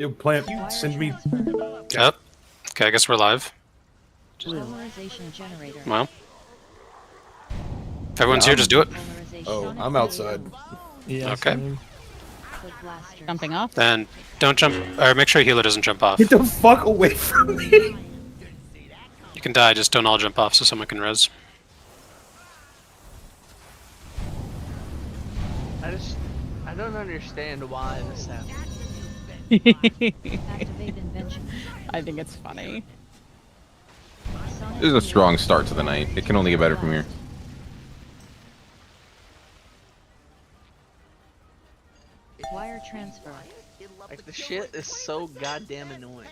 Yo, plant, send me. Yep. Okay, I guess we're live. Polarization generator. Well. If everyone's here, just do it. Oh, I'm outside. Yeah, Okay. same. Jumping off. Then don't jump, or make sure healer doesn't jump off. Get the fuck away from me! You can die, just don't all jump off so someone can res. I don't understand why this happened. Activate invention. I think it's funny. This is a strong start to the night. It can only get better from here. Wire transfer. Like, the shit is so goddamn annoying.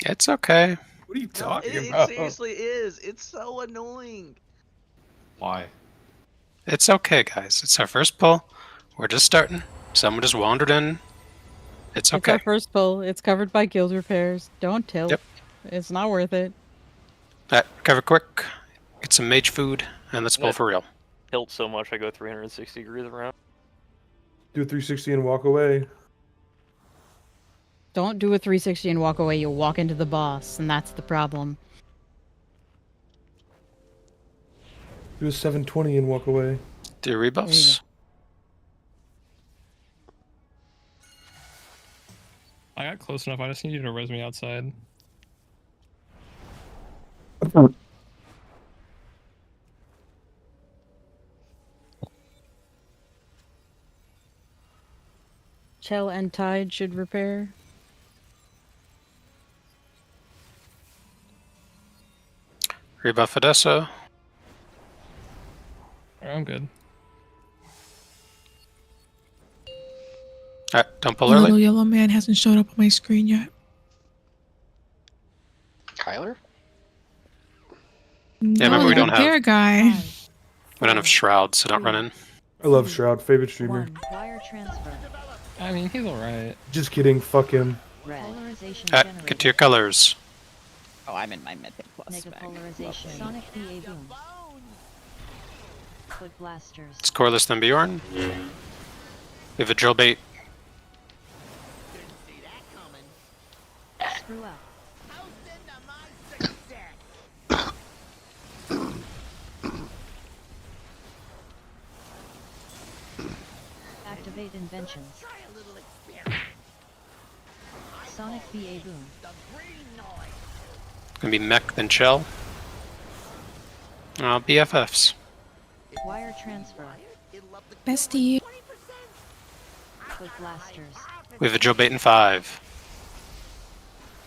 It's okay. What are you talking It about? seriously is. It's so annoying. Why? It's okay, guys. It's our first pull. We're just starting. Someone just wandered in. It's It's our okay. first pull. It's covered by guild repairs. Don't tilt. Yep. It's not worth it. Alright, cover quick. Get some mage food, and let's pull for real. Tilt so much I go 360 degrees around. Do a 360 and walk away. Don't do a 360 and walk away. You'll walk into the boss, and that's the problem. Do a 720 and walk away. Do rebuffs. I got close enough. I just need you to res me outside. Chell and Tide should repair. Rebuff Odessa. I'm good. Alright, don't pull The little early. yellow man hasn't showed up on my screen yet. Kyler? Yeah, remember, we don't have- repair guy. We don't have shrouds, so don't run in. I love Shroud, favorite streamer. One. Wire transfer. I mean, he's alright. Just kidding, fuck him. Red. Polarization Alright, generator. get to your colors. Oh, I'm in my mythic plus Mega spec. polarization. Lovely. Sonic BA boom. Foot blasters. It's Corliss then Bjorn. We have a drill bait. Screw up. Activate inventions. Sonic BA boom. Gonna be mech then shell. BFFs. Wire transfer. Bestie. Foot blasters. We have a drill bait in 5.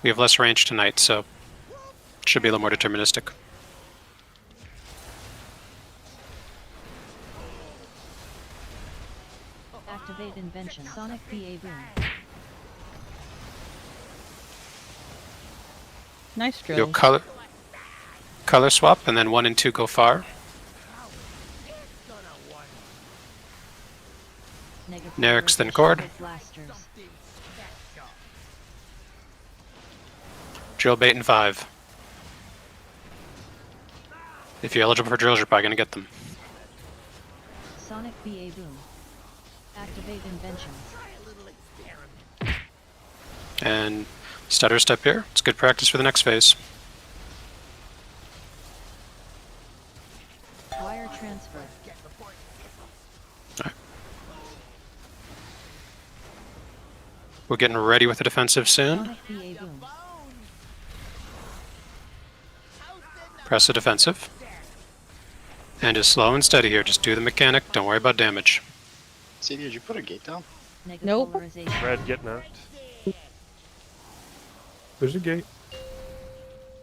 We have less range tonight, so it should be a little more deterministic. Activate invention. Sonic BA boom. Nice Go drill. color swap, and then 1 and 2 go far. Nerix, then Cord. Foot blasters. Drill bait in 5. If you're eligible for drills, you're probably gonna get them. Sonic BA boom. Activate inventions. And stutter step here. It's good practice for the next phase. Wire transfer. We're getting ready with the defensive soon. Sonic BA boom. Press the defensive. And just slow and steady here. Just do the mechanic. Don't worry about damage. See, did you put a gate down? Mega Nope. polarization. Red, get knocked. There's a gate.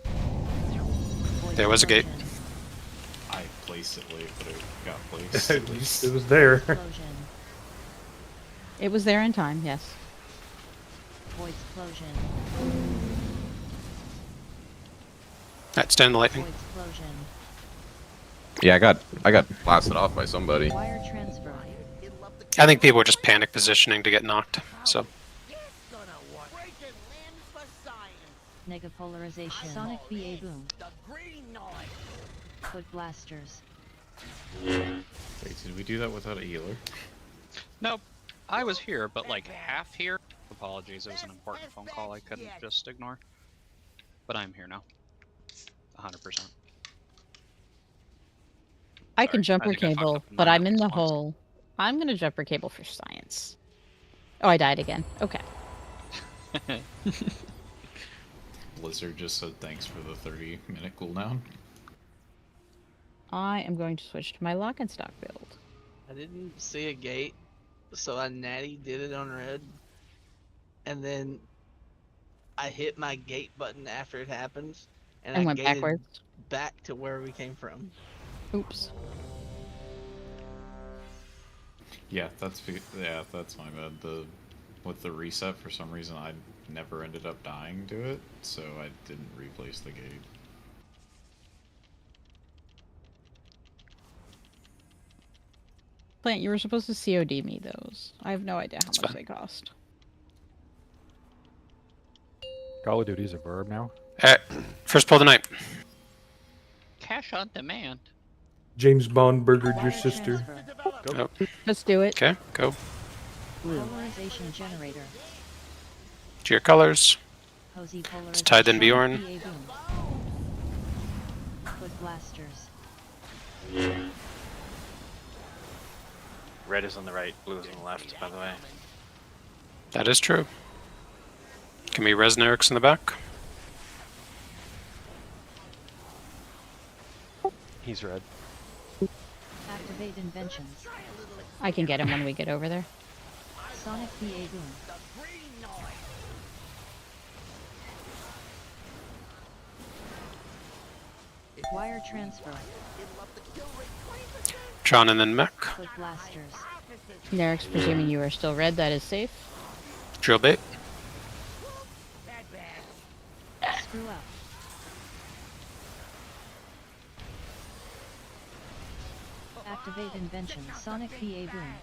Void There was a gate. explosion. I placed it late, but it got placed. At least it was there. Explosion. It was there in time, yes. Void explosion. Alright, stand the lightning. Void explosion. Yeah, I got blasted off by somebody. Wire transfer. I think people were just panic positioning to get knocked. So Mega polarization. Sonic BA boom. Foot blasters. Wait, did we do that without a healer? Nope. I was here, but like half here. Apologies, it was an important phone call I couldn't just ignore. But I'm here now. 100%. I can Sorry, jumper I think I fucked cable, up but 9 I'm at in least the once. hole. I'm gonna jumper cable for science. Oh, I died again. Okay. Blizzard just said thanks for the 30-minute cooldown. I am going to switch to my lock and stock build. I didn't see a gate, so I natty did it on red. And then I hit my gate button after it happens, and And I went gated backwards. back to where we came from. Oops. Yeah, that's my bad. With the reset, for some reason, I never ended up dying to it, so I didn't replace the gate. Plant, you were supposed to COD me those. I have no idea how That's much fine. they cost. Call of Duty's a verb now. Alright, first pull of the night. Cash on demand. James Bond burgered your Wire sister. transfer. Oh, Let's do it. okay, go. Polarization generator. To your colors. Posy polarization. It's Tide and Bjorn. PA boom. Foot blasters. Red is on the right, blue is on the left, by the way. That is true. Can we res Nerix in the back? He's red. Activate inventions. I can get him when we get over there. Sonic PA boom. Wire transfer. Tron and then mech. Foot blasters. Nerix, presuming you are still red, that is safe. Drill bait. Screw up. Activate invention. Sonic PA boom.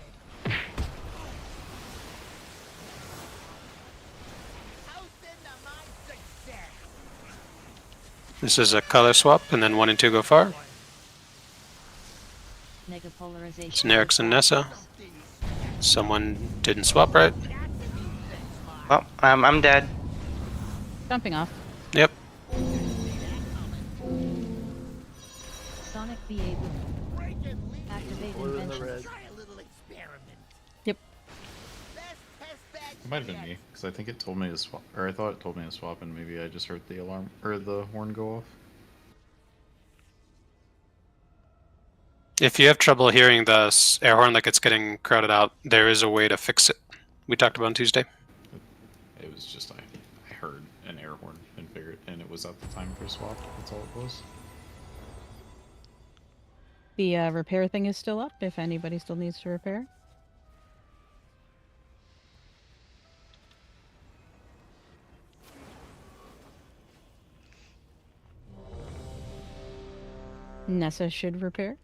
This is a color swap, and then 1 and 2 go far. Nega polarization. It's Nerix and Nessa. Someone didn't swap right. Well, I'm dead. Jumping off. Yep. Sonic BA boom. Activate Blue in the inventions. red. Yep. It might have been me, because I think it told me to swap, or I thought it told me to swap, and maybe I just heard the alarm, or the horn go off. If you have trouble hearing the air horn like it's getting crowded out, there is a way to fix it. We talked about on Tuesday. It was just, I heard an air horn and figured, and it was at the time for swap, that's all it was. The repair thing is still up if anybody still needs to repair. Nessa should repair.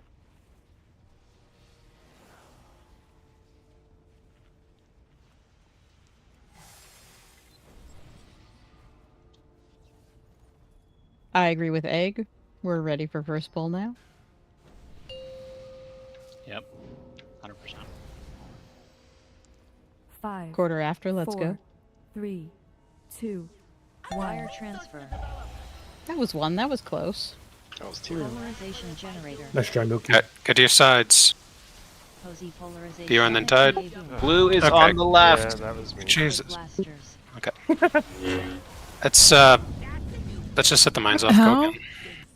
I agree with Egg. We're ready for first pull now. Yep. 100%. 5, Quarter after, let's 4, go. 3, 2, Wire transfer. That was one, that was close. That was 2. Polarization generator. Nice try, Milky. Get to your sides. Posy polarization. Bjorn then Tide. PA boom. Blue is Okay. on the left. Yeah, that was me. Foot Jesus. blasters. Let's just set the mines off. Go How? again.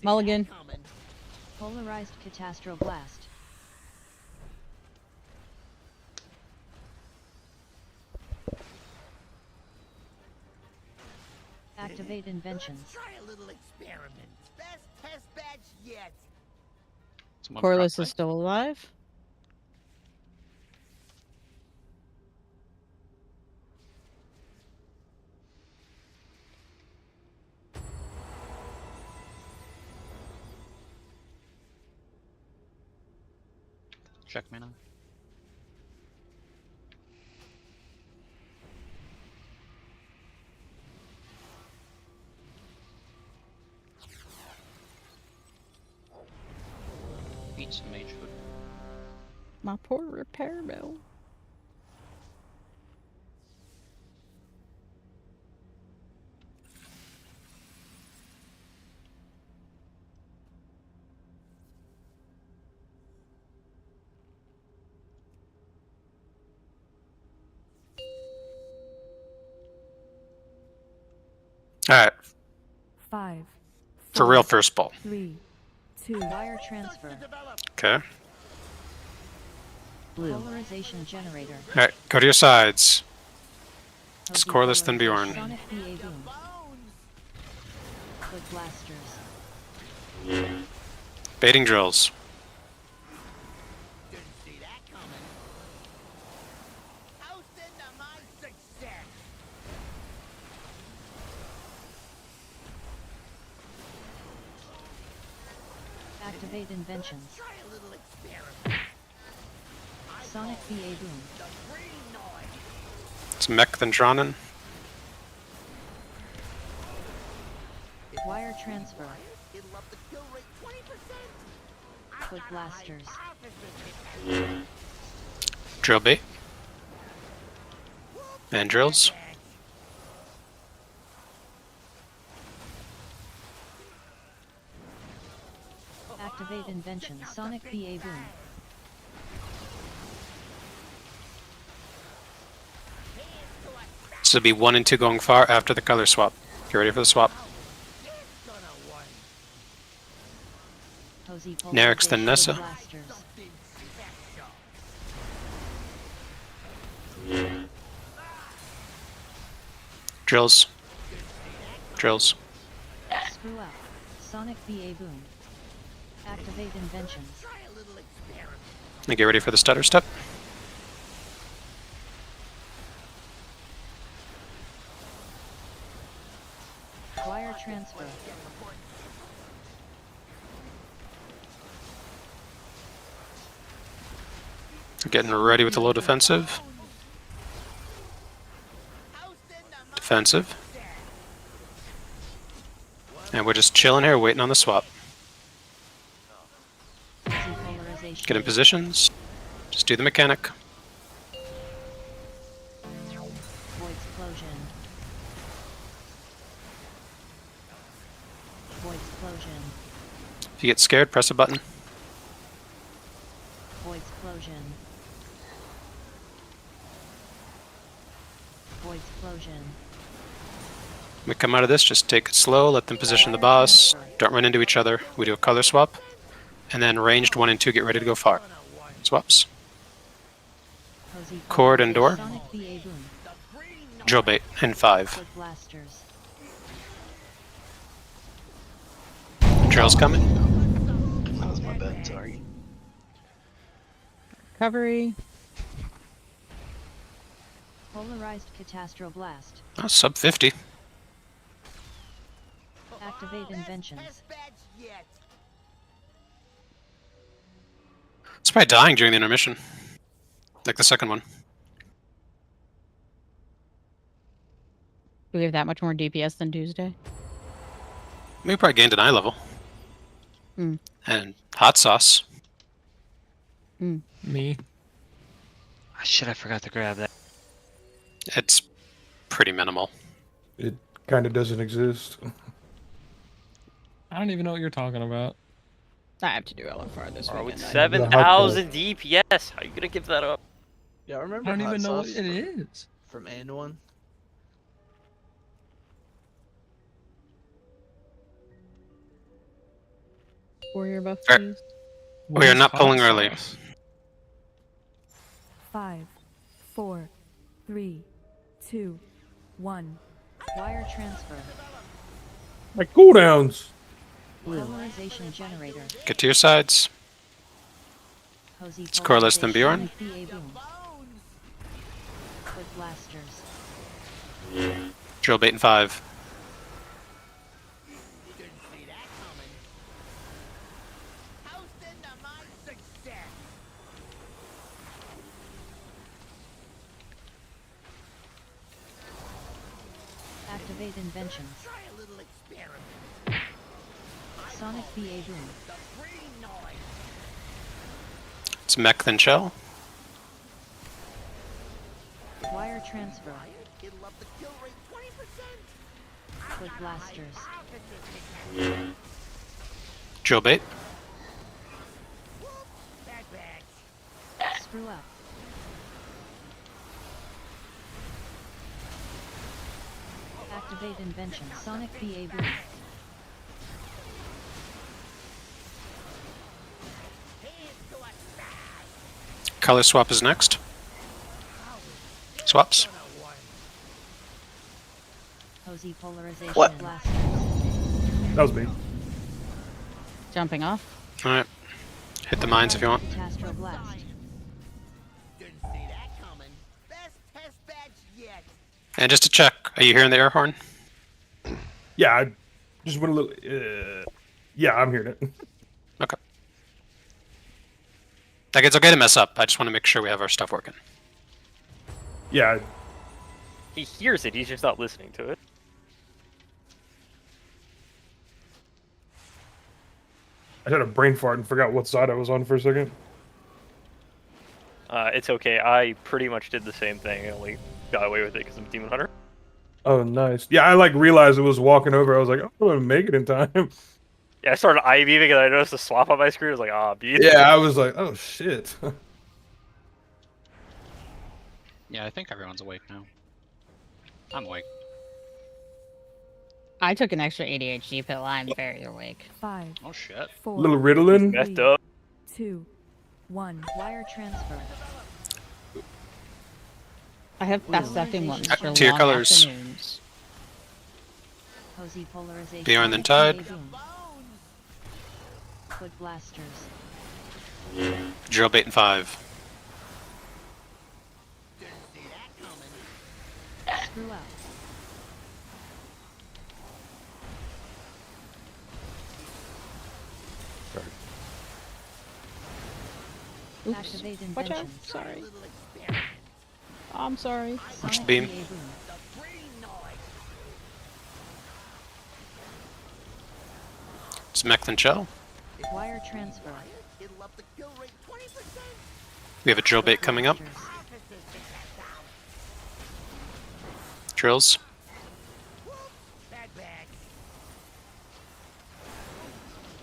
Mulligan. Polarized catastro blast. Activate inventions. Someone Corliss forgot is still alive. Check me now. Eat some mage food. My poor repair bill. Alright, 5, for real first ball. 3, 2, Wire transfer. Okay. Polarization generator. Alright, go to your sides. It's Hosey Corliss, then polarization. Bjorn. Sonic BA boom. Foot blasters. Baiting drills. Activate inventions. Sonic BA boom. It's Mech, then Dronin. Wire transfer. Foot blasters. Drill bait. And drills. Activate invention. Sonic BA boom. This will be 1 and 2 going far after the color swap. Get ready for the swap. Hosey Nerix, then polarization. Nessa. Blasters. Drills. Drills. Screw up. Sonic BA boom. Activate inventions. And get ready for the stutter step. Wire transfer. Getting ready with the low defensive. Defensive. And we're just chilling here, waiting on the swap. Hosey polarization. Get in positions. Just do the mechanic. Void explosion. Void explosion. If you get scared, press a button. Void explosion. Void explosion. When we come out of this, just take it slow, let them position the boss, don't run into each other. We do a color swap, and then ranged 1 and 2, get ready to go far. Swaps. Hosey Cord and door. Sonic BA boom. Drill bait in 5. Foot blasters. Drill's coming. That was my bad, sorry. Recovery. Polarized Catastroblast. Oh, sub 50. Activate inventions. It's probably dying during the intermission. Like the second one. Do we have that much more DPS than Tuesday? We probably gained an eye level. Hmm. And hot sauce. Me. Shit, I forgot to grab that. It's pretty minimal. It kind of doesn't exist. I don't even know what you're talking about. I have to do LFR this Bro, weekend. with I- 7,000 DPS, how are you gonna give that up? Y'all I remember don't hot even know what sauce it is. from Anduin? Warrior buff, Er, please. We are What is not hot pulling early. sauce? 5, 4, 3, 2, 1. Wire transfer. My cooldowns. Polarization generator. Get to your sides. Hosey It's Corliss, then Bjorn. Sonic BA boom. Foot blasters. Drill bait in 5. Activate inventions. Sonic BA boom. It's Mech, then Shell. Wire transfer. Foot blasters. Drill bait. Screw up. Activate invention Sonic BA boom. Color swap is next. Swaps. Hosey polarization What? blasters. That was me. Jumping off. Alright. Hit the mines if you want. Catastro blast. And just to check, are you hearing the air horn? Yeah, I just went a little. Yeah, I'm hearing it. Okay. Like, it's okay to mess up. I just want to make sure we have our stuff working. Yeah, He hears it, he's just not listening to it. I had a brain fart and forgot what side I was on for a second. It's okay, I pretty much did the same thing, I only got away with it because I'm a Demon Hunter. Oh, nice. Yeah, I like realized it was walking over. I was like, oh, I'm gonna make it in time. Yeah, I started I-beaming and I noticed the swap on my screen. I was like, ah, beautiful. Yeah, I was like, oh shit. Yeah, I think everyone's awake now. I'm awake. I took an extra ADHD pill. I'm very awake. 5, Oh shit. 4, Little Ritalin. Messed up. 2, 1. Wire transfer. I have fast acting ones for To your long colors. afternoons. Hosey polarization. Bjorn then Sonic Tide. BA boom. Foot blasters. Drill bait in 5. Screw out. Oops. Activate Watch out. inventions. Sorry. I'm sorry. Watch the Sonic beam. BA boom. It's mech then shell. Wire transfer. We have a drill bait coming up. Blasters. Drills.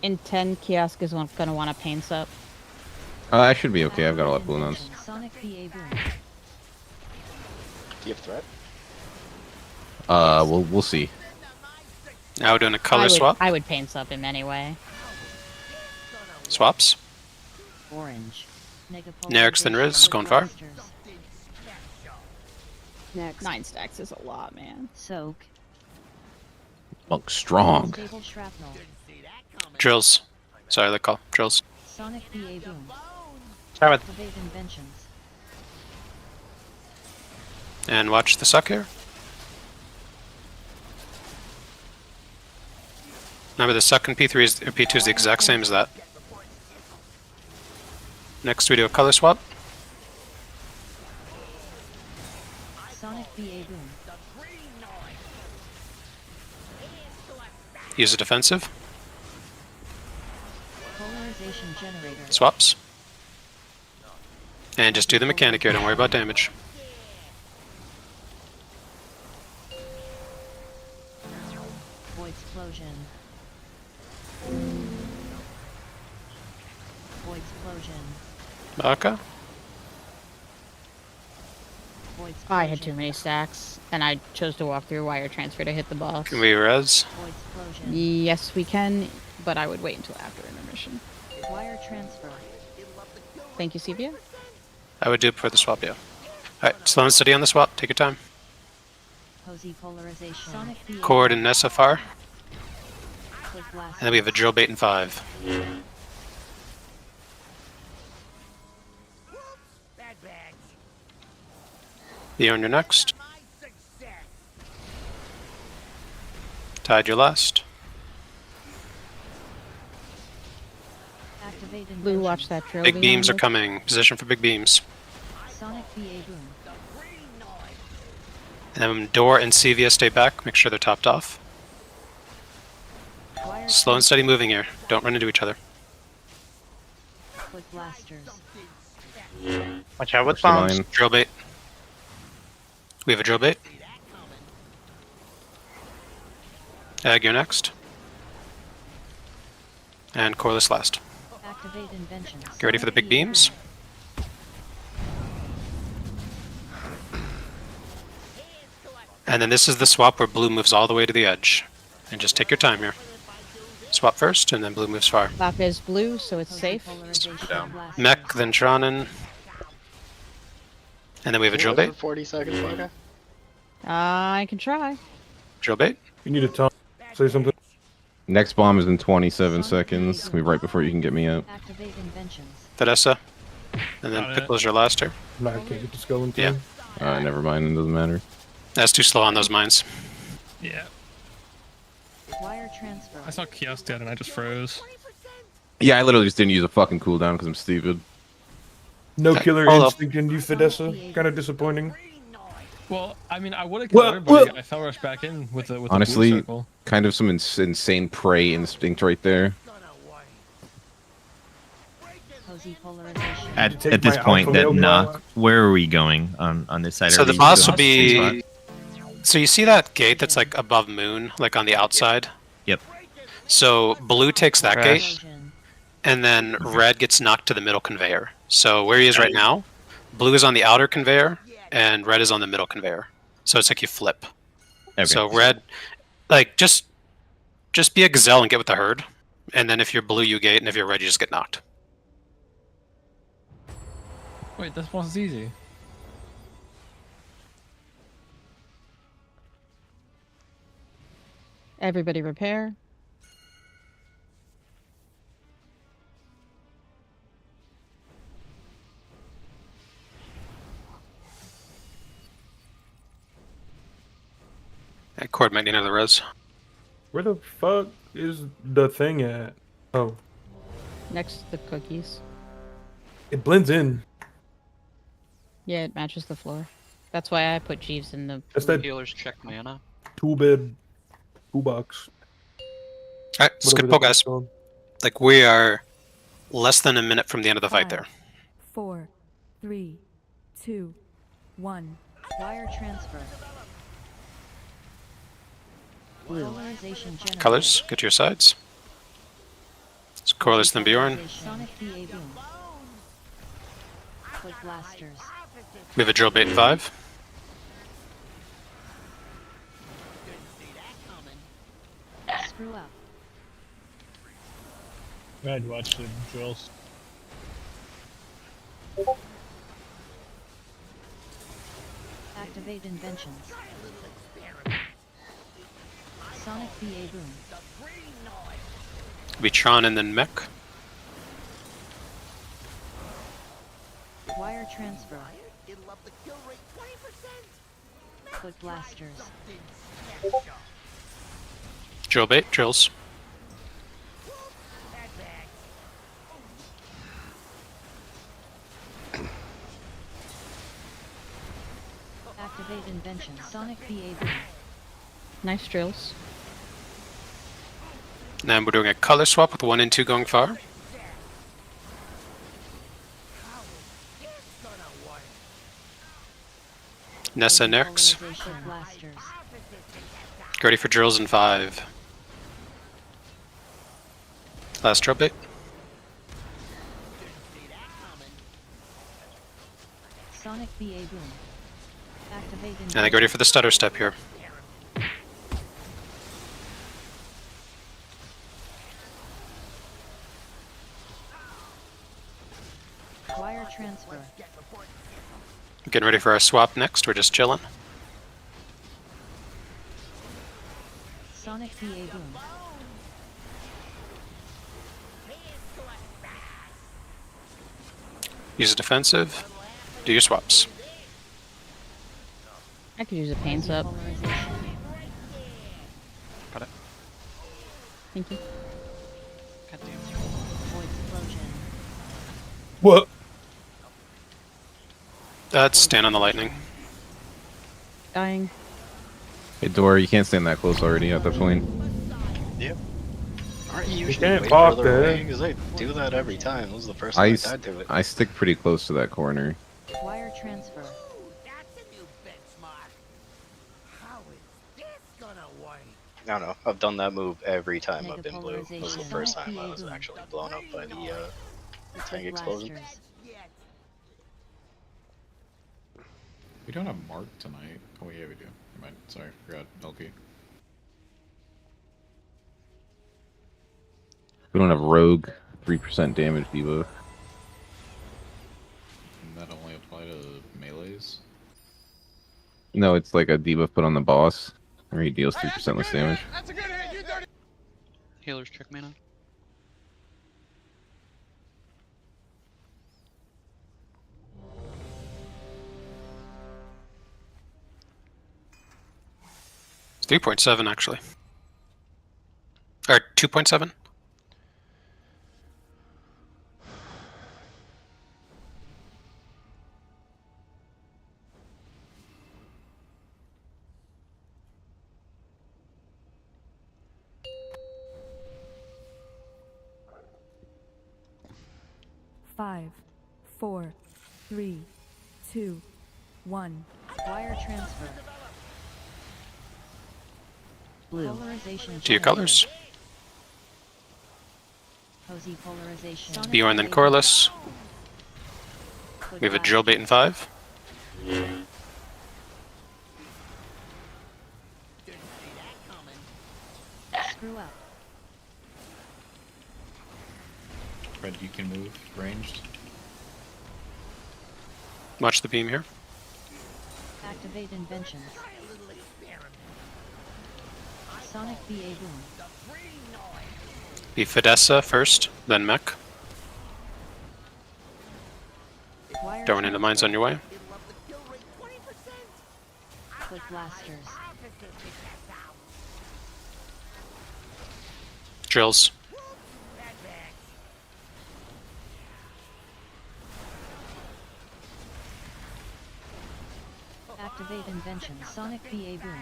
In 10, Kiosk is gonna want to paints up. I should be okay. I've got a lot of balloons. Sonic BA boom. Do you have threat? We'll see. Now we're doing a color swap. I would paints up him anyway. Swaps. Orange. Nerex then Riz, going far. Next. 9 stacks is a lot, man. Soak. Monk strong. Stable shrapnel. Drills. Sorry, they call. Drills. Sonic BA boom. Start with. Activate inventions. And watch the suck here. Remember, the suck in P3 is, or P2 is the exact same as that. Next, we do a color swap. Sonic BA boom. Use a defensive. Polarization generator. Swaps. And just do the mechanic here, don't worry about damage. Void explosion. Void explosion. Baka. Void I had explosion. too many stacks, and I chose to walk through wire transfer to hit the boss. Can we res? Void explosion. Yes, we can, but I would wait until after intermission. Wire transfer. Thank you, Sepia. I would do it before the swap, yeah. Alright, slow and steady on the swap. Take your time. Hosey polarization. Sonic BA. Cord and SFR. Quick blast. And then we have a drill bait in 5. Bjorn, you're next. Tide, you're last. Activate Blue, inventions. watch that drill. Big behind beams are us. coming. Position for big beams. Sonic BA boom. And then Door and Sevia stay back. Make sure they're topped off. Wire Slow and steady moving here. Don't run into each other. Quick blasters. Watch out with First line. bombs. Drill bait. We have a drill bait. Ag, you're next. And Corliss last. Activate inventions. Get ready for the big Sonic BA beams. boom. And then this is the swap where blue moves all the way to the edge. And just take your time here. Swap first, and then blue moves far. Flop is blue, so it's safe. Mech, then Tronin. And then we have a drill bait. 40 seconds, okay. I can try. Drill bait. You need to talk. Say something. Next bomb is in 27 seconds. It's gonna be right before you can get me up. Activate inventions. Theresa. And then Pickle's your last here. No, I can't get this going. Yeah. Never mind. It doesn't matter. That's too slow on those mines. Yeah. Wire transfer. I saw Kiosk dead and I just froze. Yeah, I literally just didn't use a fucking cooldown because I'm stupid. No killer Hold up. instinct in you, Fidessa. Kind of disappointing. Well, I mean, I would have killed her, but I fell rush back in with the blue Honestly, circle. kind of some insane prey instinct right there. Cozy polarization. At this point, that knock, where are we going on this side? So Are the we boss still will be... in spot? So you see that gate that's like above moon, like on the outside? Yep. So blue takes that Crash. gate, and then red gets knocked to the middle conveyor. So where he is right now, blue is on the outer conveyor, and red is on the middle conveyor. So it's like you flip. Okay. So red, like just be a gazelle and get with the herd, and then if you're blue you gate, and if you're red you just get knocked. Wait, this boss is easy. Everybody repair. That cord might need another res. Where the fuck is the thing at? Oh, Next to the cookies. it blends in. Yeah, it matches the floor. That's why I put Jeeves in the... That's that Healers check mana. 2-bed toolbox. Alright, Whatever skip the pull fuck's guys. called. Like we are less than a minute from the end of the fight there. 4, 3, 2, 1. Wire transfer. Polarization generated. Colors, get to your sides. It's Corliss then Bjorn. Sonic BA boom. Quick blasters. We have a drill bait in 5. Screw up. Red, watch the drills. Activate inventions. Sonic BA boom. Be Tron and then Mech. Wire transfer. Quick blasters. Drill bait, drills. Activate invention. Sonic BA boom. Nice drills. Then we're doing a color swap with 1 and 2 going far. Nessa next. Polarization blasters. Get ready for drills in 5. Last drill bait. Sonic BA boom. Activate And then get ready for the stutter step here. Wire transfer. Getting ready for our swap next, we're just chilling. Sonic BA boom. Use a defensive. Do your swaps. I could use a pains up. Got it. Thank you. God damn. Void explosion. What? That's stand on the lightning. Dying. Hey, Dora, you can't stand that close already at that point. Yep. Aren't you usually can't way park further away? there. Because I do that every time. This was the first time I died to it. I stick pretty close to that corner. Wire transfer. I don't know. I've done that move every time Mega I've been blue. This was the polarization. first time I Sonic was BA actually blown up by the tank Quick explosion. blasters. We don't have Mark tonight. Can we Yeah, we do. Never mind. Sorry, forgot. LP. We don't have rogue, 3% damage debuff. Doesn't that only apply to melees? No, it's like a debuff put on the boss, where he deals 3% less damage. Healers trick mana. It's 3.7 actually. Or 2.7? Five, 4, 3, 2, 1. Wire transfer. Blue. Polarization. To your colors. Cozy polarization. Bjorn, then Corliss. We have a drill bait in 5. Screw up. Red, you can move ranged. Watch the beam here. Activate inventions. Sonic BA boom. Be Fidessa first, then Mech. Wire Don't run into mines on your way. Quick blasters. Drills. Activate inventions. Sonic BA boom.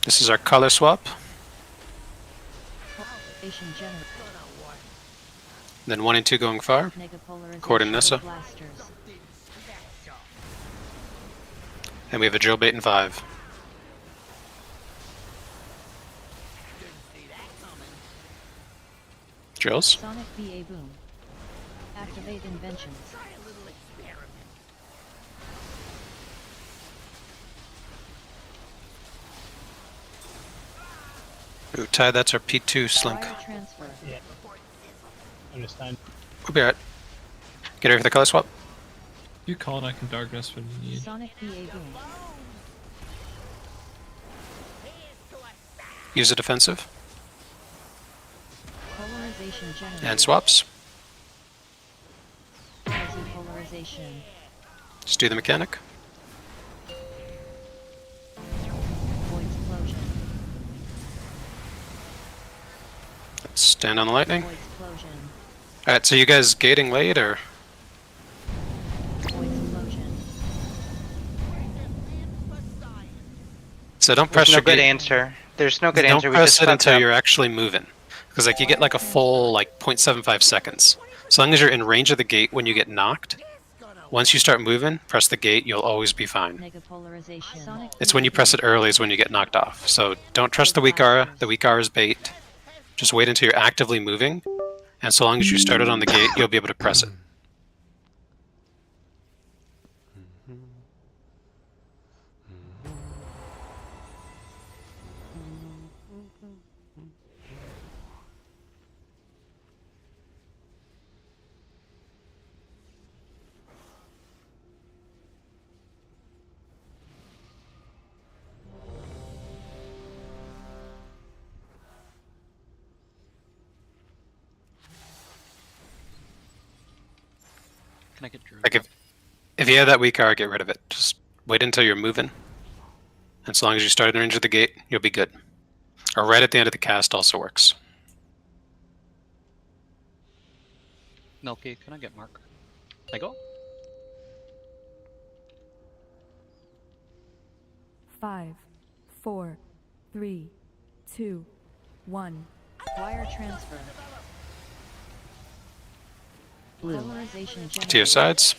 This is our color swap. Polarization generator. Then 1 and 2 going far. Mega polarization. Cord and Nissa. Blasters. And we have a drill bait in 5. Drills. Sonic BA boom. Activate inventions. Ooh, Ty, that's our P2 slink. Wire transfer. Yeah. Understand. We'll be alright. Get ready for the color swap. You call it, I can darkness when you need. Sonic BA boom. Use a defensive. Polarization generator. And swaps. Cozy polarization. Just do the mechanic. Void explosion. Stand on the lightning. Void explosion. Alright, so you guys gating late or? Void explosion. So don't There's press no your good gate. answer. There's no good Don't answer. We press just it fucked until up. you're actually moving. Because like you get like a full like 0.75 seconds. So long as you're in range of the gate when you get knocked, once you start moving, press the gate, you'll always be fine. Mega polarization. Sonic It's when you press it early is when you get knocked off. So don't trust the weak aura. The weak aura is bait. Just wait until you're actively moving. And so long as you start it on the gate, you'll be able to press it. Can I get Drew? Like if you have that weak aura, get rid of it. Just wait until you're moving. And so long as you start in range of the gate, you'll be good. Or right at the end of the cast also works. Milky, can I get Mark? Can I go? 5, 4, 3, 2, 1. Wire transfer. Blue. Polarization generator. To your sides.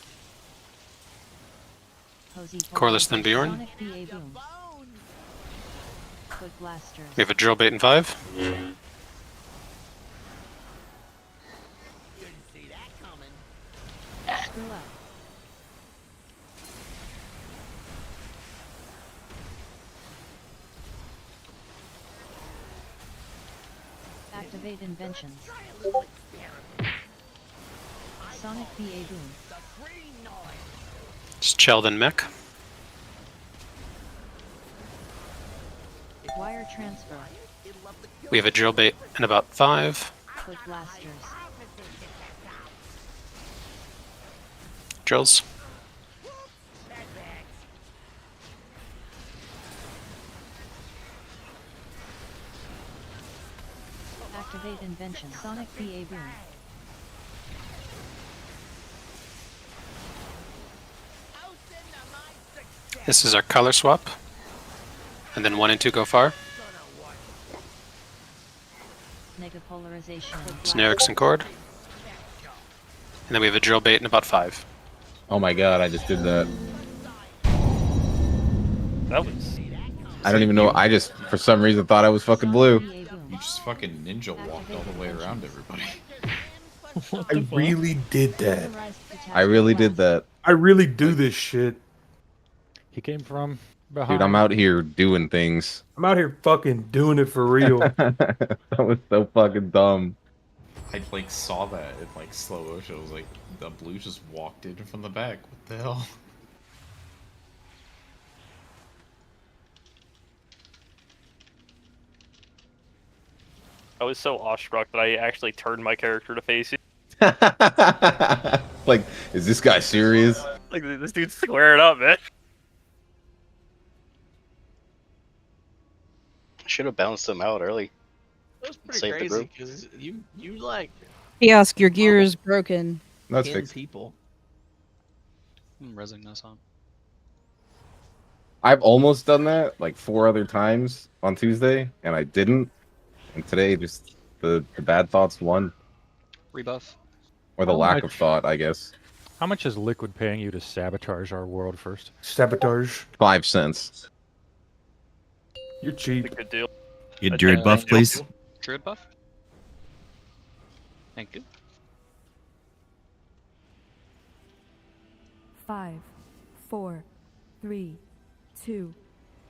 Cozy Corliss, then Bjorn. Sonic BA boom. Quick blasters. We have a drill bait in 5. Screw up. Activate inventions. Sonic BA boom. Just chill, then mech. Wire transfer. We have a drill bait in about 5. Foot blasters. Drills. Activate invention. Sonic BA boom. This is our color swap. And then 1 and 2 go far. Negapolarization. Generics and cord. And then we have a drill bait in about 5. Oh my god, I just did that. That was. I don't even know. I just, for some reason, thought I was fucking blue. You just fucking ninja walked all the way around everybody. I really did that. I really did that. I really do this shit. He came from behind. Dude, I'm out here doing things. I'm out here fucking doing it for real. That was so fucking dumb. I like saw that in like slow motion. I was like, the blue just walked in from the back. What the hell? I was so awestruck that I actually turned my character to face you. Like, is this guy serious? Like, this dude's squaring up, man. Should have bounced them out early. That was pretty Save the crazy group. because you like Kiosk, your gear is broken. That's 10 fixed. people. I'm resing this on. I've almost done that like 4 other times on Tuesday, and I didn't. And today, just the bad thoughts won. Rebuff. Or the How lack of much? thought, I guess. How much is Liquid paying you to sabotage our world first? Sabotage. 5 cents. You're cheap. Good deal. Get druid buff, please. Druid buff. Thank you. 5, 4, 3, 2,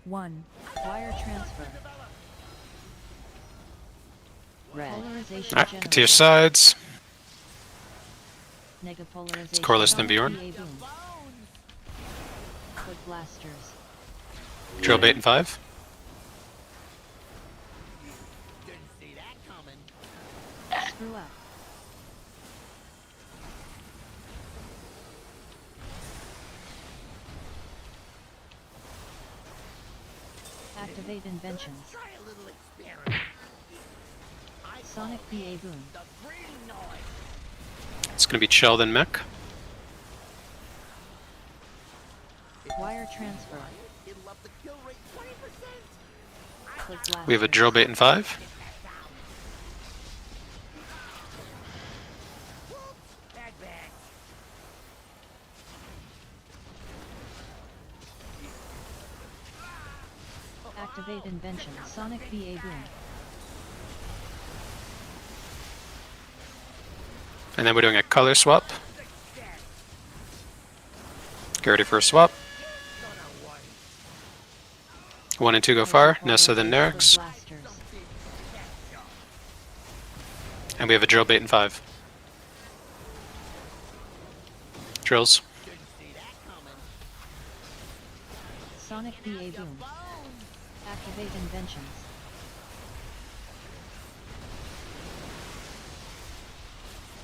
1. Wire transfer. Red. Polarization Alright, get to generator. your sides. Negapolarization. It's Corliss then Bjorn. BA boom. Foot blasters. Drill bait in 5. Screw up. Activate inventions. Sonic BA boom. It's going to be chill, then mech. Wire transfer. Foot We have a blasters. drill bait in 5. Activate invention. Sonic BA boom. And then we're doing a color swap. Get ready for a swap. 1 and 2 go far. Nessa then Nerix. Blasters. And we have a drill bait in 5. Drills. Sonic BA boom. Activate inventions.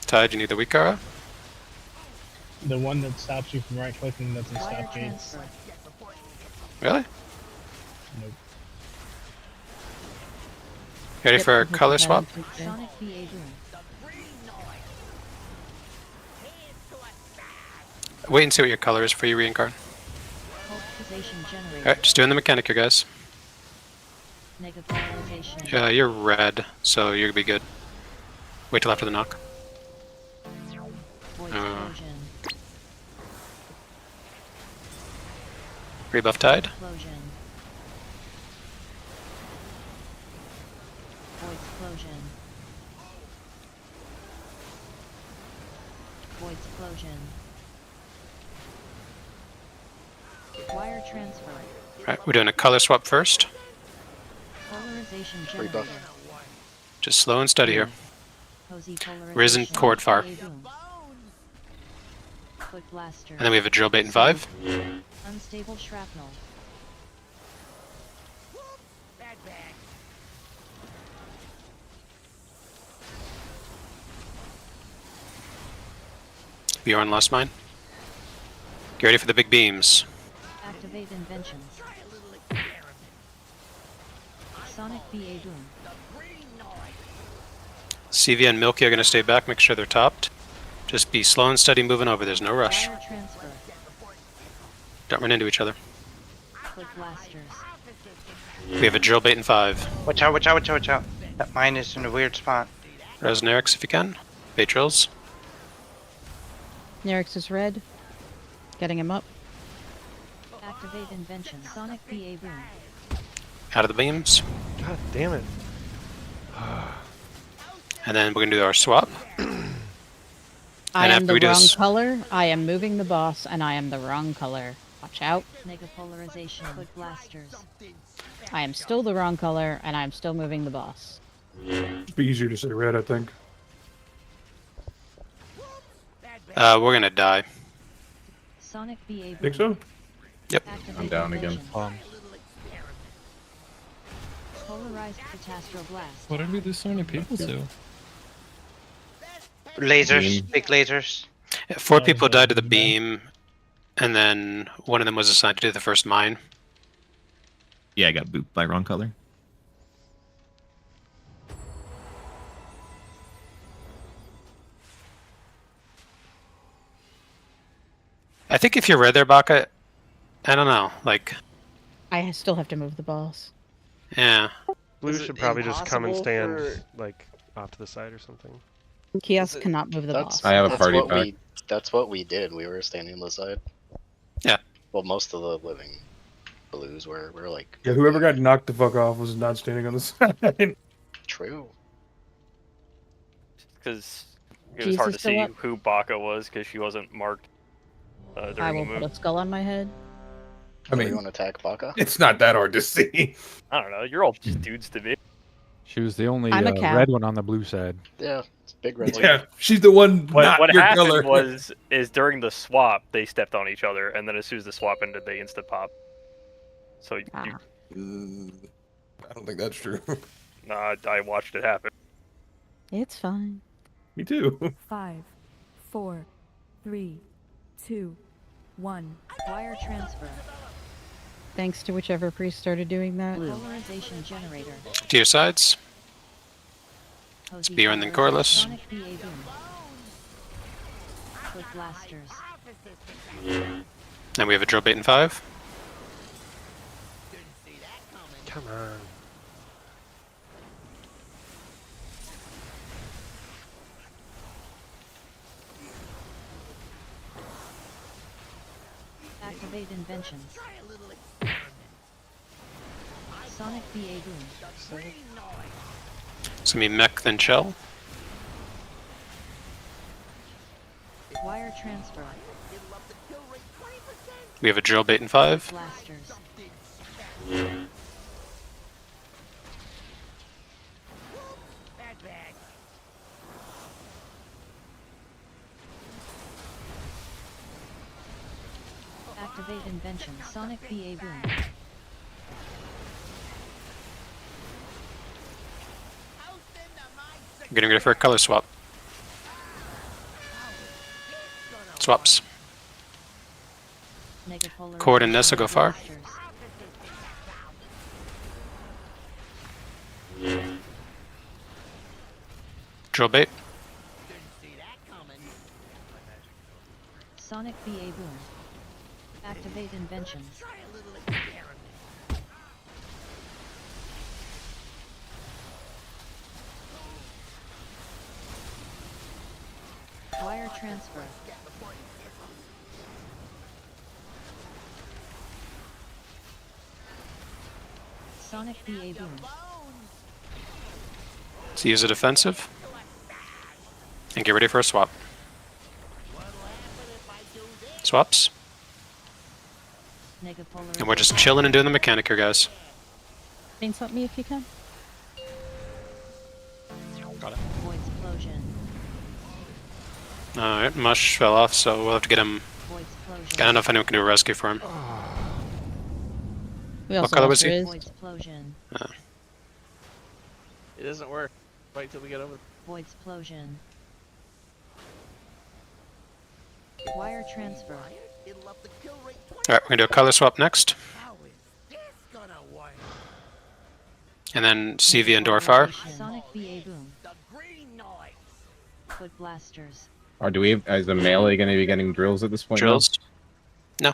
Tide, you need the weak arrow? The one that stops you from right clicking doesn't Wire stop gates. transfer. Really? Nope. Ready Yep, for a this is color bad. swap? Sonic BA boom. Wait and see what your color is before you reincarn. Polarization generator. Alright, just doing the mechanic here, guys. Negapolarization. Yeah, you're red, so you're gonna be good. Wait till after the knock. Void Uh. explosion. Rebuff Tide. Explosion. Void explosion. Void explosion. Wire transfer. Alright, we're doing a color swap first. Polarization Free generator. buff. Just slow and steady here. Cozy polarization. Risen chord fire. PA boom. Foot blaster. And then we have a drill bait in 5. Unstable shrapnel. Bjorn lost mine. Get ready for the big beams. Activate inventions. Sonic BA boom. CV and Milky are going to stay back, make sure they're topped. Just be slow and steady moving over, there's no rush. Wire transfer. Don't run into each other. Foot blasters. We have a drill bait in 5. Watch out, watch out, watch out, watch out. That mine is in a weird spot. Res Nerix if you can. Bait drills. Nerix is red. Getting him up. Activate invention. Sonic BA boom. Out of the beams. God damn it. And then we're going to do our swap. I am after the we do wrong this- color. I am moving the boss, and I am the wrong color. Watch out. Mega polarization. Foot blasters. I am still the wrong color, and I am still moving the boss. It'd be easier to say red, I think. We're going to die. Sonic BA boom. Think so? Yep. Activate I'm down again. inventions. Polarized Catastro-Blast. What did we lose so many people to? Lasers, big lasers. Yeah, 4 people died to the beam, and then one of them was assigned to do the first mine. Yeah, I got booped by wrong color. I think if you're red there, Baka, I don't know, like, I still have to move the boss. yeah. Blue Is it should probably just come and impossible stand for- like off to the side or something. Kiosk cannot move the boss. I have a That's party what pack. That's what we did. We were standing on the side. Yeah. Well, most of the living blues were like. Yeah, whoever got knocked the fuck off was not standing on the side. True. Because it was Jesus hard to still see up? who Baka was because she wasn't marked during I the will move. put a skull on my head. I mean, Everyone attack Baka. it's not that hard to see. I don't know. You're all just dudes to me. She was the only I'm a cow. red one on the blue side. Yeah, it's big red. Yeah, she's the one not What your happened color. is during the swap they stepped on each other, and then as soon as the swap ended, they instant pop. So you, Ah. I don't think that's true. nah, I watched it happen. It's fine. Me too. 5, 4, 3, 2, 1. Wire transfer. Thanks to whichever priest started doing that. Polarization generator. To your sides. Cozy Bjorn then polarization. Corliss. Sonic BA boom. Foot blasters. And we have a drill bait in 5. Come on. Activate inventions. Sonic BA boom. It's going to be mech then shell. Wire transfer. We have a drill bait in 5. Blasters. Activate invention. Sonic BA boom. Getting ready for a color swap. Swaps. Mega polarization. Cord and Nessa go far. Blasters. Drill bait. Sonic BA boom. Activate inventions. Wire transfer. Sonic BA boom. So use a defensive. And get ready for a swap. Swaps. And we're just chilling and doing the mechanic here, guys. Chain slap me if you can. Got it. Void explosion. Alright, Mush fell off, so we'll have to get him. Void explosion. I don't know if anyone can do a rescue for him. We What also color lost was he? Riz. Void explosion. It doesn't work. Wait till we get over. Void explosion. Wire transfer. Alright, we're gonna do a color swap next. And then CV and Dorfar. Sonic BA boom. Foot blasters. Or do we? Is the melee going to be getting drills at this point? now? Drills? No.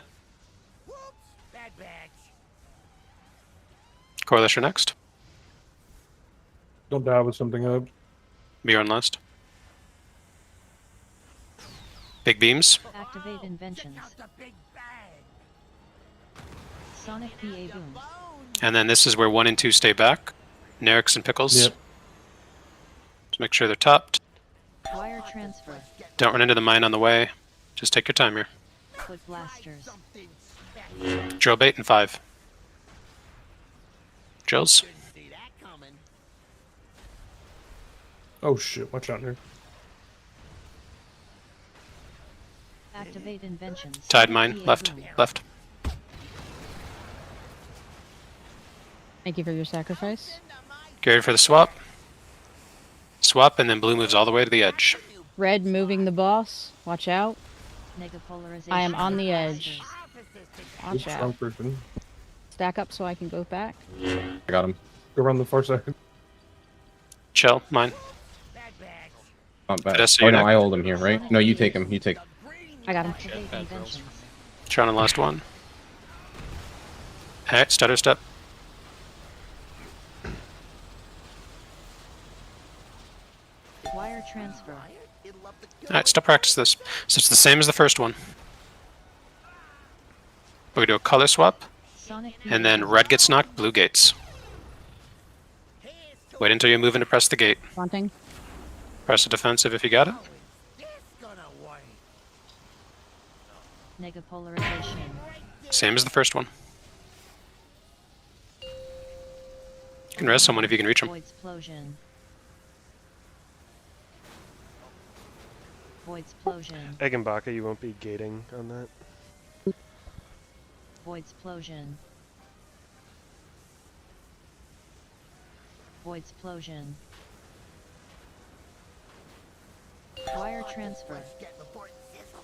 Coalition next. Don't die with something up. Bjorn last. Big beams. Activate inventions. Sonic BA boom. And then this is where 1 and 2 stay back. Nerix and Pickles. Yep. Just make sure they're topped. Wire transfer. Don't run into the mine on the way. Just take your time here. Foot blasters. Drill bait in 5. Drills. Oh shit! Watch out here. Activate inventions. Tide Sonic mine. BA Left. boom. Left. Thank you for your sacrifice. Get ready for the swap. Swap, and then blue moves all the way to the edge. Red moving the boss. Watch out. Negapolarization. I am on the Foot edge. blasters. Watch Strong out. person. Stack up so I can go back. I got him. Go around the far side. Chill. Mine. Not bad. Did I see Oh you no, next? I hold him here, right? No, you take him. You take. I got him. Activate bad drills. inventions. Trying on the last one. Alright, stutter step. Wire transfer. Alright, still practice this. So it's the same as the first one. We do a color swap, Sonic and then red gets knocked, blue gates. Wait until you move in to press the gate. Taunting. Press a defensive if you got it. Negapolarization. Same as the first one. You can res someone if you can reach them. Void explosion. Void explosion. Eggenbaka, you won't be gating on that. Void explosion. Void explosion. Wire transfer.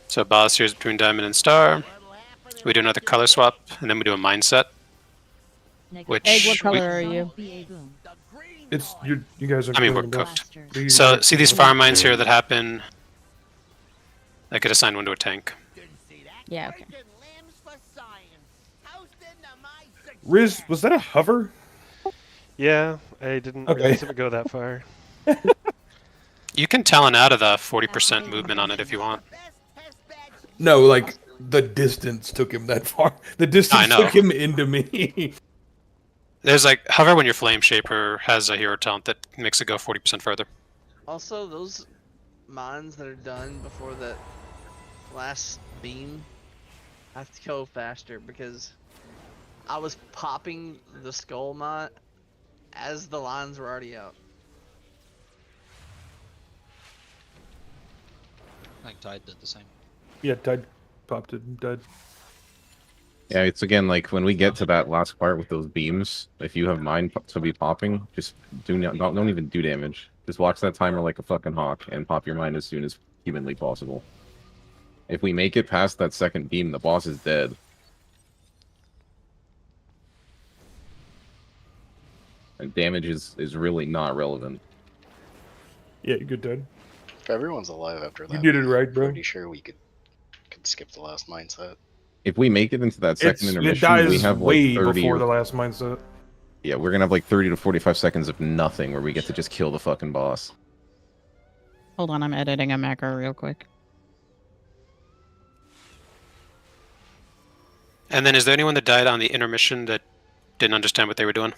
So boss here is between diamond and star. We do another color swap, and then we do a mindset. Which Egg, what we- color are you? BA boom. It's you. You guys are. I mean, we're killing them. cooked. Blasters. So see these farm mines here that happen. I could assign one to a tank. Yeah, okay. Riz, was that a hover? Yeah, I didn't Okay. realize it would go that far. You can talent out of the 40% movement on it if you want. No, like the distance took him that far. The distance I know. took him into me. There's like hover when your flame shaper has a hero talent that makes it go 40% further. Also, those mines that are done before that last beam have to go faster because I was popping the skull mine as the lines were already out. I think Tide did the same. Yeah, Tide popped it and died. Yeah, it's again like when we get to that last part with those beams. If you have mine to be popping, just don't even do damage. Just watch that timer like a fucking hawk and pop your mine as soon as humanly possible. If we make it past that second beam, the boss is dead. And damage is really not relevant. Yeah, you're good, Tide. If everyone's alive after that, You did it right, bro. pretty sure we could skip the last mindset. If we make it into that second It intermission, dies we have way like 30 before or, the last mindset. yeah, we're gonna have like 30 to 45 seconds of nothing where we get to just kill the fucking boss. Hold on, I'm editing a macro real quick. And then is there anyone that died on the intermission that didn't understand what they were doing?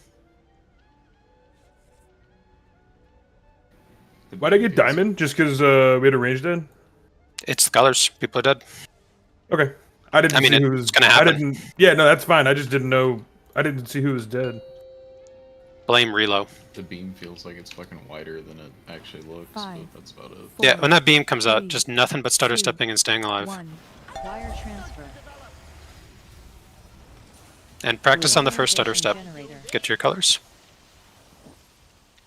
Why'd I get diamond? Just because we had a range dead? It's the colors. People are dead. Okay. I didn't mean, see it's who was. gonna I happen. didn't. Yeah, no, that's fine. I just didn't know. I didn't see who was dead. Blame Relo. The beam feels like it's fucking wider than it actually looks, but that's about it. Yeah, when that beam comes out, just nothing but stutter stepping and staying alive. Wire transfer. And practice on the first stutter step. Get to your colors.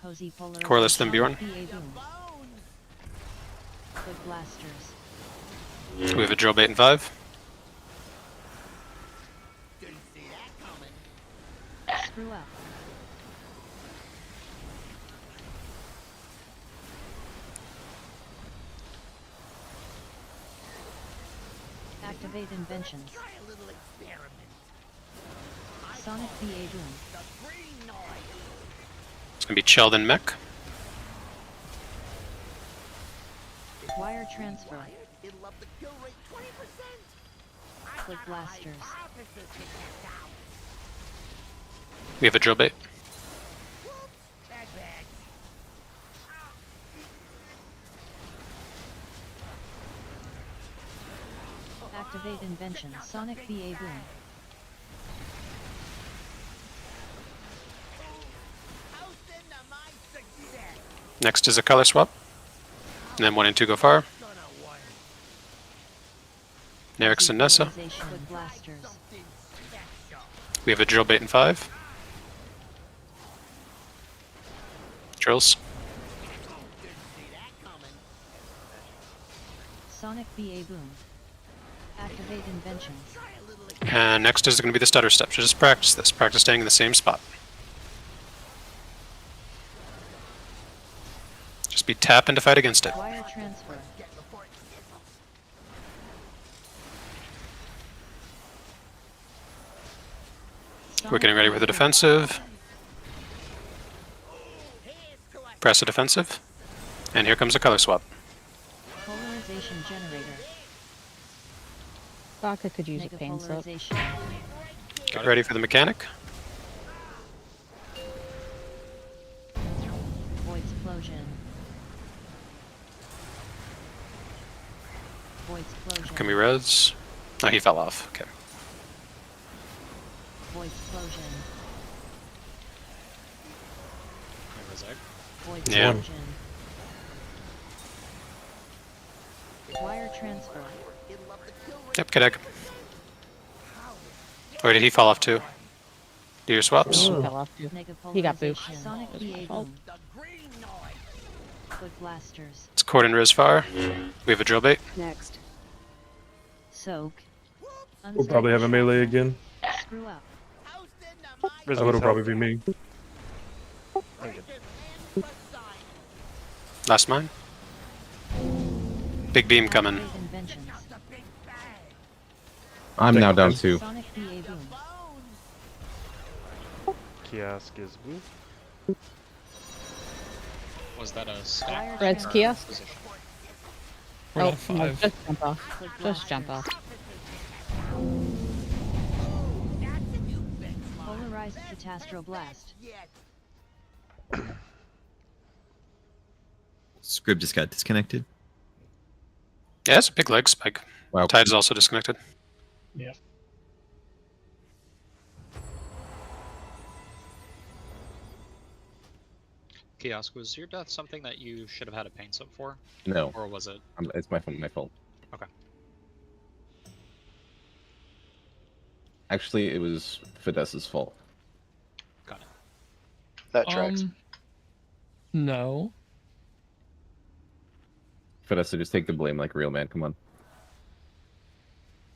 Hosey Corliss, then Bjorn. Quick blasters. We have a drill bait in 5. Screw up. Activate inventions. Sonic BA boom. It's gonna be Sheldon Mech. Wire transfer. Quick blasters. We have a drill bait. Activate invention. Sonic BA boom. Next is a color swap. And then 1 and 2 go far. Nerix and Nessa. Quick blasters. We have a drill bait in 5. Drills. Sonic BA boom. Activate inventions. And next is going to be the stutter step. So just practice this. Practice staying in the same spot. Just be tapping to fight against it. Wire transfer. We're getting ready for the defensive. Press a defensive. And here comes a color swap. Polarization generator. Baka could use a pain slip. Polarization. Get ready for the mechanic. Void explosion. Void explosion. Can we res? Oh, he fell off. Okay. Void explosion. Void Yeah. explosion. Wire transfer. Yep, get egg. Or did he fall off too? Do your swaps. He fell off too. He got booped. Sonic It was my BA fault. boom. Quick blasters. It's Cord and Riz far. We have a drill bait. Next. Soak. We'll probably have a melee again. Screw up. That would probably be me. Last mine. Big beam coming. Activate inventions. I'm now down 2. Sonic BA boom. Kiosk is blue. Was that a stack? Red's kiosk? We're Oh, at 5. no, just jump off. Just jump off. Polarized Catastro-Blast. Scrib just got disconnected. Yeah, it's a big leg spike. Wow. Tide is also disconnected. Yeah. Kiosk, was your death something that you should have had a pain slip for? No. Or was it? It's my fault. Okay. Actually, it was Fidesz's fault. Got it. That tracks. No. Fidesz, just take the blame like a real man. Come on.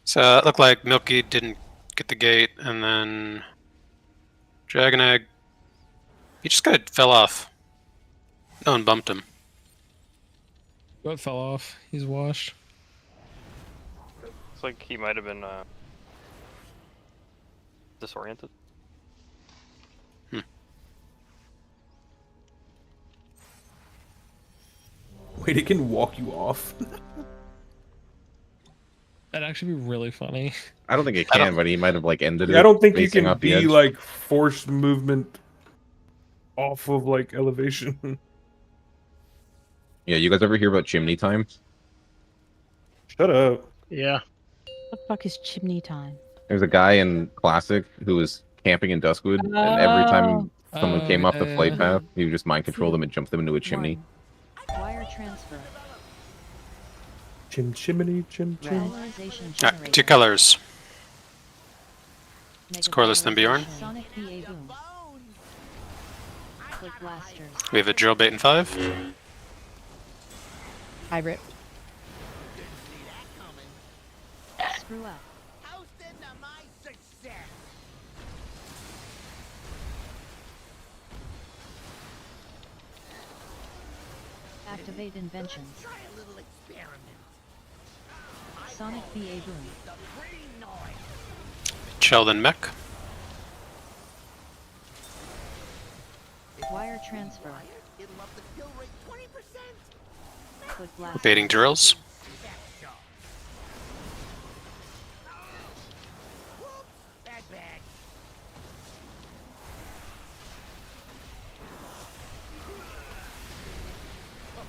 So it looked like Milky didn't get the gate, and then Dragon Egg, he just kind of fell off. No one bumped him. What fell off? He's washed. Looks like he might have been disoriented. Wait, it can walk you off. That'd actually be really funny. I don't think it can, but he might have like ended it. I don't think you facing can off the be edge. like forced movement off of like elevation. Yeah, you guys ever hear about chimney time? Shut up. Yeah. The fuck is chimney time? There's a guy in Classic who was camping in Duskwood, and every time someone came off the flight path, he would just mind control them and jump them into a chimney. Wire transfer. Chimney, chim. Polarization Alright, generated. 2 colors. Mega Scoreless than Bjorn. Sonic BA boom. Click blasters. We have a drill bait in 5. Hybrid. Screw up. Activate inventions. Sonic BA boom. Sheldon mech. Wire transfer. Click blasters. Baiting drills.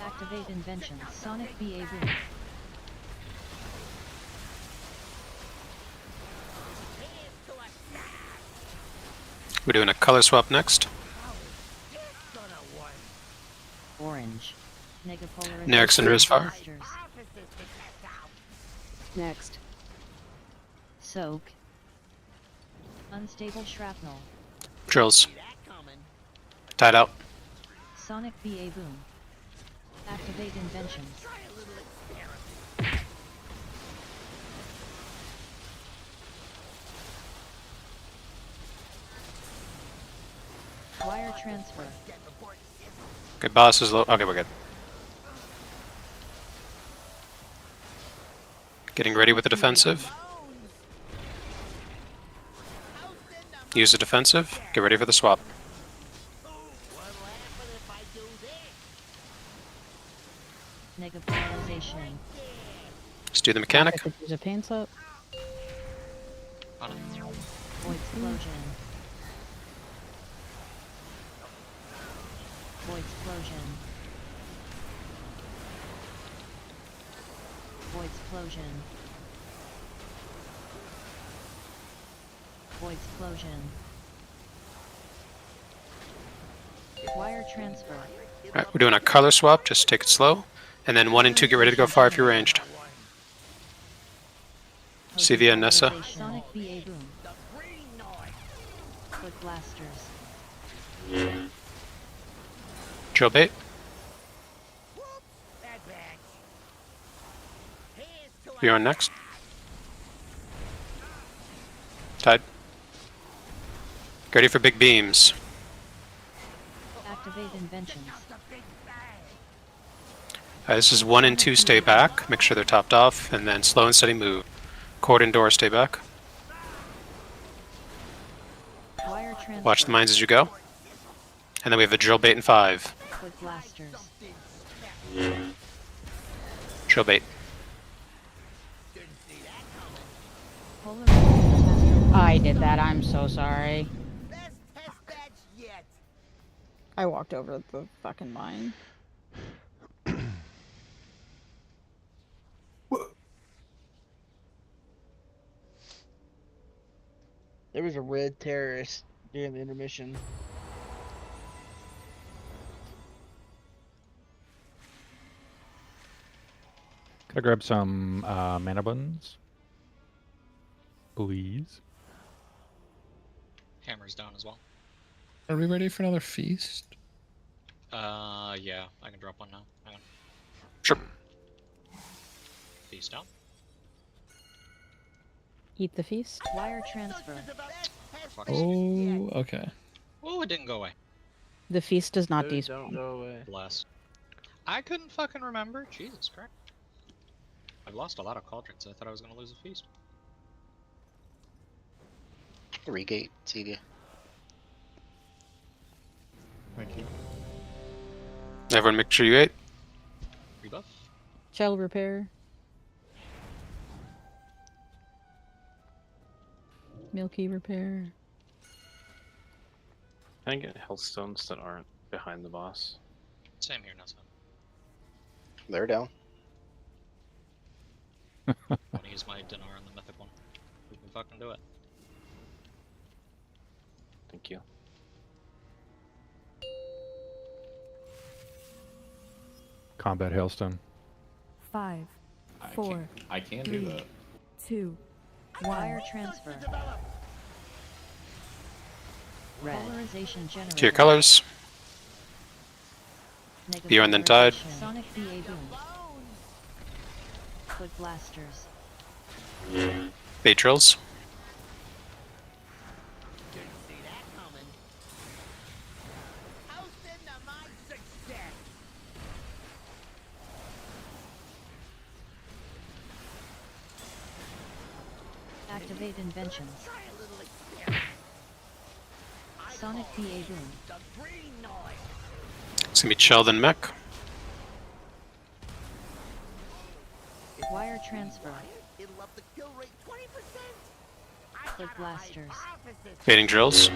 Activate inventions. Sonic BA boom. We're doing a color swap next. Orange. Mega Next under his fire. blasters. Next. Soak. Unstable shrapnel. Drills. Tied out. Sonic BA boom. Activate inventions. Wire transfer. Okay, boss is low. Okay, we're good. Getting ready with the defensive. Use the defensive. Get ready for the swap. Mega polarization. Let's do the mechanic. There's a pain slip. Void explosion. Void explosion. Void explosion. Void explosion. Wire transfer. Alright, we're doing a color swap. Just take it slow. And then 1 and 2, get ready to go far if you're ranged. CV and Nessa. Sonic BA boom. Click blasters. Drill bait. You're on next. Tied. Get ready for big beams. Activate inventions. This is 1 and 2, stay back. Make sure they're topped off. And then slow and steady move. Cord and door, stay back. Wire transfer. Watch the mines as you go. And then we have a drill bait in 5. Click blasters. Drill bait. I did that. I'm so sorry. I walked over the fucking mine. There was a red terrorist during the intermission. Could I grab some mana buttons? Please. Hammer's down as well. Are we ready for another feast? Yeah, I can drop one now. Hang on. Sure. Feast down. Eat the feast. Wire transfer. Oh, okay. Oh, it didn't go away. The feast does not Dude, don't despawn. go away. Bless. I couldn't fucking remember. Jesus Christ. I've lost a lot of cauldrons. I thought I was gonna lose a feast. Regate, Celia. Thank you. Everyone make sure you ate. Rebuff. Shell repair. Milky repair. Can I get health stones that aren't behind the boss? Same here, Nessa. They're down. Want to use use my dinar on the mythic one. We can fucking do it. Thank you. Combat hailstone. 5, 4, I can 3, do that. 2, 1. Wire transfer. Polarization generator. To your colors. Bjorn then died. Sonic BA boom. Foot blasters. Bait drills. Activate inventions. Sonic BA boom. It's gonna be Chell then Mech. Wire transfer. Foot blasters. Baiting drills.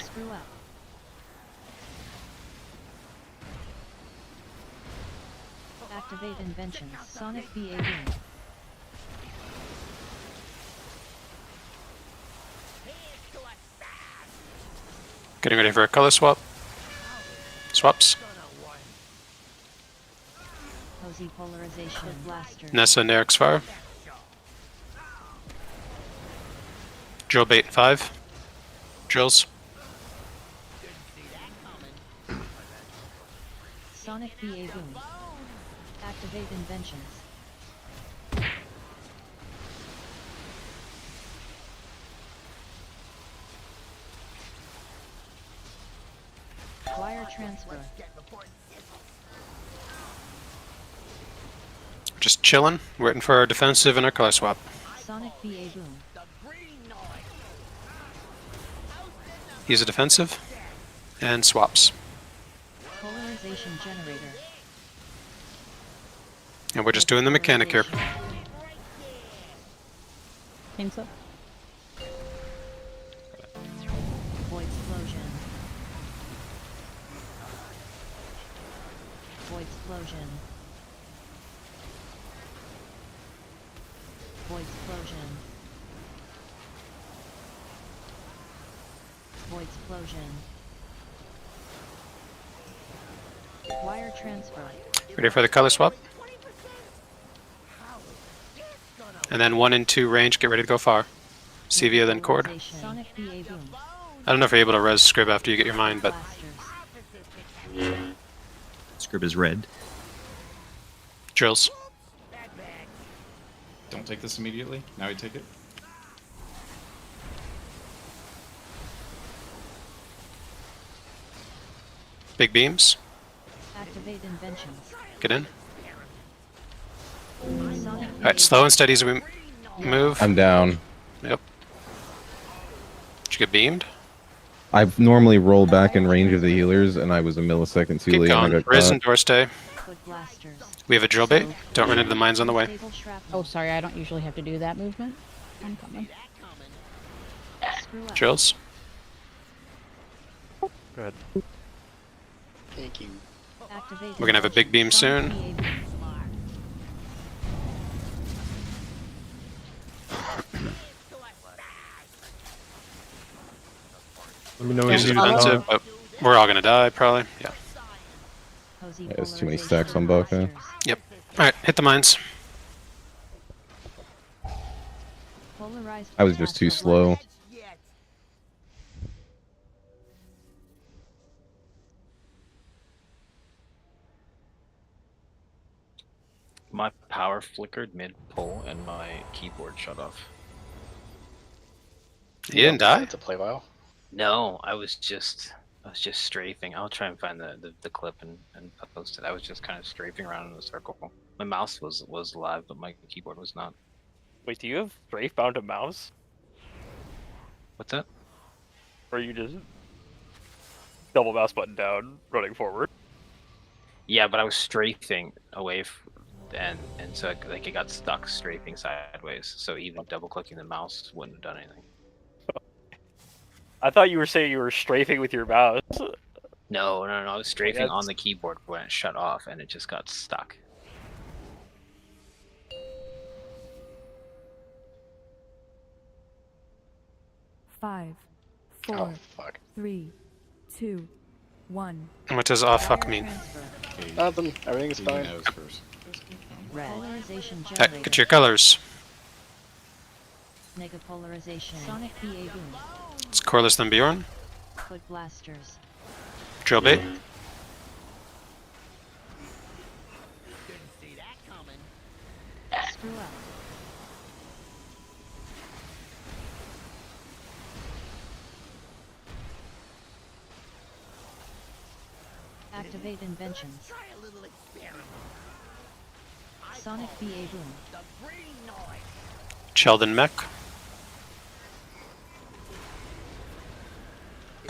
Screw up. Activate inventions. Sonic BA boom. Getting ready for a color swap. Swaps. Cozy polarization. Blaster. Nessa and Eric's fire. Drill bait 5. Drills. Sonic BA boom. Activate inventions. Wire transfer. Just chilling, waiting for our defensive and our color swap. Sonic BA boom. Use a defensive and swaps. Polarization generator. And we're just doing the mechanic here. Teams up. Void explosion. Void explosion. Void explosion. Void explosion. Wire transfer. Ready for the color swap? And then 1 and 2 range, get ready to go far. Sevia then Cord. Sonic BA boom. I don't know if you're able to res Scrib after you get your mind, but Scrib is red. drills. Don't take this immediately. Now we take it. Big beams. Activate inventions. Get in. Sonic Alright, slow and steady as we move. I'm down. Yep. Did you get beamed? I normally roll back in range of the healers, and I was a millisecond too Keep late. going. And I got Riz caught. and door stay. foot blasters. We have a drill bait. Don't run into the mines on the way. Stable shrapnel. Oh, sorry, I don't usually have to do that movement. I'm coming. Screw up. Drills. Go ahead. Thank you. Activate We're gonna have a big beam Sonic soon. BA boom. Let me know when Use you a need to defensive, but we're all gonna die probably. Yeah. Cozy Yeah, there's too many polarization stacks on both, yeah. blasters. Yep. Alright, hit the mines. Polarized I was just too plasma slow. blast. My power flickered mid-pull and my keyboard shut off. You didn't die? To play well. No, I was just strafing. I'll try and find the clip and post it. I was just kind of strafing around in a circle. My mouse was alive, but my keyboard was not. Wait, do you have strafe bound to mouse? What's that? Or you just double mouse button down, running forward? Yeah, but I was strafing away and so it got stuck strafing sideways. So even double clicking the mouse wouldn't have done anything. I thought you were saying you were strafing with your mouse. No, I was strafing that's- on the keyboard when it shut off, and it just got stuck. Five, four, Oh, fuck. 3, 2, 1. And what does off fuck mean? Nothing. Everything is fine. Red. Polarization Alright, generator. get to your colors. Mega polarization. Sonic BA boom. It's Corliss then Bjorn. Foot blasters. Drill bait. Screw up. Activate inventions. Sonic BA boom. Sheldon Mech.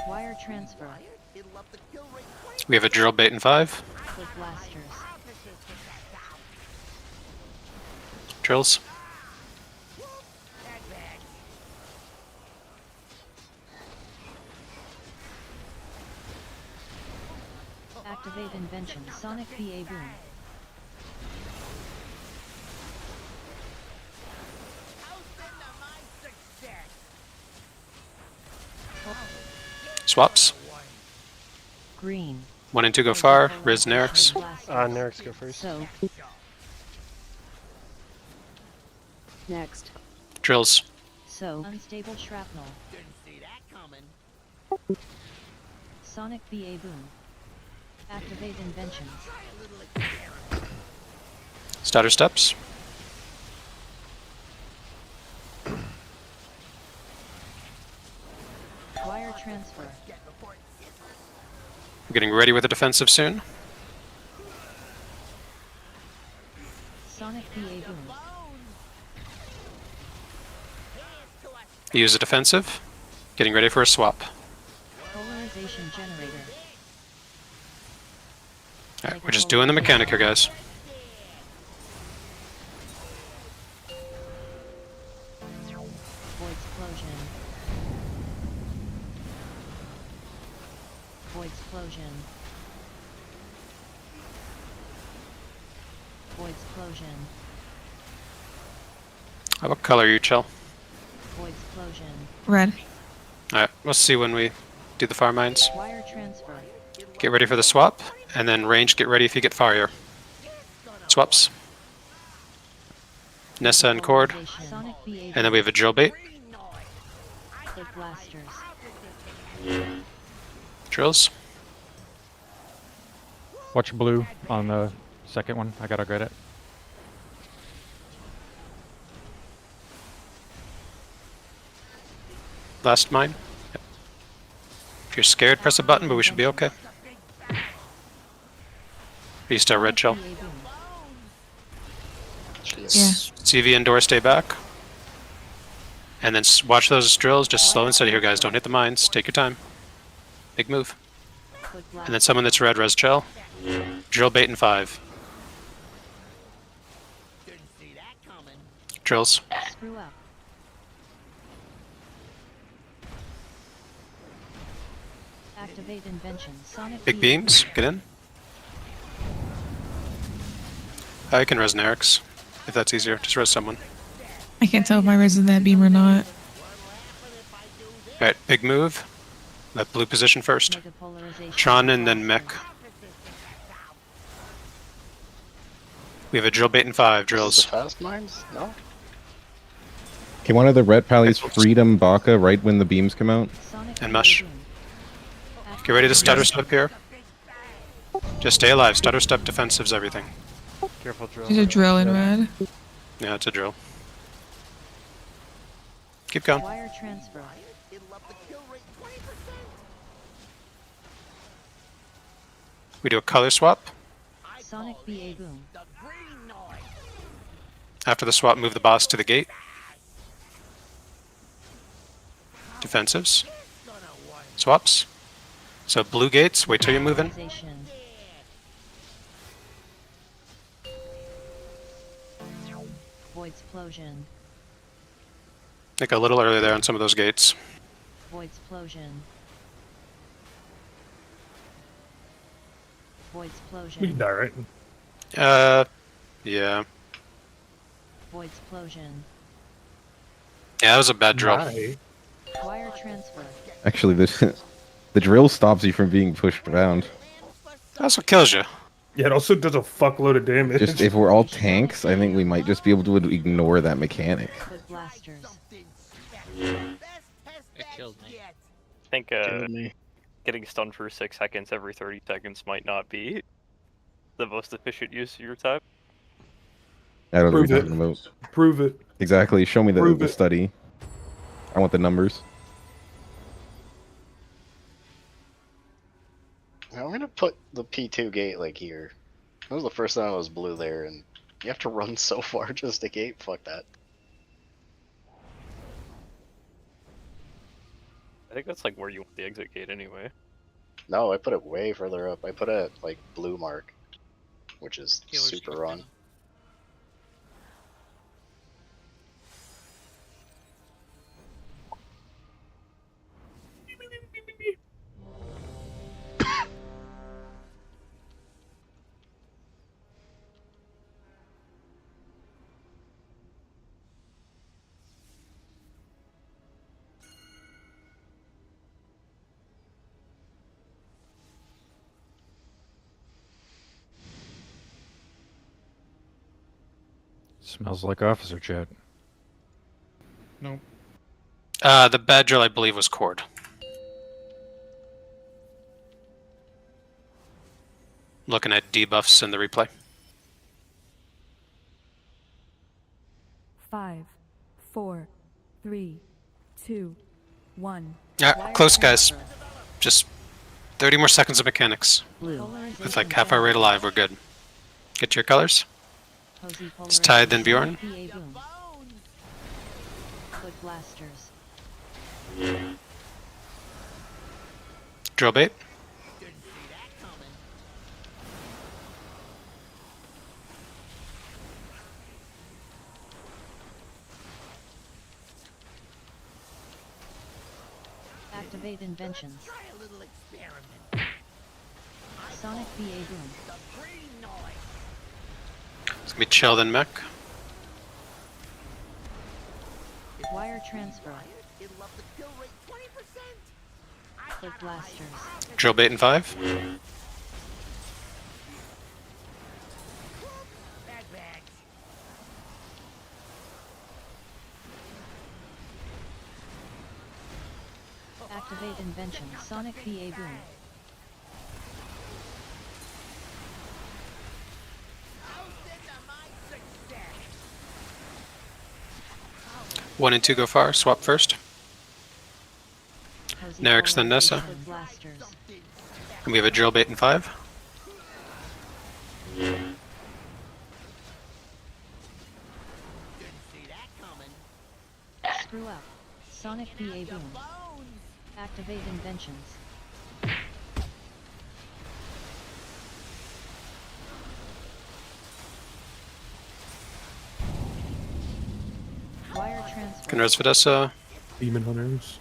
Wire transfer. We have a drill bait in 5. Foot blasters. Drills. Activate invention. Sonic BA boom. Swaps. Green. 1 and 2 go far. Riz Nerix. Nerix go first. So. Next. Drills. So. Unstable shrapnel. Sonic BA boom. Activate inventions. Stutter steps. Wire transfer. We're getting ready with a defensive soon. Sonic BA boom. Use a defensive. Getting ready for a swap. Polarization generator. Alright, we're just doing the mechanic here, guys. Void explosion. Void explosion. Void explosion. What color are you, Chell? Void explosion. Red. Alright, we'll see when we do the fire mines. Wire transfer. Get ready for the swap, and then range, get ready if you get fire. Swaps. Nessa and Cord. Sonic BA And then we have a drill bait. Foot blasters. Drills. Watch blue on the second one. I gotta get it. Last mine. Yep. If you're scared, press a button, but we should be okay. Are you still red, Chell? Yeah. CV and door stay back. And then watch those drills, just slow and steady here, guys. Don't hit the mines. Take your time. Big move. And then someone that's red, res Chell. Drill bait in 5. Drills. Screw up. Activate invention. Sonic Big BA beams. Get in. I can res Nerix, if that's easier. Just res someone. I can't tell if my res is that beam or not. Alright, big move. Let blue position first. Mega polarization. Tron and then mech. We have a drill bait in 5. Drills. Fast mines? No? Okay, one of the red pallies Freedom Baka right when the beams come out. Sonic And BA mush. boom. Get ready to stutter step here. Just stay alive. Stutter step defensives everything. Careful drill. There's a drill in red. Yeah, it's a drill. Keep going. Wire transfer. We do a color swap. Sonic BA boom. After the swap, move the boss to the gate. Defensives. Swaps. So blue gates, wait till you're moving. Polarization. Void explosion. Like a little early there on some of those gates. Void explosion. Void We can explosion. die, right? Yeah. Void explosion. Yeah, that was a bad drill. Die. Wire transfer. Actually, the drill stops you from being pushed around. That's what kills you. Yeah, it also does a fuckload of damage. Just if we're all tanks, I think we might just be able to ignore that mechanic. Foot blasters. It killed me. I think getting stunned for 6 seconds every 30 seconds might not be the most efficient use of your time. I don't know what Prove you're it. talking about. Prove it. Exactly. Show me Prove the it. study. I want the numbers. I'm gonna put the P2 gate like here. That was the first time I was blue there, and you have to run so far just to gate. Fuck that. I think that's like where you want the exit gate anyway. No, I put it way further up. I put it at like blue mark, which is Healer's super just run. Smells like officer chat. Nope. The bad drill, I believe, was cord. Looking at debuffs in the replay. 5, 4, 3, 2, 1. Close, guys. Just 30 more seconds of mechanics. Blue. With like half our rate alive, we're good. Get to your colors. It's tied, then Bjorn. Foot blasters. Drill bait. Activate inventions. Sonic BA boom. It's gonna be chill, then mech. Wire transfer. Foot blasters. Drill bait in 5. Activate invention. Sonic BA boom. One and 2 go far. Swap first. Nerix, then Nessa. Foot blasters. And we have a drill bait in 5. Screw up. Sonic BA boom. Activate inventions. Wire transfer. Can res Videssa. Demon Hunters.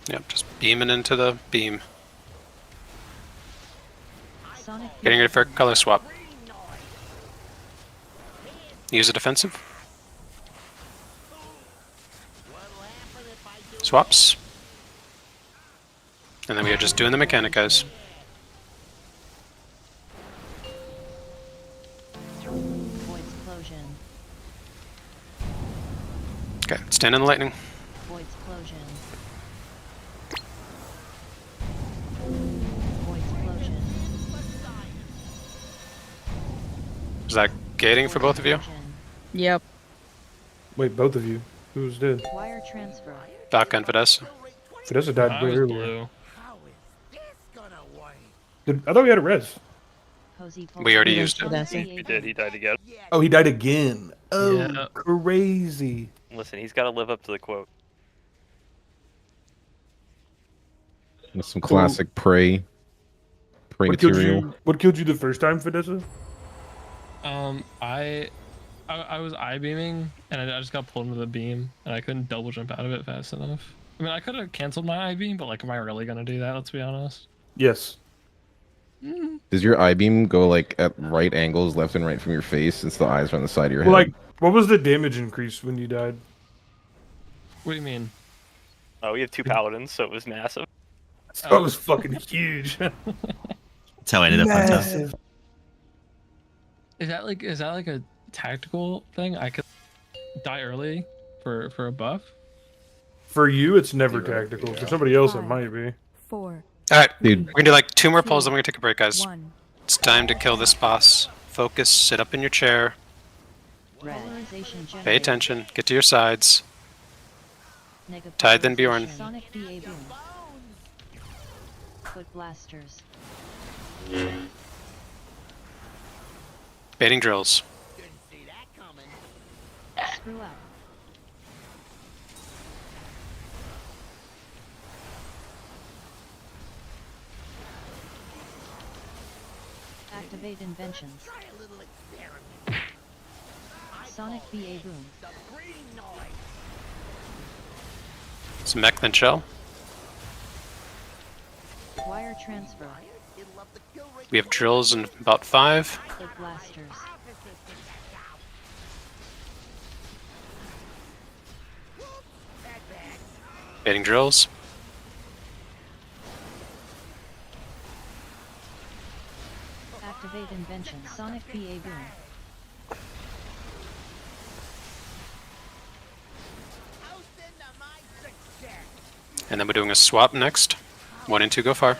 Yep, just beaming into the beam. Sonic Getting ready for a color swap. Use a defensive. Swaps. And then we are just doing the mechanic, guys. Void explosion. Okay, stand in the lightning. Void explosion. Void explosion. Is that gating for both of you? Yep. Wait, both of you. Who's dead? Wire transfer. Doc and Videssa. Videssa died I way was earlier. blue. I thought we had a res. We already used it. He did. He died again. Oh, he died again. Oh, Yeah. crazy. Listen, he's got to live up to the quote. With some classic prey What killed material. you? What killed you the first time, Videssa? I was eye beaming and I just got pulled into the beam and I couldn't double jump out of it fast enough. I mean, I could have canceled my eye beam, but like, am I really gonna do that? Let's be honest. Yes. Does your eye beam go like at right angles, left and right from your face, since the eyes are on the side of your head? Well, like, what was the damage increase when you died? What do you mean? Oh, we have 2 paladins, so it was massive. That was fucking huge. That's how I ended up on top. Massive. Is that like a tactical thing? I could die early for a buff. For you, it's never tactical. For somebody else, it 5, might be. 4, Alright, Dude. we're gonna do like 2 more pulls, then we're gonna take a break, guys. 1. It's time to kill this boss. Focus, sit up in your chair, Polarization pay generated. attention, get to your sides. Negative Tide then Bjorn. polarization. Sonic BA boom. Foot blasters. Baiting drills. Screw up. Activate inventions. Sonic BA boom. It's mech then shell. Wire transfer. We have drills in about 5. Foot blasters. Baiting drills. Activate invention. Sonic BA boom. And then we're doing a swap next. 1 and 2 go far.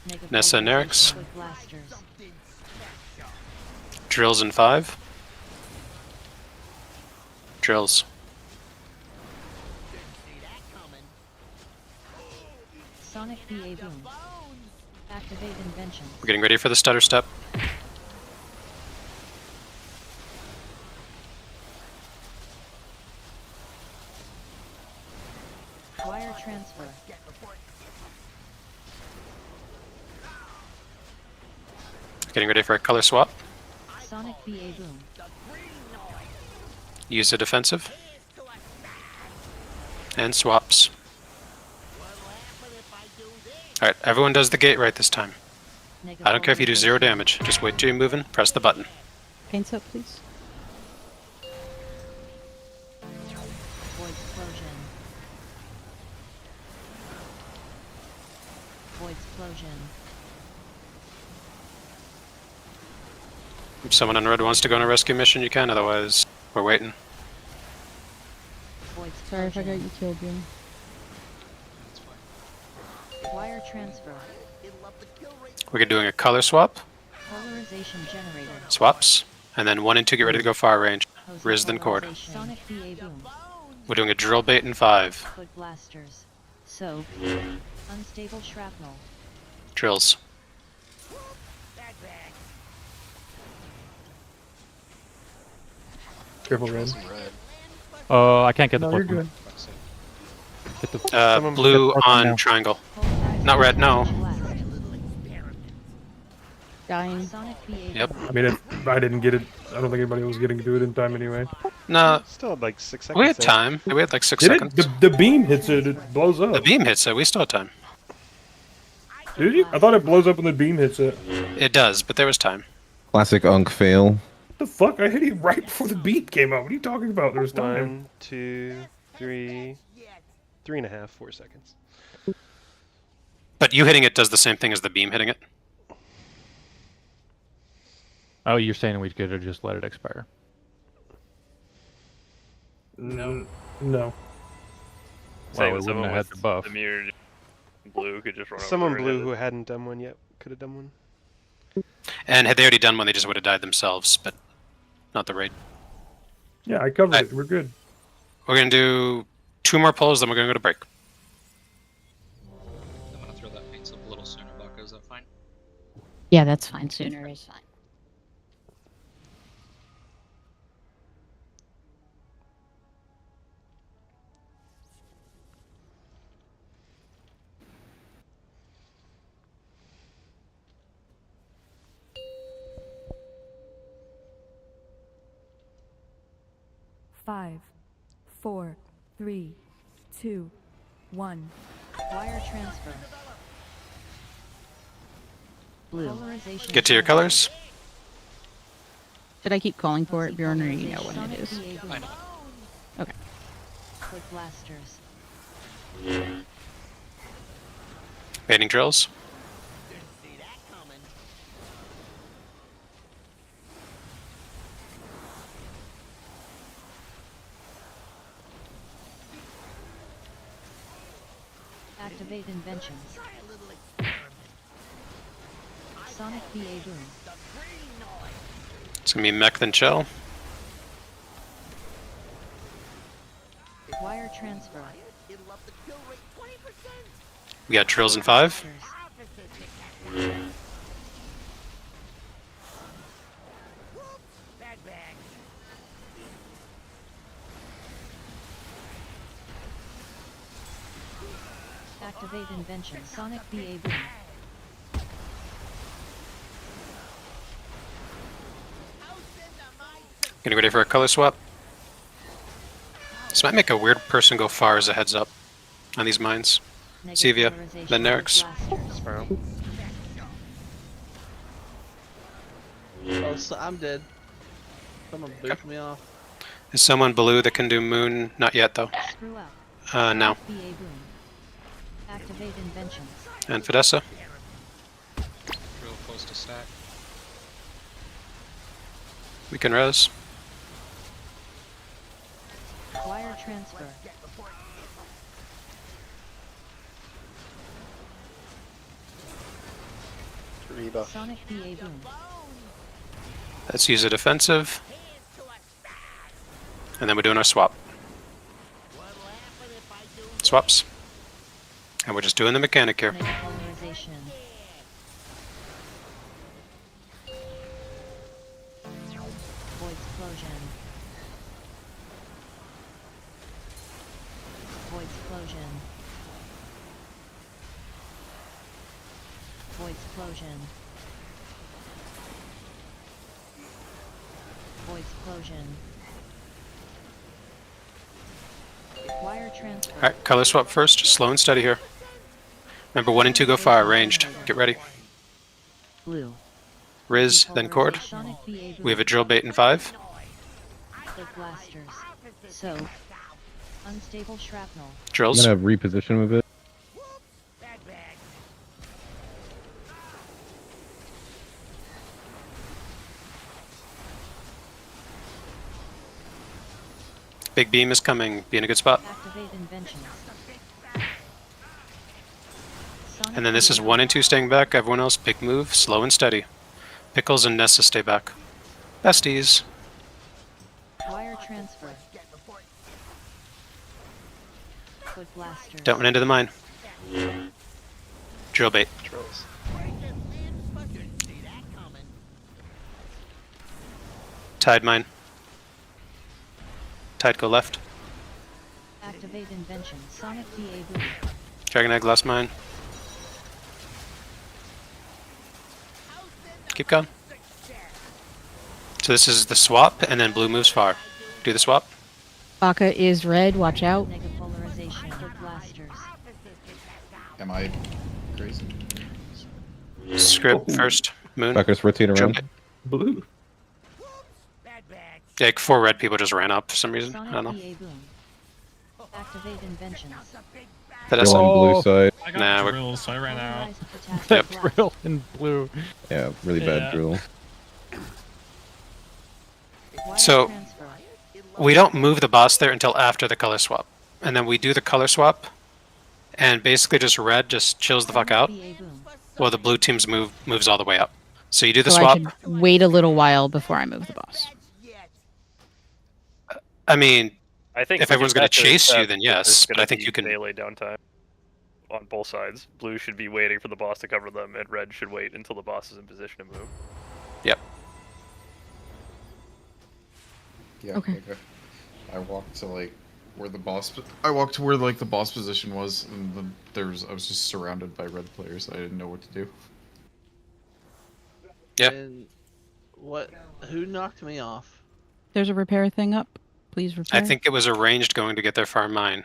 Negative Nessa and Eric's. polarization. Foot blasters. Drills in 5. Drills. Sonic BA boom. Activate inventions. We're getting ready for the stutter step. Wire transfer. Getting ready for a color swap. Sonic BA boom. Use the defensive. And swaps. Alright, everyone does the gate right this time. I don't care if you do 0 damage. Just wait till you're moving, press the button. Paints up, please. Void explosion. Void explosion. If someone on red wants to go on a rescue mission, you can, otherwise we're waiting. Void Sorry if I got explosion. you killed, Jim. Wire transfer. We're doing a color swap, Polarization generated. swaps, and then 1 and 2 get ready to go far range. Riz then cord. Sonic BA boom. We're doing a drill bait in 5. Foot blasters. So. Unstable shrapnel. Drills. Careful, Red. Oh, I can't get the No, you're fourth one. good. Get the, Blue get the fourth one on now. triangle. Not red, no. Dying. Sonic BA Yep. I mean, I didn't get it. I don't think anybody was getting to it in time anyway. No. Still had like 6 seconds. We had there. time. We had like 6 Did seconds. it? The beam hits it. It blows up. The beam hits it. We still had time. Did you? I thought it blows up when the beam hits it. It does, but there was time. Classic Unk fail. What the fuck? I hit you right before the beam came out. What are you talking about? There was time. 1, 2, 3, 3.5, 4 seconds. But you hitting it does the same thing as the beam hitting it. Oh, you're saying we could have just let it expire. No. Well, Say we with someone wouldn't have had with the buff. the mirrored blue could just run Someone over blue and who hadn't done one yet could have done one. And had they already done one, they just would have died themselves, but not the raid. Yeah, I covered it. We're good. We're going to do 2 more pulls, then we're going to go to break. I'm gonna throw that paints up a little sooner, Bucko. Is that fine? Yeah, that's fine. Sooner is fine. Five, 4, 3, 2, 1. Wire transfer. Polarization Get to your colors. Should I keep calling for it, Bjorn, or you know when it is? I know. Okay. Quick blasters. Baiting drills. Activate inventions. Sonic BA boom. It's gonna be mech then chill. Wire transfer. We got drills in 5. Activate invention. Sonic BA boom. Getting ready for a color swap. This might make a weird person go far as a heads up on these mines. Sevia, then Nerix. Sparrow. Oh, so I'm dead. Someone booped me off. Is someone blue that can do moon? Not yet though. Screw up. Now. BA boom. Activate inventions. And Fidessa. Real close to stack. We can res. Wire transfer. Rebuff. Sonic BA boom. Let's use a defensive. And then we're doing our swap. Swaps. And we're just doing the mechanic here. Negative polarization. Void explosion. Void explosion. Void explosion. Void explosion. Wire transfer. Alright, color swap first. Slow and steady here. Remember 1 and 2 go far, ranged. Get ready. Blue. Riz, then cord. Sonic BA boom. We have a drill bait in 5. Quick blasters. So. Unstable shrapnel. I'm Drills. gonna reposition with it. Big beam is coming. Be in a good spot. Activate inventions. Sonic And then this is BA 1 and 2 staying back. Everyone else, big move. Slow and steady. Pickles and Nessa stay back. Besties. Wire transfer. Quick blasters. Don't run into the mine. Drill bait. Drills. Tide mine. Tide go left. Activate invention. Sonic BA boom. Dragon Egg last mine. Keep going. So this is the swap, and then blue moves far. Do the swap. Baka is red, watch out. Negative polarization. Quick blasters. Am I crazy? Script first. Moon. Backers rotate Drill around. bait. Blue. Yeah, like 4 red people just ran up for some reason. I Sonic don't know. BA boom. Activate inventions. That's Drill on blue side. I got Nah, we're- drills, so I ran out. Polarized attack. Yep. Drill in blue. Yeah, really bad Yeah. drill. Wire So- transfer. We don't move the boss there until after the color swap. And then we do the color swap, and basically just red just chills the fuck out, BA boom. while the blue team's moves all the way up. So you do the So swap. I should wait a little while before I move the boss. I mean, I think if everyone's going to have chase you, accept then that yes, there's but gonna I think be you can. melee downtime on both sides. Blue should be waiting for the boss to cover them, and red should wait until the boss is in position to move. Yep. Yeah. Okay. Like I walked to like where the boss. I walked to where like the boss position was, and I was just surrounded by red players. I didn't know what to do. Yeah. And what? Who knocked me off? There's a repair thing up. Please repair. I think it was arranged going to get their farm mine.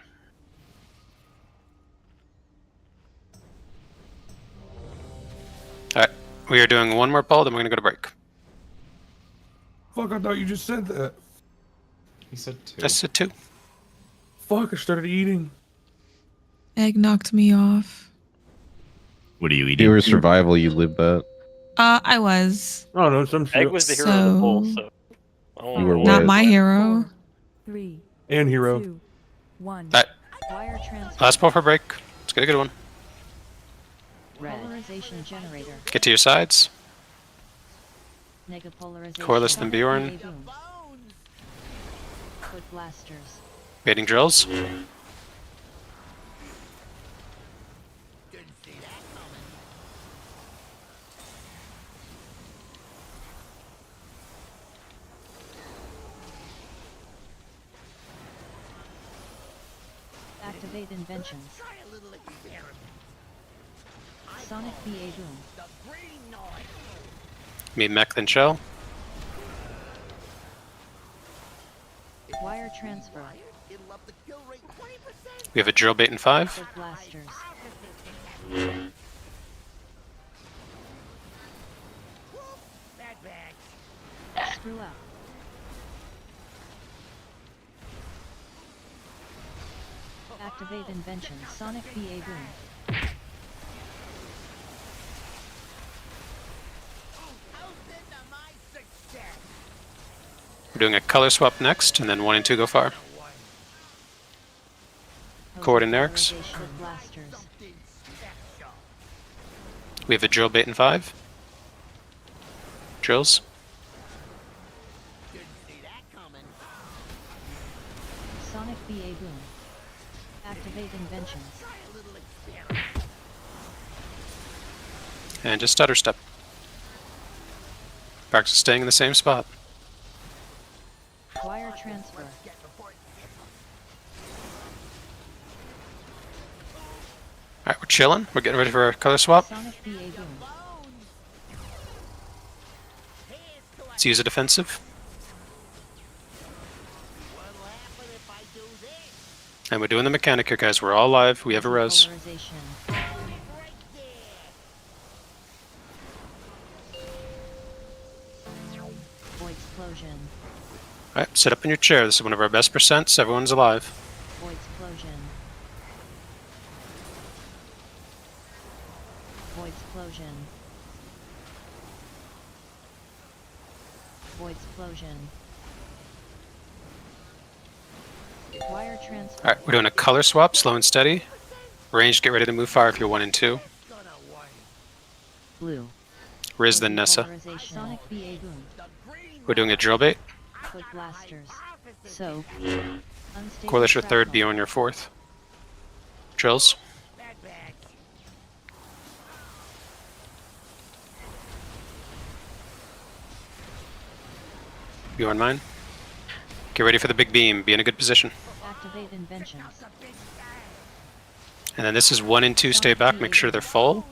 Alright, We are doing one more poll, then we're gonna go to break. Fuck, I thought you just said that. He said 2. I said 2. Fuck, I started eating. Egg knocked me off. What are you If eating? you were survival, you lived that. I was. Oh no, some shit. Egg was the hero of the poll, so. You were Not what? my hero. 3, And hero. 2, 1. Alright, Wire transfer. last poll for break. Let's get a good one. Polarization generator. Get to your sides. Negapolarization. Coreless than Bjorn. Foot blasters. Baiting drills. Activate inventions. Sonic BA boom. Meet mech then shell. Wire transfer. We have a drill bait in 5. Foot blasters. Screw up. Activate invention. Sonic BA boom. We're doing a color swap next, and then 1 and 2 go far. Coordinates. Foot blasters. We have a drill bait in 5. Drills. Sonic BA boom. Activate inventions. And just stutter step. Practice staying in the same spot. Wire transfer. Alright, we're chilling. We're getting ready for a color swap. Sonic BA boom. Let's use a defensive. And we're doing the mechanic here, guys. We're all live. We have a res. Polarization. Void explosion. Alright, sit up in your chair. This is one of our best percents. Everyone's alive. Void explosion. Void explosion. Void explosion. Wire transfer. Alright, we're doing a color swap, slow and steady. Range, get ready to move fire if you're 1 and 2. Blue. Riz then Nessa. Polarization. Sonic BA boom. We're doing a drill bait. Foot blasters. So. Corliss your 3rd, Bjorn your 4th. Drills. Bjorn mine. Get ready for the big beam. Be in a good position. Activate inventions. And then this is 1 and 2. Stay back. Make sure they're full.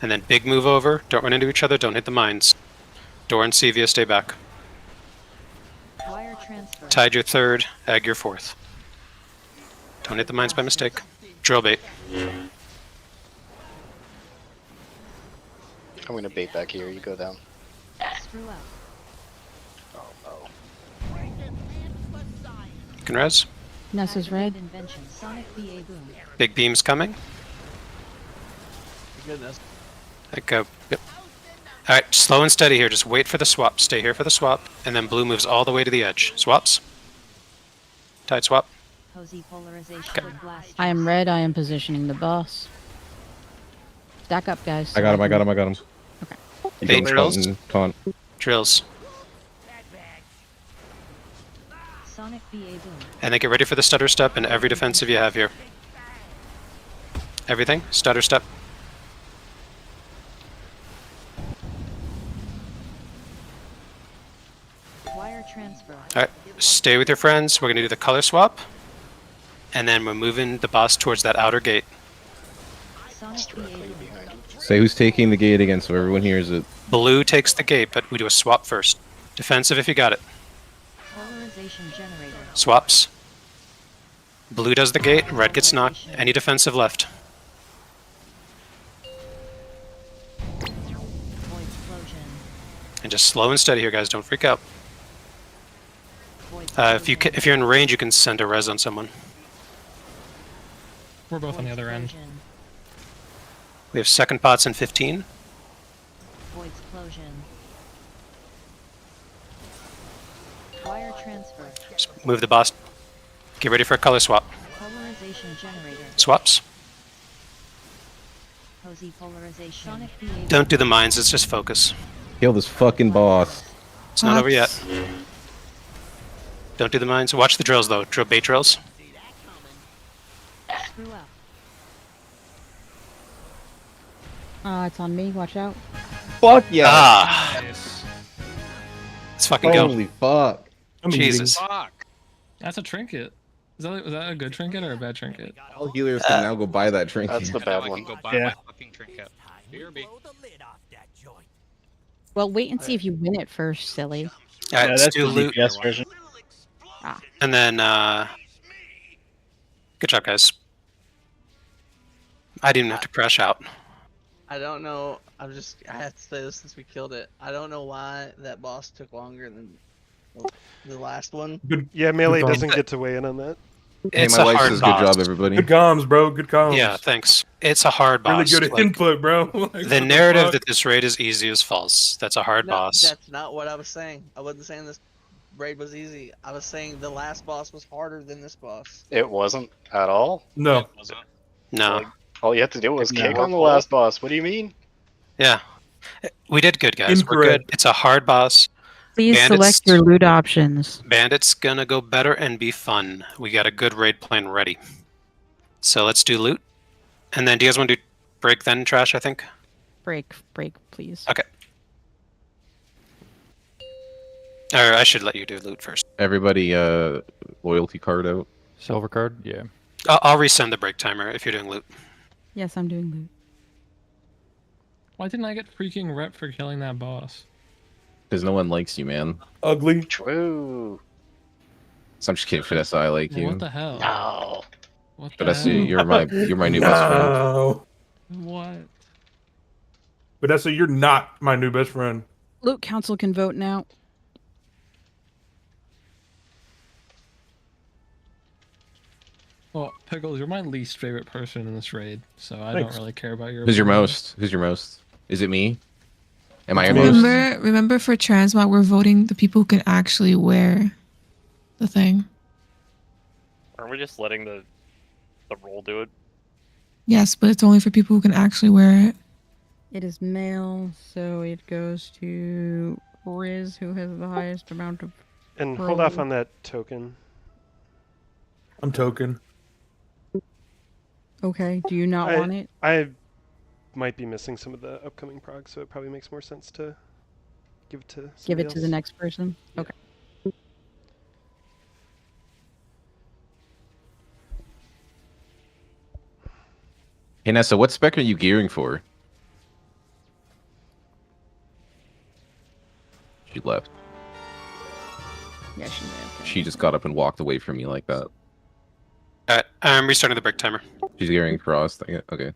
And then big move over. Don't run into each other. Don't hit the mines. Dor and Sevia, stay back. Wire transfer. Tide your 3rd. Egg your 4th. Don't hit the mines by mistake. Drill bait. I'm gonna bait back here. You go down. Screw up. Oh no. You can res. Nessa's red. Invention. Sonic BA boom. Big beam's coming. Goodness. Yep. Alright, slow and steady here. Just wait for the swap. Stay here for the swap. And then blue moves all the way to the edge. Swaps. Tide swap. Cozy polarization. Foot blasters. I am red. I am positioning the boss. Stack up, guys. I got him. I got him. I got him. Okay. You Bait don't drills. taunt. Drills. Sonic BA boom. And then get ready for the stutter step and every defensive you have here. Everything. Stutter step. Wire transfer. Alright, stay with your friends. We're going to do the color swap. And then we're moving the boss towards that outer gate. Sonic BA boom. Say who's taking the gate again so everyone hears it. Blue takes the gate, but we do a swap first. Defensive if you got it. Polarization generator. Swaps. Blue does the gate, red gets knocked. Any defensive left. Void And just slow and steady here, guys. Don't freak out. If you're in range, you can send a res on someone. We're both on the other end. We have second pots in 15. Void explosion. Wire transfer. Just move the boss. Get ready for a color swap. Polarization generator. Swaps. Cozy polarization. Sonic Don't do the mines, it's just focus. Kill this fucking boss. It's not over yet. Don't do the mines. Watch the drills though. Drill bait drills. Screw up. It's on me. Watch out. Fuck yeah! Ah! Let's fucking go. Holy fuck. Jesus. Fuck. That's a trinket. Was that a good trinket or a bad trinket? All healers can now go buy that trinket. That's the bad one. Go buy my fucking trinket. BRB. Well, wait and see if you win it first, silly. Alright, let's that's do the loot. DPS version. And then, good job, guys. I didn't have to crash out. I don't know. I have to say this since we killed it. I don't know why that boss took longer than the last one. Good. Yeah, Melee Good doesn't comms. get to weigh in on that. Hey, It's my a wife hard says boss. good job, everybody. Good comms, bro. Good comms. Yeah, thanks. It's a hard Really boss. good Like, input, bro. Like, what the narrative fuck? that this raid is easy is false. That's a hard No, boss. that's not what I was saying. I wasn't saying this raid was easy. I was saying the last boss was harder than this boss. It wasn't at all. No. No. Like, all you had to do was No. kick on the last boss. What do you mean? Yeah. We did good, guys. We're Incorrect. good. It's a hard boss. Please Bandits- select your loot options. Bandit's gonna go better and be fun. We got a good raid plan ready. So let's do loot. And then do you guys want to do break then trash, I think? Break, please. Okay. Or I should let you do loot first. Everybody, loyalty card out. Silver card, yeah. I'll resend the break timer if you're doing loot. Yes, I'm doing loot. Why didn't I get freaking rep for killing that boss? Because no one likes you, man. Ugly. True. So I'm just kidding, Vanessa. I like you. What the hell? No. What the Vanessa, hell? you're my new best friend. No. What? Vanessa, you're not my new best friend. Loot council can vote now. Well, Pickles, you're my least favorite person in this raid, so I Thanks. don't really care about your. Who's your opinion. most? Who's your most? Is it me? Am I your most? Remember for transmog, we're voting the people who can actually wear the thing. Aren't we just letting the roll do it? Yes, but it's only for people who can actually wear it. It is male, so it goes to Riz, who has the highest amount of. And hold off roll. on that token. I'm token. Okay, do you not want it? I might be missing some of the upcoming prog, so it probably makes more sense to give it to Give somebody it to the else. next person? Yeah. Okay. Hey, Nessa, what spec are you gearing for? She left. Yeah, she may have. She just got up and walked away from me like that. Alright, I'm restarting the break timer. She's gearing cross. Okay.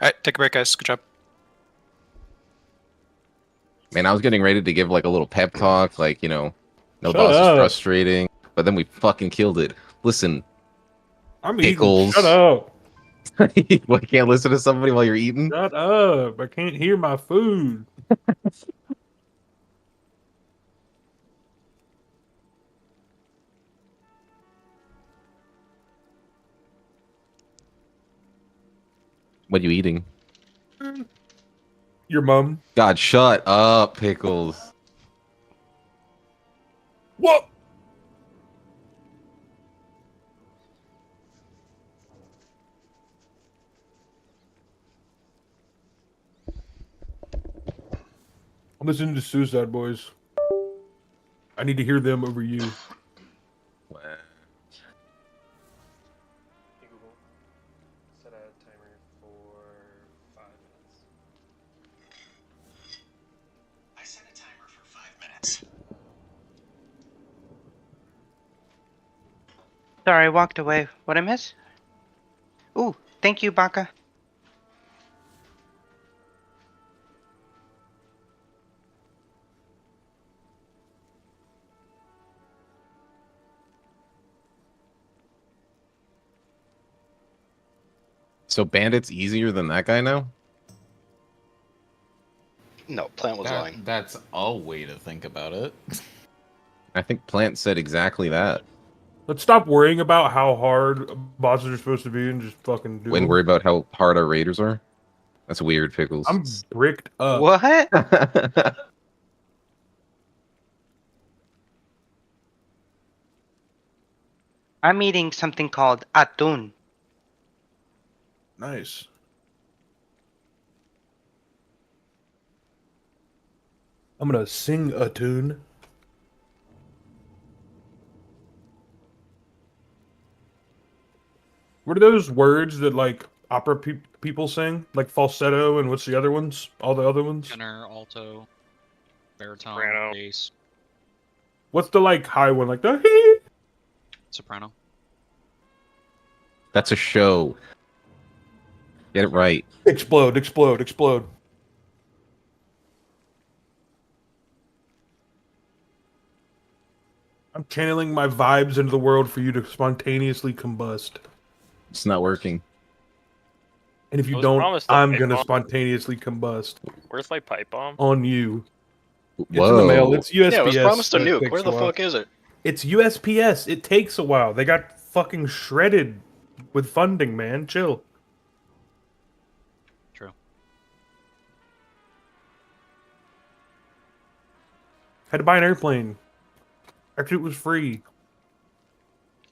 Alright, take a break, guys. Good job. Man, I was getting ready to give like a little pep talk, like, you know, no Shut boss up. is frustrating, but then we fucking killed it. Listen, I'm Pickles. eating. Shut up. What, can't listen to somebody while you're eating? Shut up. I can't hear my food. What are you eating? Your mom. God, shut up, Pickles. What? I'm listening to Suicide Boys. I need to hear them over you. Set a timer for 5 minutes. I set a timer for 5 minutes. Sorry, I walked away. What'd I miss? Ooh, thank you, Baka. So Bandit's easier than that guy now? No, Plant was lying. That's a way to think about it. I think Plant said exactly that. Let's stop worrying about how hard bosses are supposed to be and just fucking do When them. worry about how hard our raiders are? That's weird, Pickles. I'm bricked up. What? I'm eating something called atún. Nice. I'm gonna sing a tune. What are those words that like opera people sing? Like falsetto and what's the other ones? All the other ones? Tenor, alto, baritone, Soprano. bass, What's the like high one? Like the soprano. That's a show. Get it right. explode, explode, explode. I'm channeling my vibes into the world for you to spontaneously combust. It's not working. And if I you was don't, promised a I'm pipe gonna bomb. spontaneously combust Where's my pipe bomb? on you. It's in Whoa. the mail. It's USPS. Yeah, it was promised a so it nuke. takes Where a the while. fuck is it? It's USPS. It takes a while. They got fucking shredded with funding, man. Chill. True. Had to buy an airplane. Actually, it was free.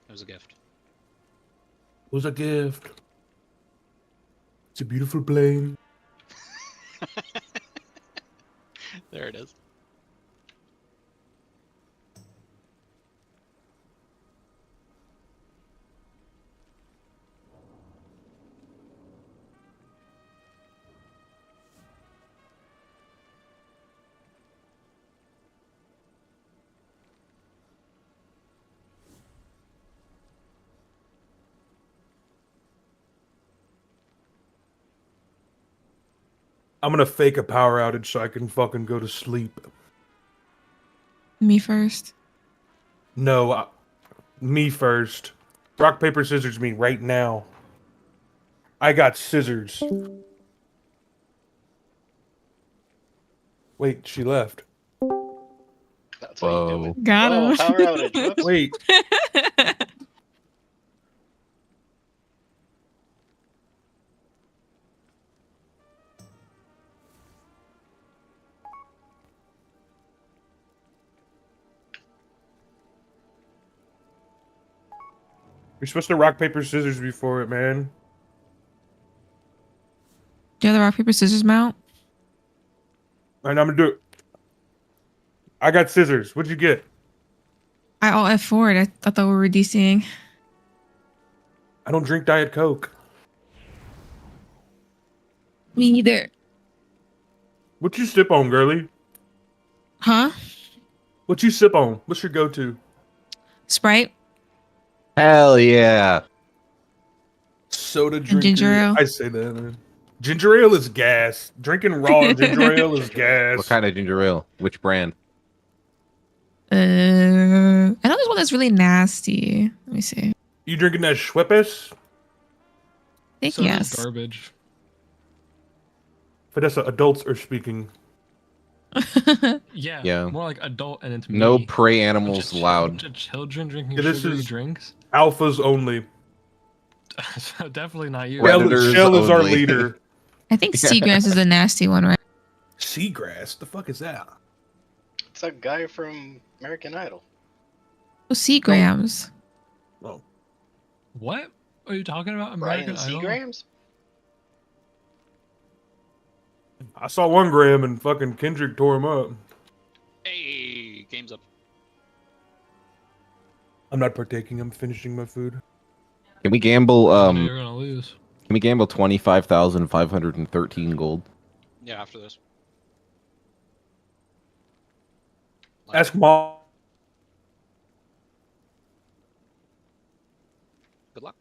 It was a gift. It was a gift. It's a beautiful plane. There it is. I'm gonna fake a power outage so I can fucking go to sleep. Me first. No, me first. Rock, paper, scissors me right now. I got scissors. Wait, she left. That's how you do it. Got Oh, him. power outage. Whoops. Wait. You're supposed to rock, paper, scissors before it, man. Do you have the rock, paper, scissors mount? And I'm gonna do it. I got scissors. What'd you get? I all F4'd. I thought we were DCing. I don't drink Diet Coke. Me neither. What you sip on, girly? Huh? What you sip on? What's your go-to? Sprite? Hell yeah. Soda And drinker. ginger ale? I say that, man. Ginger ale is gas. Drinking raw ginger ale is gas. What kind of ginger ale? Which brand? I know there's one that's really nasty. Let me see. You drinking that Schweppes? I think So yes. garbage. Vanessa, adults are speaking. Yeah. Yeah. More like adult and into No me. prey animals allowed. Bunch of children drinking Yeah, this sugary is drinks. alphas only. So definitely not you. Predators Shell is our only. leader. I think seagrass is a nasty one, right? Seagrass? The fuck is that? It's that guy from American Idol. Oh, seagrams. Oh. What are you talking about? American Brian Idol? Seagrams? I saw 1 gram and fucking Kendrick tore him up. Hey, game's up. I'm not partaking. I'm finishing my food. Can we gamble You're gonna lose. can we gamble 25,513 gold? Yeah, after this. Ask mom. Good luck.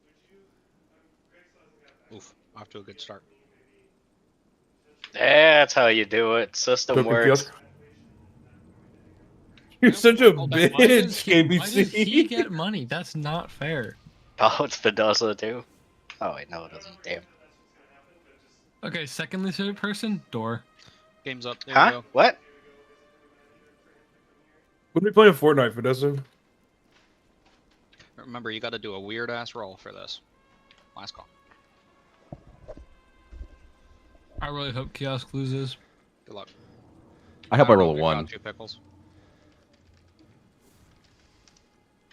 Oof, off to a good start. That's how you do it. System Token works. kiosk. You're such a Why does bitch, why does he KBC. get money? That's not fair. Oh, it's Fidasa too. Oh wait, no, it doesn't. Damn. Okay, second least favorite person, Door. Game's up. There Huh? you go. What? When we playing Fortnite, Vanessa? Remember, you got to do a weird ass roll for this. Last call. I really hope Kiosk loses. Good luck. I hope I don't roll know a if it 1. got you, Pickles.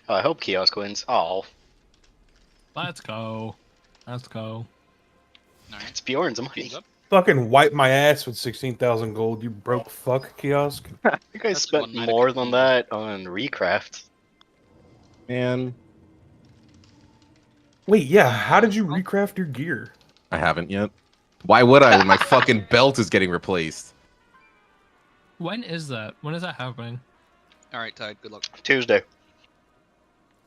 Oh, I hope Kiosk wins. Oh, Let's go. Let's go. it's Bjorn's money. Game's up. Fucking wipe my ass with 16,000 gold, you broke fuck, Kiosk. I think I spent more than that on recraft. Man, Wait, yeah, how did you recraft your gear? I haven't yet. Why would I when my fucking belt is getting replaced? When is that? When is that happening? All right, Tide. Good luck. Tuesday.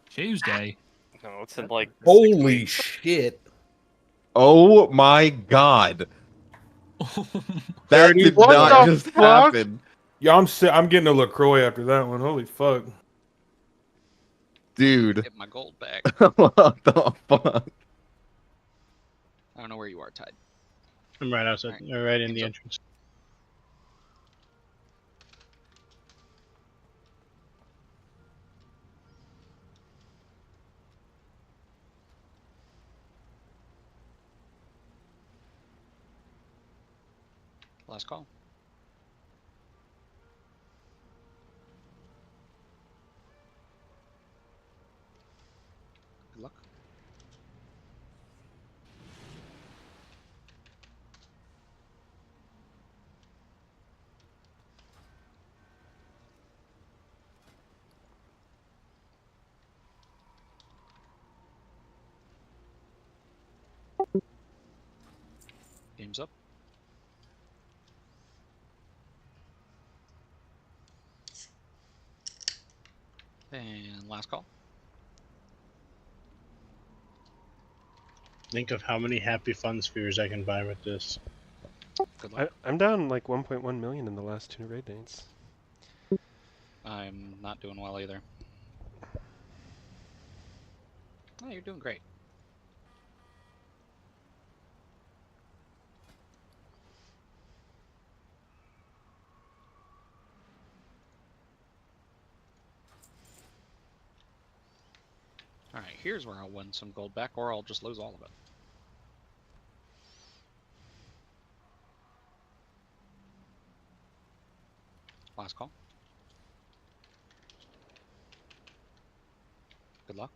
Tuesday. No, it's in like. Holy shit. Oh my god. That did What not the just fuck? happen. Yeah, I'm getting a LaCroix after that one. Holy fuck. Dude. Get my gold back. What the fuck? I don't know where you are, Tide. I'm right outside, right in the up. entrance. Last call. Good luck. Game's up. And last call. Think of how many happy fun spheres I can buy with this. Good luck. I'm down like 1.1 million in the last 2 raid nights. I'm not doing well either. Oh, you're doing great. Alright, here's where I'll win some gold back, or I'll just lose all of it. Last call. Good luck.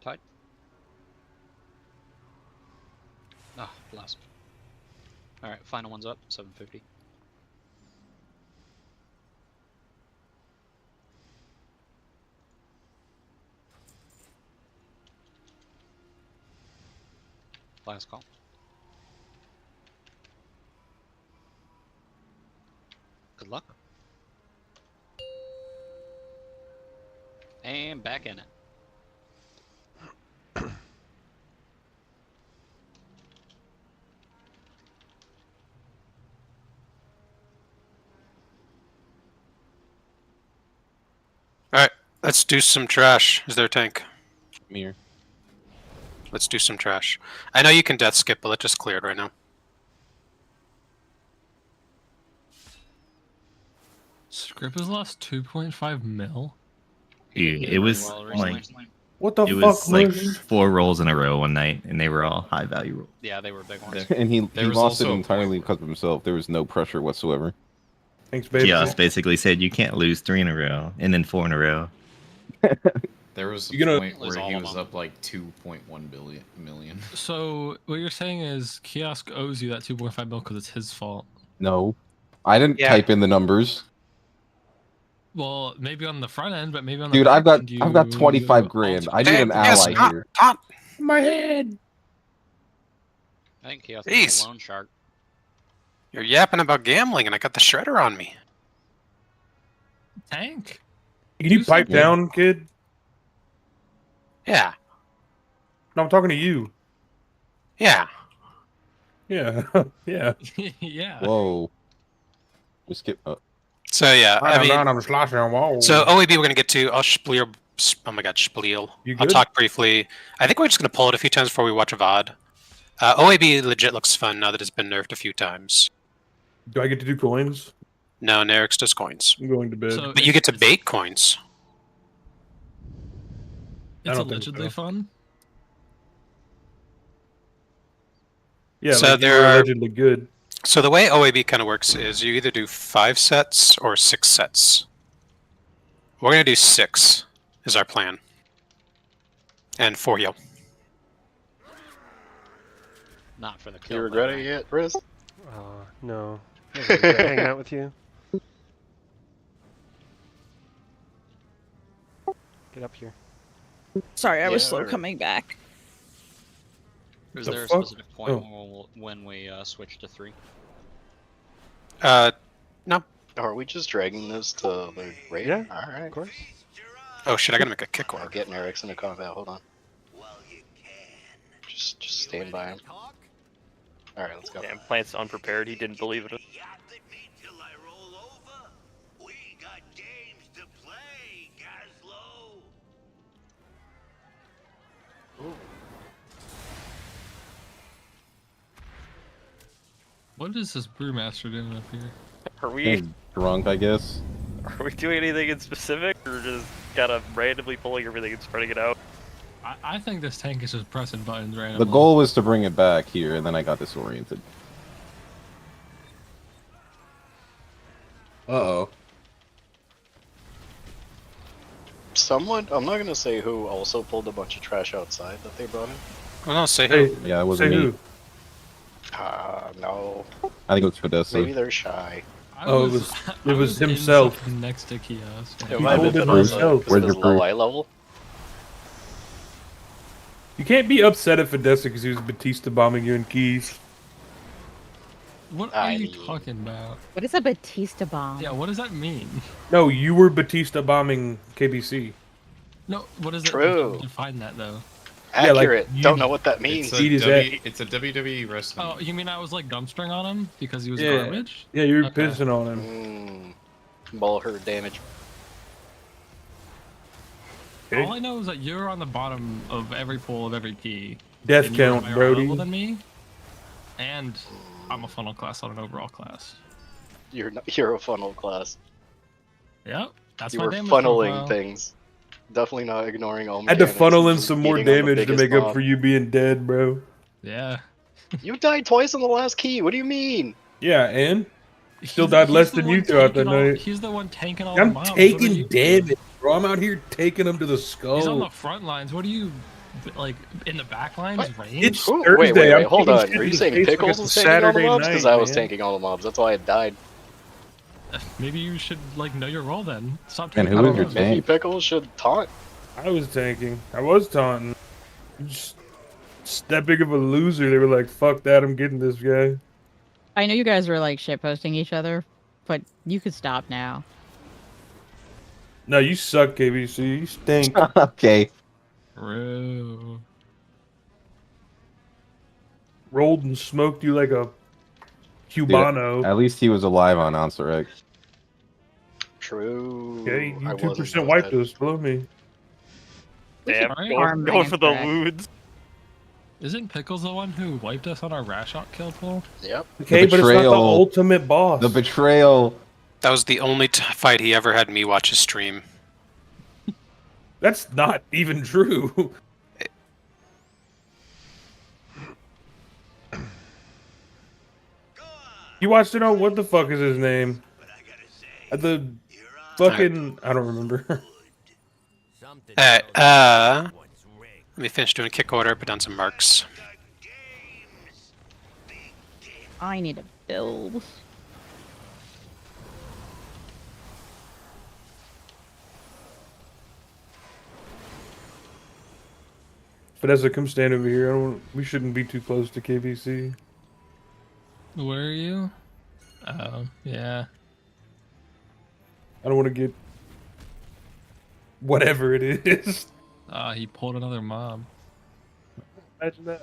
Tide. Ah, blast. Alright, final one's up, 750. Last call. Good luck. And back in it. Alright, let's do some trash. Is there a tank? Mirror. Let's do some trash. I know you can death skip, but let's just clear it right now. Script has lost 2.5 mil. Dude, it was well like recently. What the it fuck, was like Mush? 4 rolls in a row one night, and they were all high value rolls. Yeah, they were big ones. And he There was lost it also a entirely point because of himself. There was no pressure whatsoever. Thanks, baby. Kios basically said you can't lose 3 in a row, and then 4 in a row. There was a You're gonna point lose where he all of was them. up like 2.1 million. So what you're saying is Kiosk owes you that 2.5 mil because it's his fault. No. I didn't Yeah. type in the numbers. Well, maybe on the front end, but maybe on the Dude, back I've got end, I've got you 25 grand. I need an ally Top, here. top. My head. I think Chaos is Jeez. a loan shark. You're yapping about gambling, and I got the shredder on me. tank. Can you pipe Yeah. down, kid? Yeah, No, I'm talking to you. yeah. Yeah, yeah. Yeah. Whoa. Just skip. So yeah, I mean, I'm slashing a wall. so OAB we're gonna get to. I'll Oh my god, Spleel. You I'll good? talk briefly. I think we're just gonna pull it a few times before we watch a VOD. OAB legit looks fun now that it's been nerfed a few times. Do I get to do coins? No, Nerix does coins. I'm going to bed. So But you get to bait coins. It's don't think allegedly so. fun. Yeah, So like you there were are- allegedly good. So the way OAB kind of works is you either do 5 sets or 6 sets. We're gonna do 6 is our plan. And 4 heal. Not for the kill. You regret it yet, Riz? No. I regret hanging out with you. Get up here. Sorry, I was Yeah, slow alright. coming back. Is The there a fuck? specific point Oh. when we switch to 3? No. Are we just dragging this to the raid? Yeah, Alright. of course. Oh shit, I gotta make a kick I'm order. getting Eric's into combat, hold on. Just stand by him. Alright, let's go. Damn, Plant's unprepared. He didn't believe it. What is this brewmaster doing up here? Are we He's drunk, I guess. are we doing anything in specific, or just kind of randomly pulling everything and spreading it out? I think this tank is just pressing buttons The randomly. goal was to bring it back here, and then I got disoriented. Uh-oh. Someone, I'm not gonna say who, also pulled a bunch of trash outside that they brought in. Oh no, say Hey, who? Yeah, it wasn't say me. who? No. I think it was Fidessa. Maybe they're shy. Oh, it was himself. Next to kiosk. It He might have pulled been it also himself. because Where's of his your low proof? eye level. You can't be upset at Fidessa because he was Batista bombing you in Keys. What are you talking about? What is a Batista bomb? Yeah, what does that mean? No, you were Batista bombing KBC. No, what does it True. define that though? Yeah, like, Accurate. you- Don't know what that means. It's a, Eat his it's a WWE wrestling. Oh, you mean I was like dumpstering on him because he was Yeah. garbage? Yeah, you were Okay. pissing on him. Ball hurt damage. Okay. All I know is that you're on the bottom of every pool of every key. Death and you're count, higher Brody. level than me, and I'm a funnel class on an overall class. You're a funnel class. Yep, that's You my were damage funneling profile. things. Definitely not ignoring all I had to mechanics funnel and in just some more beating on the damage to biggest make up mob. for you being dead, bro. Yeah. You died twice on the last key. What do you mean? Yeah, and still He's- died he's less the than one you throughout the taking all- night. He's the one tanking all the I'm mobs. What are you taking doing? damage, bro. I'm out here taking them to the skull. He's on the front lines. What are you, like, in the back lines? Range? It's Ooh, Thursday. wait, I'm hold taking on. shit Are in you the saying face like Pickles it's was tanking all the Saturday mobs? Because night, I was man. tanking all the mobs. That's why I died. Maybe you should, like, know your role then. Stop And taking who all is the your mobs. Maybe tank? Pickles should taunt. I was tanking. I was taunting. Just that big of a loser. They were like, "Fuck that! I'm getting this guy." I know you guys were like shitposting each other, but you could stop now. No, you suck, KBC. You stink. Okay. Bro. Rolled and smoked you like a Dude, Cubano. at least he was alive on Ansurek. True. Okay, you I 2% wasn't wiped dead. us. Below me. Damn, Alright. going for the Arm loods. Isn't Pickles the one who wiped us on our Rashok kill pool? Yep. Okay, but it's not the betrayal. ultimate boss. The betrayal. That was the only fight he ever had me watch his stream. That's not even true. You watched it on what the fuck is his name? The fucking I don't remember. Let me finish doing kick order, put down some marks. I need a build. Vanessa, come stand over here. I don't. We shouldn't be too close to KBC. Where are you? Oh, yeah. I don't want to get whatever it is. He pulled another mob. Imagine that.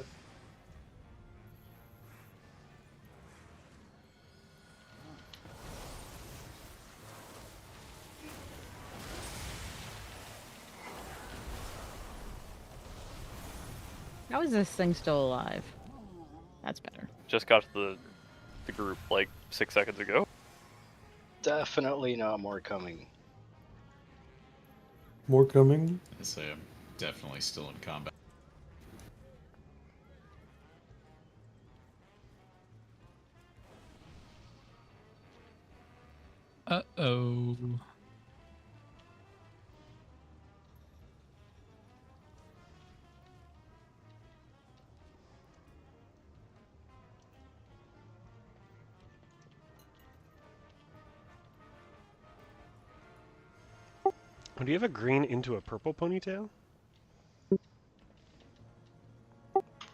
is this thing still alive? That's better. Just got to the group like 6 seconds ago. Definitely not more coming. More coming? I say I'm definitely still in combat. Uh-oh. Oh, do you have a green into a purple ponytail?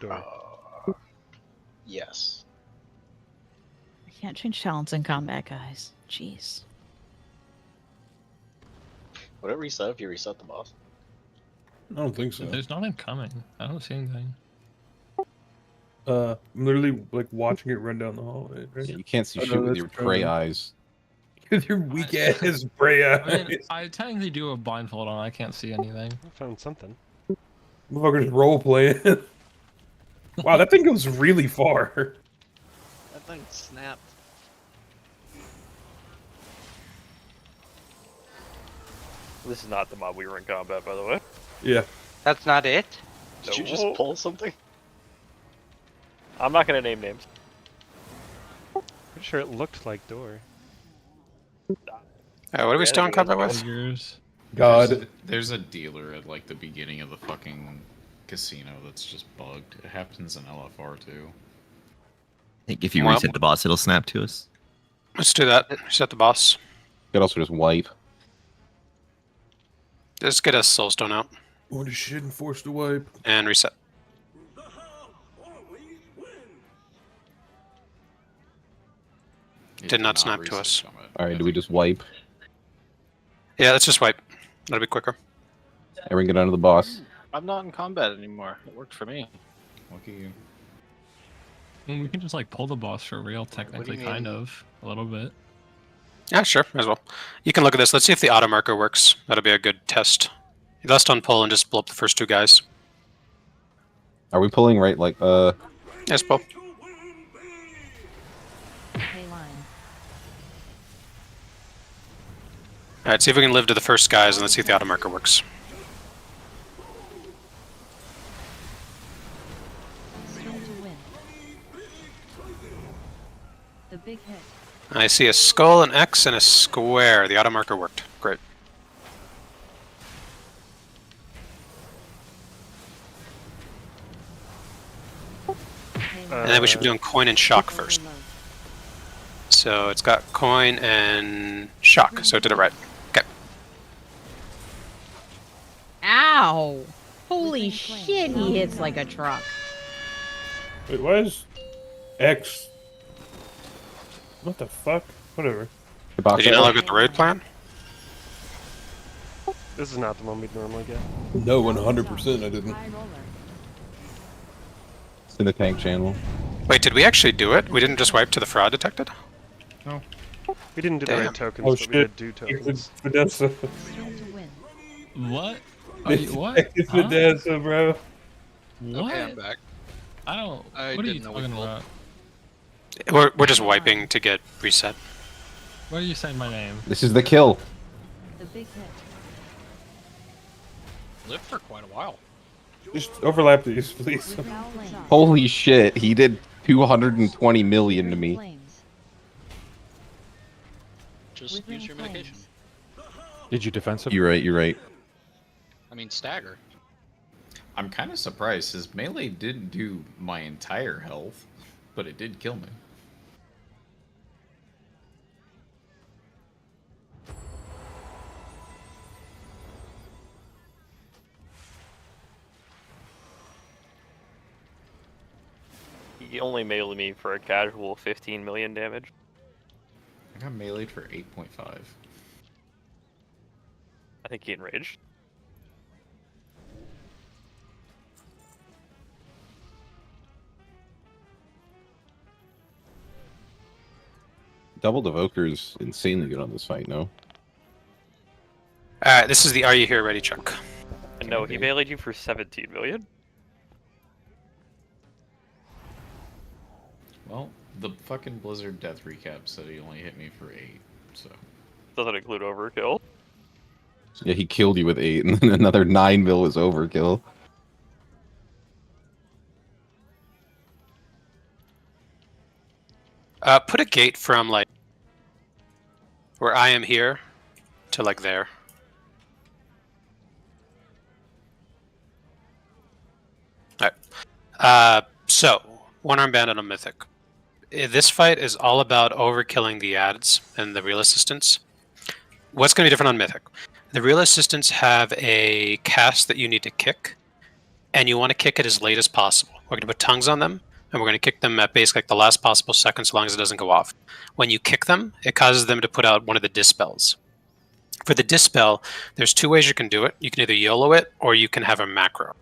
Door. Yes. I can't change talents in combat, guys. Jeez. Would it reset if you reset the boss? I don't think so. There's not incoming. I don't see anything. I'm literally like watching it run down the hallway. Right? You can't see Oh, shit no, with that's your prey German. eyes. With your weak ass prey I eyes. mean, I technically do a blindfold on. I can't see anything. I found something. Motherfucker's role playing. Wow, that thing goes really far. That thing snapped. This is not the mob we were in combat, by the way. Yeah. That's not it? Did you just pull something? I'm not gonna name names. Pretty sure it looked like door. What are we still in combat with? God. There's a dealer at like the beginning of the fucking casino that's just bugged. It happens in LFR too. I think if you Well- reset the boss, it'll snap to us. Let's do that. Reset the boss. You could also just wipe. Just get a soulstone out. What is shit and force to wipe? And reset. Did not snap to us. Alright, do we just wipe? Yeah, let's just wipe. That'll be quicker. Everyone get onto the boss. I'm not in combat anymore. It worked for me. Lucky you. Well, we can just like pull the boss for real, technically, mean? kind of, a little bit. Yeah, sure, as well. You can look at this. Let's see if the auto marker works. That'll be a good test. Last on pull and just blow up the first two guys. Are we pulling right like Yes, pull. Alright, see if we can live to the first guys and let's see if the auto marker works. Spin to win. The big hit. I see a skull, an X, and a square. The auto marker worked. Great. And then we should be doing coin and shock first. So it's got coin and shock, so it did it right. Okay. Ow! Holy shit, he hits like a truck. Wait, why is X? What the fuck? Whatever. Did you not look at the raid plan? This is not the one we'd normally get. No, 100% I didn't. it's in the tank channel? Wait, did we actually do it? We didn't just wipe to the fraud detected? No. We didn't do the Damn. right tokens, Oh but shit. we did do tokens. Vanessa. Spin to win. What? Are you, what? It's Huh? Vanessa, bro. What? Okay, I'm back. I don't. I what are you didn't know we talking pulled. about? We're just wiping to get reset. Why are you saying my name? This is the kill. The big hit. Lived for quite a while. Just overlap these, please. Without flames. Holy shit, he did 220 million to me. Flames. Just Within use your flames. medication. Did you defensive? You're right, you're right. I mean, stagger. I'm kind of surprised. His melee didn't do my entire health, but it did kill me. He only meleeed me for a casual 15 million damage. I got meleeed for 8.5. I think he enraged. Double Devoker's insanely good on this fight, no? Alright, this is the Are You Here Ready check. And no, he meleeed you for 17 million. Well, the fucking Blizzard death recap said he only hit me for 8, so. Doesn't include overkill. Yeah, he killed you with 8, and then another 9 mil was overkill. Put a gate from like where I am here to like there. Alright. So, one arm bandit on Mythic. This fight is all about overkilling the ads and the real assistants. What's going to be different on Mythic? The real assistants have a cast that you need to kick, and you want to kick it as late as possible. We're going to put tongues on them, and we're going to kick them at basically like the last possible second, so long as it doesn't go off. When you kick them, it causes them to put out one of the dispels. For the dispel, there's 2 ways you can do it. You can either YOLO it, or you can have a macro.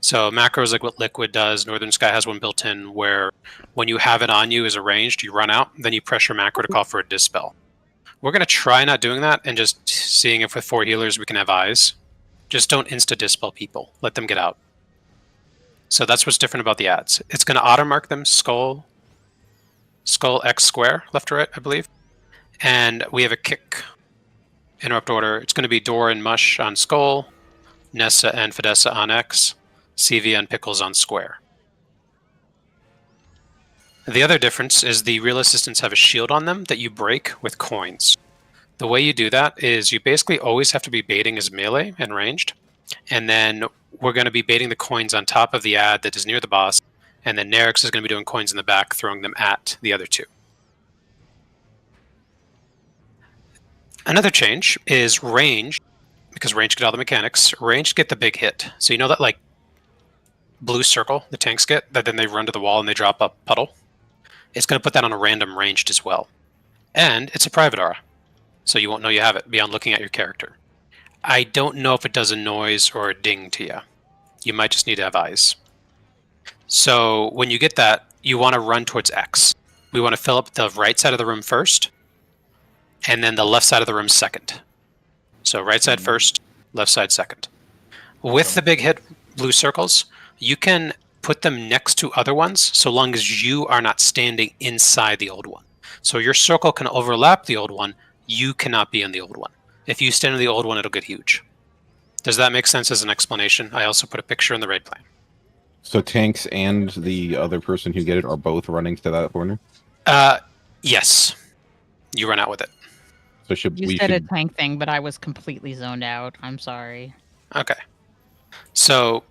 So macro is like what Liquid does. Northern Sky has one built in where when you have it on you as arranged, you run out, then you press your macro to call for a dispel. We're going to try not doing that and just seeing if with 4 healers we can have eyes. Just don't insta-dispel people. Let them get out. So that's what's different about the ads. It's going to auto-mark them skull X square, left to right, I believe. And we have a kick interrupt order. It's going to be Dora and Mush on skull, Nessa and Fidessa on X, CV and Pickles on square. The other difference is the real assistants have a shield on them that you break with coins. The way you do that is you basically always have to be baiting as melee and ranged, and then we're going to be baiting the coins on top of the ad that is near the boss, and then Nerix is going to be doing coins in the back, throwing them at the other 2. Another change is range, because range get all the mechanics. Range get the big hit. So you know that like blue circle the tanks get, that then they run to the wall and they drop a puddle? It's going to put that on a random ranged as well. And it's a private aura, so you won't know you have it beyond looking at your character. I don't know if it does a noise or a ding to you. You might just need to have eyes. So when you get that, you want to run towards X. We want to fill up the right side of the room first, and then the left side of the room second. So right side first, left side second. With the big hit blue circles, you can put them next to other ones so long as you are not standing inside the old one. So your circle can overlap the old one, you cannot be in the old one. If you stand in the old one, it'll get huge. Does that make sense as an explanation? I also put a picture in the raid plan. So tanks and the other person who get it are both running to that corner? Yes. You run out with it. So You said a tank thing, but I was completely zoned out. I'm sorry. Okay. So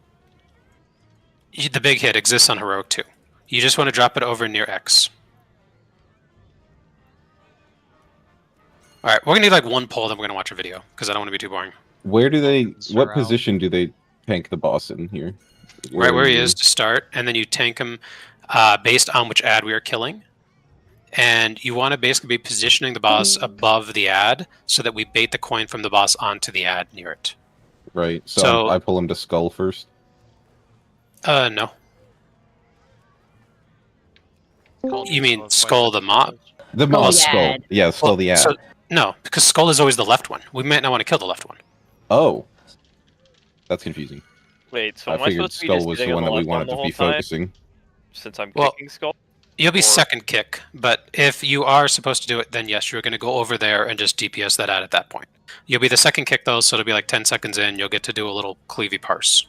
the big hit exists on Heroic 2. You just want to drop it over near X. Alright, we're going to need like one poll, then we're going to watch a video, because I don't want to be too boring. Where do they... What position do they tank the boss in here? Right where he is to start, and then you tank him based on which ad we are killing. And you want to basically be positioning the boss above the ad, so that we bait the coin from the boss onto the ad near it. Right, so I pull him to skull first? No. You mean skull the mob? The mob skull. Yeah, skull the ad. So, no, because skull is always the left one. We might not want to kill the left one. Oh. That's confusing. Wait, so I am I figured supposed to be skull just was the getting one on that we left one wanted the to whole be time, focusing. Since I'm Well, kicking skull? You'll be second kick, but if you are supposed to do it, then yes, you're going to go over there and just DPS that ad at that point. You'll be the second kick though, so it'll be like 10 seconds in, you'll get to do a little cleavy parse.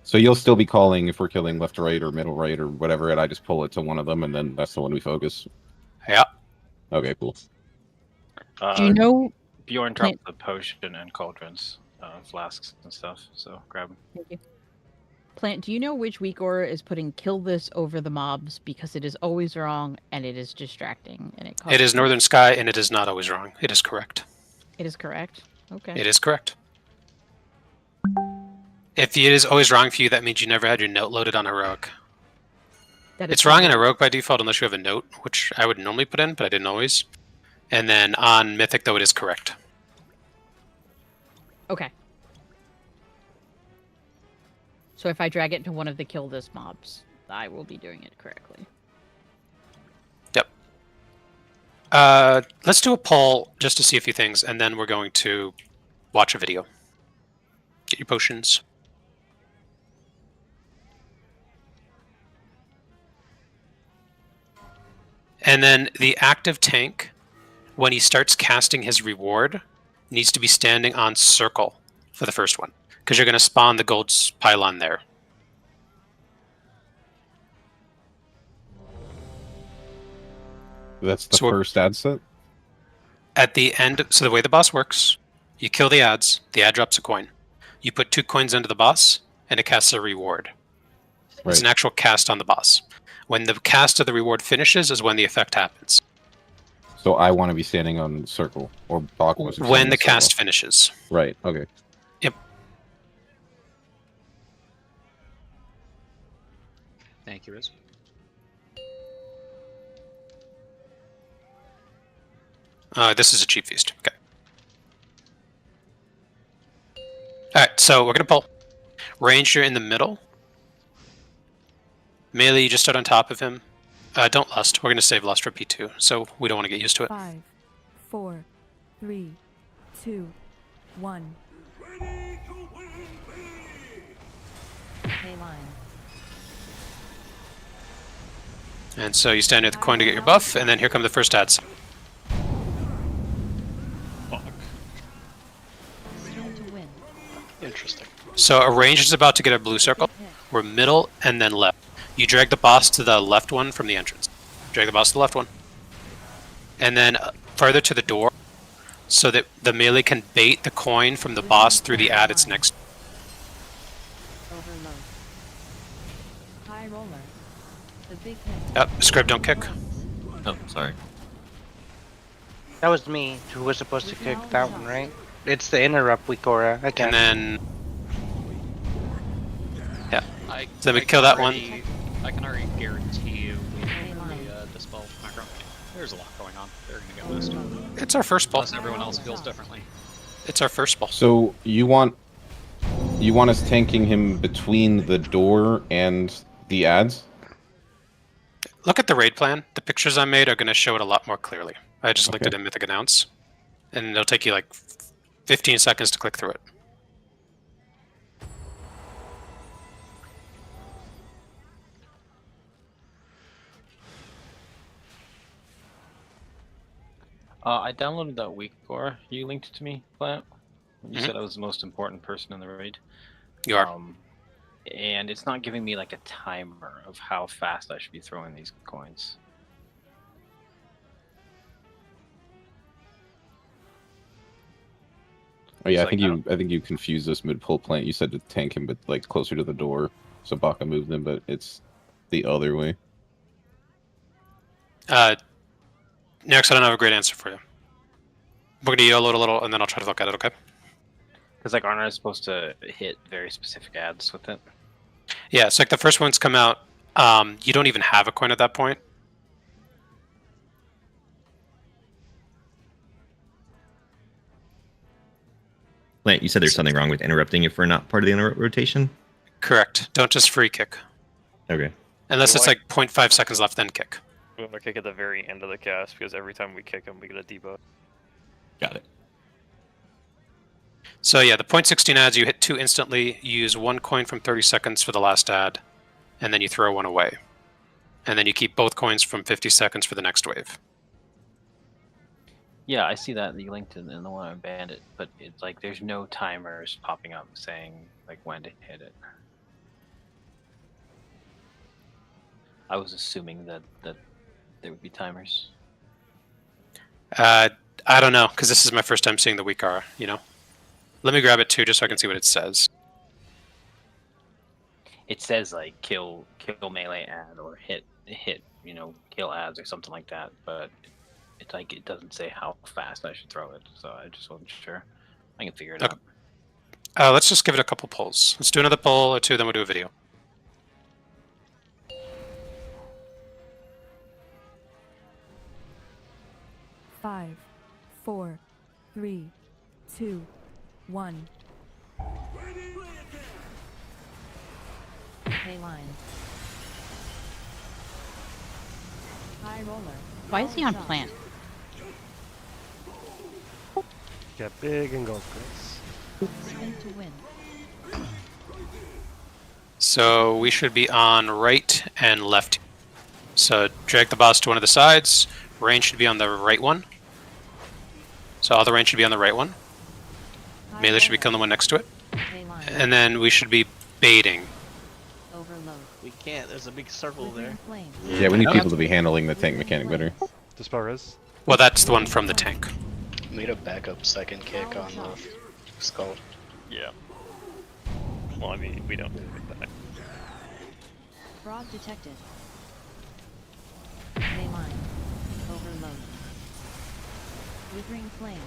So you'll still be calling if we're killing left to right or middle right or whatever, and I just pull it to one of them, and then that's the one we focus. Yeah. Okay, cool. Do you know... Bjorn dropped the potion and cauldrons, flasks and stuff, so grab them. Thank you. Plant, do you know which weak aura is putting kill this over the mobs because it is always wrong and it is distracting and it causes... It is Northern Sky and it is not always wrong. It is correct. It is correct? Okay. It is correct. If it is always wrong for you, that means you never had your note loaded on Heroic. It's wrong in Heroic by default unless you have a note, which I would normally put in, but I didn't always. And then on Mythic, though, it is correct. Okay. So if I drag it to one of the kill this mobs, I will be doing it correctly. Yep. Let's do a poll just to see a few things, and then we're going to watch a video. Get your potions. And then the active tank, when he starts casting his reward, needs to be standing on circle for the first one, because you're going to spawn the gold pylon there. That's the first ad set? At the end, so the way the boss works, you kill the ad drops a coin. You put 2 coins into the boss, and it casts a reward. It's an actual cast on the boss. When the cast of the reward finishes is when the effect happens. So I want to be standing on circle, or Bach was When the cast finishes. Right, okay. Yep. Thank you, Riz. This is a cheap feast. Okay. Alright, so we're going to pull. Ranger in the middle. Melee, you just start on top of him. Don't lust. We're going to save lust for P2, so we don't want to get used to it. 5, 4, 3, 2, 1. Pay line. And so you stand near the coin to get your buff, and then here come the first ads. Stand to win. Interesting. So a range is about to get a blue circle. We're middle and then left. You drag the boss to the left one from the entrance. Drag the boss to the left one. And then further to the door, so that the melee can bait the coin from the boss through the ad it's next. Overload. High roller. The big hit. Scrib, don't kick. Oh, sorry. That was me who was supposed to kick that one, right? It's the interrupt, Wikora. Again. And then... Yeah. So then we kill that one. I can already guarantee you we the dispel macro. There's a lot going on. They're gonna get missed. It's our first ball. Unless everyone else feels differently. It's our first ball. So you want us tanking him between the door and the ads? Look at the raid plan. The pictures I made are going to show it a lot more clearly. I just looked at it in Mythic Announce. And it'll take you like 15 seconds to click through it. I downloaded that week core you linked to me, Plant. You said I was the most important person in the raid. You are. And it's not giving me like a timer of how fast I should be throwing these coins. Oh yeah, I think you confused us mid pull, Plant. You said to tank him, but like closer to the door, so Baka moved him, but it's the other way. Next, I don't have a great answer for you. We're going to YOLO it a little, and then I'll try to look at it, okay? Because like, aren't I supposed to hit very specific ads with it? Yeah, it's like the first one's come out. You don't even have a coin at that point. Plant, you said there's something wrong with interrupting if we're not part of the interrupt rotation? Correct. Don't just free kick. Okay. Unless it's like 0.5 seconds left, then kick. We want to kick at the very end of the cast, because every time we kick him, we get a debuff. Got it. So yeah, the 0.16 ads, you hit 2 instantly, you use 1 coin from 30 seconds for the last ad, and then you throw 1 away. And then you keep both coins from 50 seconds for the next wave. Yeah, I see that you linked in the one on Bandit, but it's like there's no timers popping up saying like when to hit it. I was assuming that there would be timers. I don't know, because this is my first time seeing the Wikara, you know? Let me grab it too, just so I can see what it says. It says like kill melee ad or hit you know, kill ads or something like that, but it's like it doesn't say how fast I should throw it, so I just wasn't sure. I can figure it out. Let's just give it a couple pulls. Let's do another pull or 2, then we'll do a video. Five, 4, 3, 2, 1. Pay line. High roller. Why is he on plant? Get big and go, Chris. Spin to win. So we should be on right and left. So drag the boss to one of the sides. Range should be on the right one. So all the range should be on the right one. Melee should be killing the one next to it. And then we should be baiting. We can't. There's a big circle there. Yeah, we need people to be handling the tank mechanic better. Dispel res. Well, that's the one from the tank. Made a backup second kick on the skull. Yeah. Well, I mean, we don't do that. Fraud detected. Mainline. Overload. Withering flames.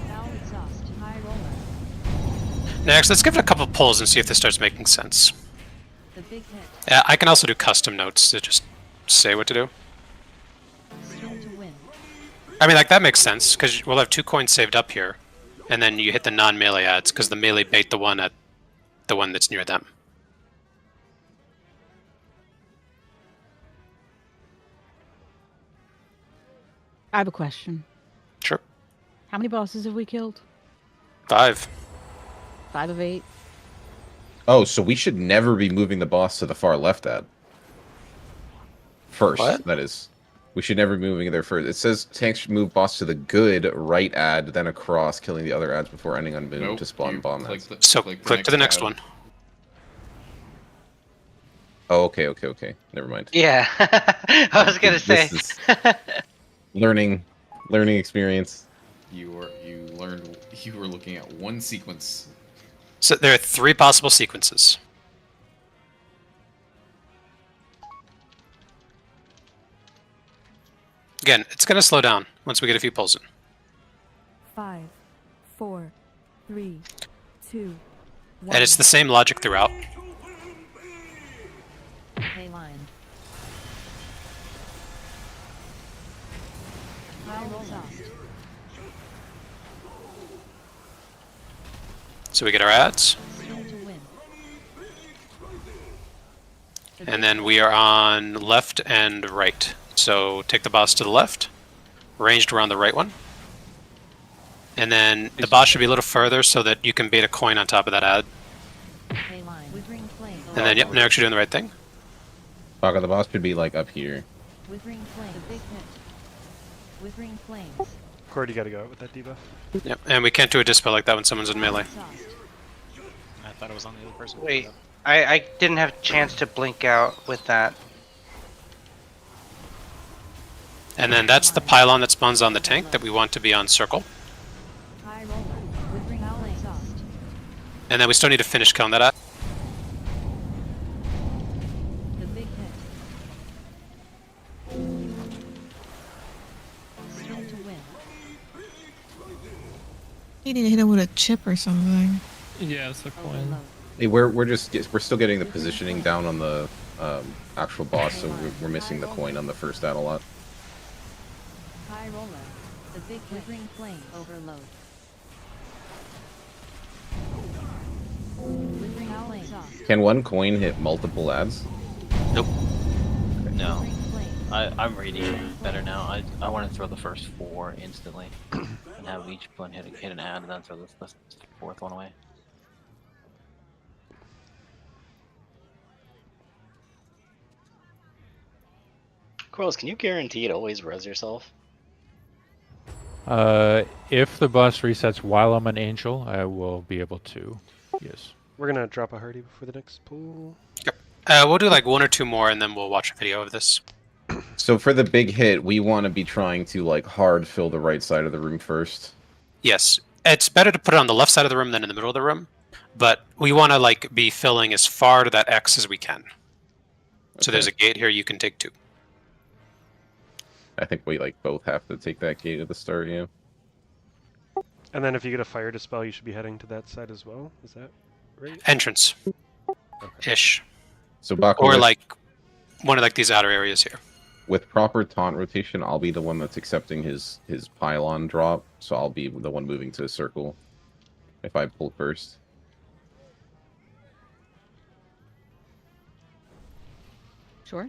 Foul exhaust. High roller. Next, let's give it a couple pulls and see if this starts making sense. The big hit. Yeah, I can also do custom notes to just say what to do. Spin to win. I mean, like, that makes sense, because we'll have 2 coins saved up here, and then you hit the non-melee ads, because the melee bait the one that's near them. I have a question. Sure. How many bosses have we killed? 5. 5 of 8. Oh, so we should never be moving the boss to the far left ad. First, What? that is. We should never be moving it there first. It says tanks should move boss to the good right ad, then across, killing the other ads before ending on move to spawn bomb ads. So click to the next one. Oh, okay. Never mind. Yeah, I was gonna say. This is learning experience. You learned you were looking at one sequence. So there are 3 possible sequences. Again, it's going to slow down once we get a few pulls in. 5, 4, 3, 2, 1. And it's the same logic throughout. Mainline. High exhaust. So we get our ads. Spin to win. And then we are on left and right. So take the boss to the left. Ranged around the right one. And then the boss should be a little further so that you can bait a coin on top of that ad. Mainline. Withering flame. And then, yep, now you're actually doing the right thing. Baka, the boss should be like up here. Withering flame. The big hit. Withering flames. Cord, you gotta go out with that debuff. Yep, and we can't do a dispel like that when someone's in melee. I thought it was on the other person. Wait, I didn't have a chance to blink out with that. And then that's the pylon that spawns on the tank that we want to be on circle. High roller. Withering flame. Exhaust. And then we still need to finish killing that ad. The big hit. Spin to win. You need to hit him with a chip or something. Yeah, that's the coin. Hey, we're still getting the positioning down on the actual boss, so we're missing the coin on the first ad a lot. High roller. The big withering flame. Overload. Withering flame. Exhaust. Can one coin hit multiple ads? Nope. No. I'm reading it better now. I want to throw the first 4 instantly. And have each one hit an ad and then throw the 4th one away. Corliss, can you guarantee it always res yourself? If the boss resets while I'm an angel, I will be able to. Yes. We're gonna drop a hardy before the next pool. We'll do like 1 or 2 more and then we'll watch a video of this. So for the big hit, we want to be trying to like hard fill the right side of the room first. Yes. It's better to put it on the left side of the room than in the middle of the room. But we want to like be filling as far to that X as we can. So there's a gate here you can take 2. I think we like both have to take that gate at the start, yeah. And then if you get a fire dispel, you should be heading to that side as well. Is that right? Entrance. Ish. So Baku, Or with, like one of like these outer areas here. with proper taunt rotation, I'll be the one that's accepting his pylon drop, so I'll be the one moving to a circle if I pull first. Sure.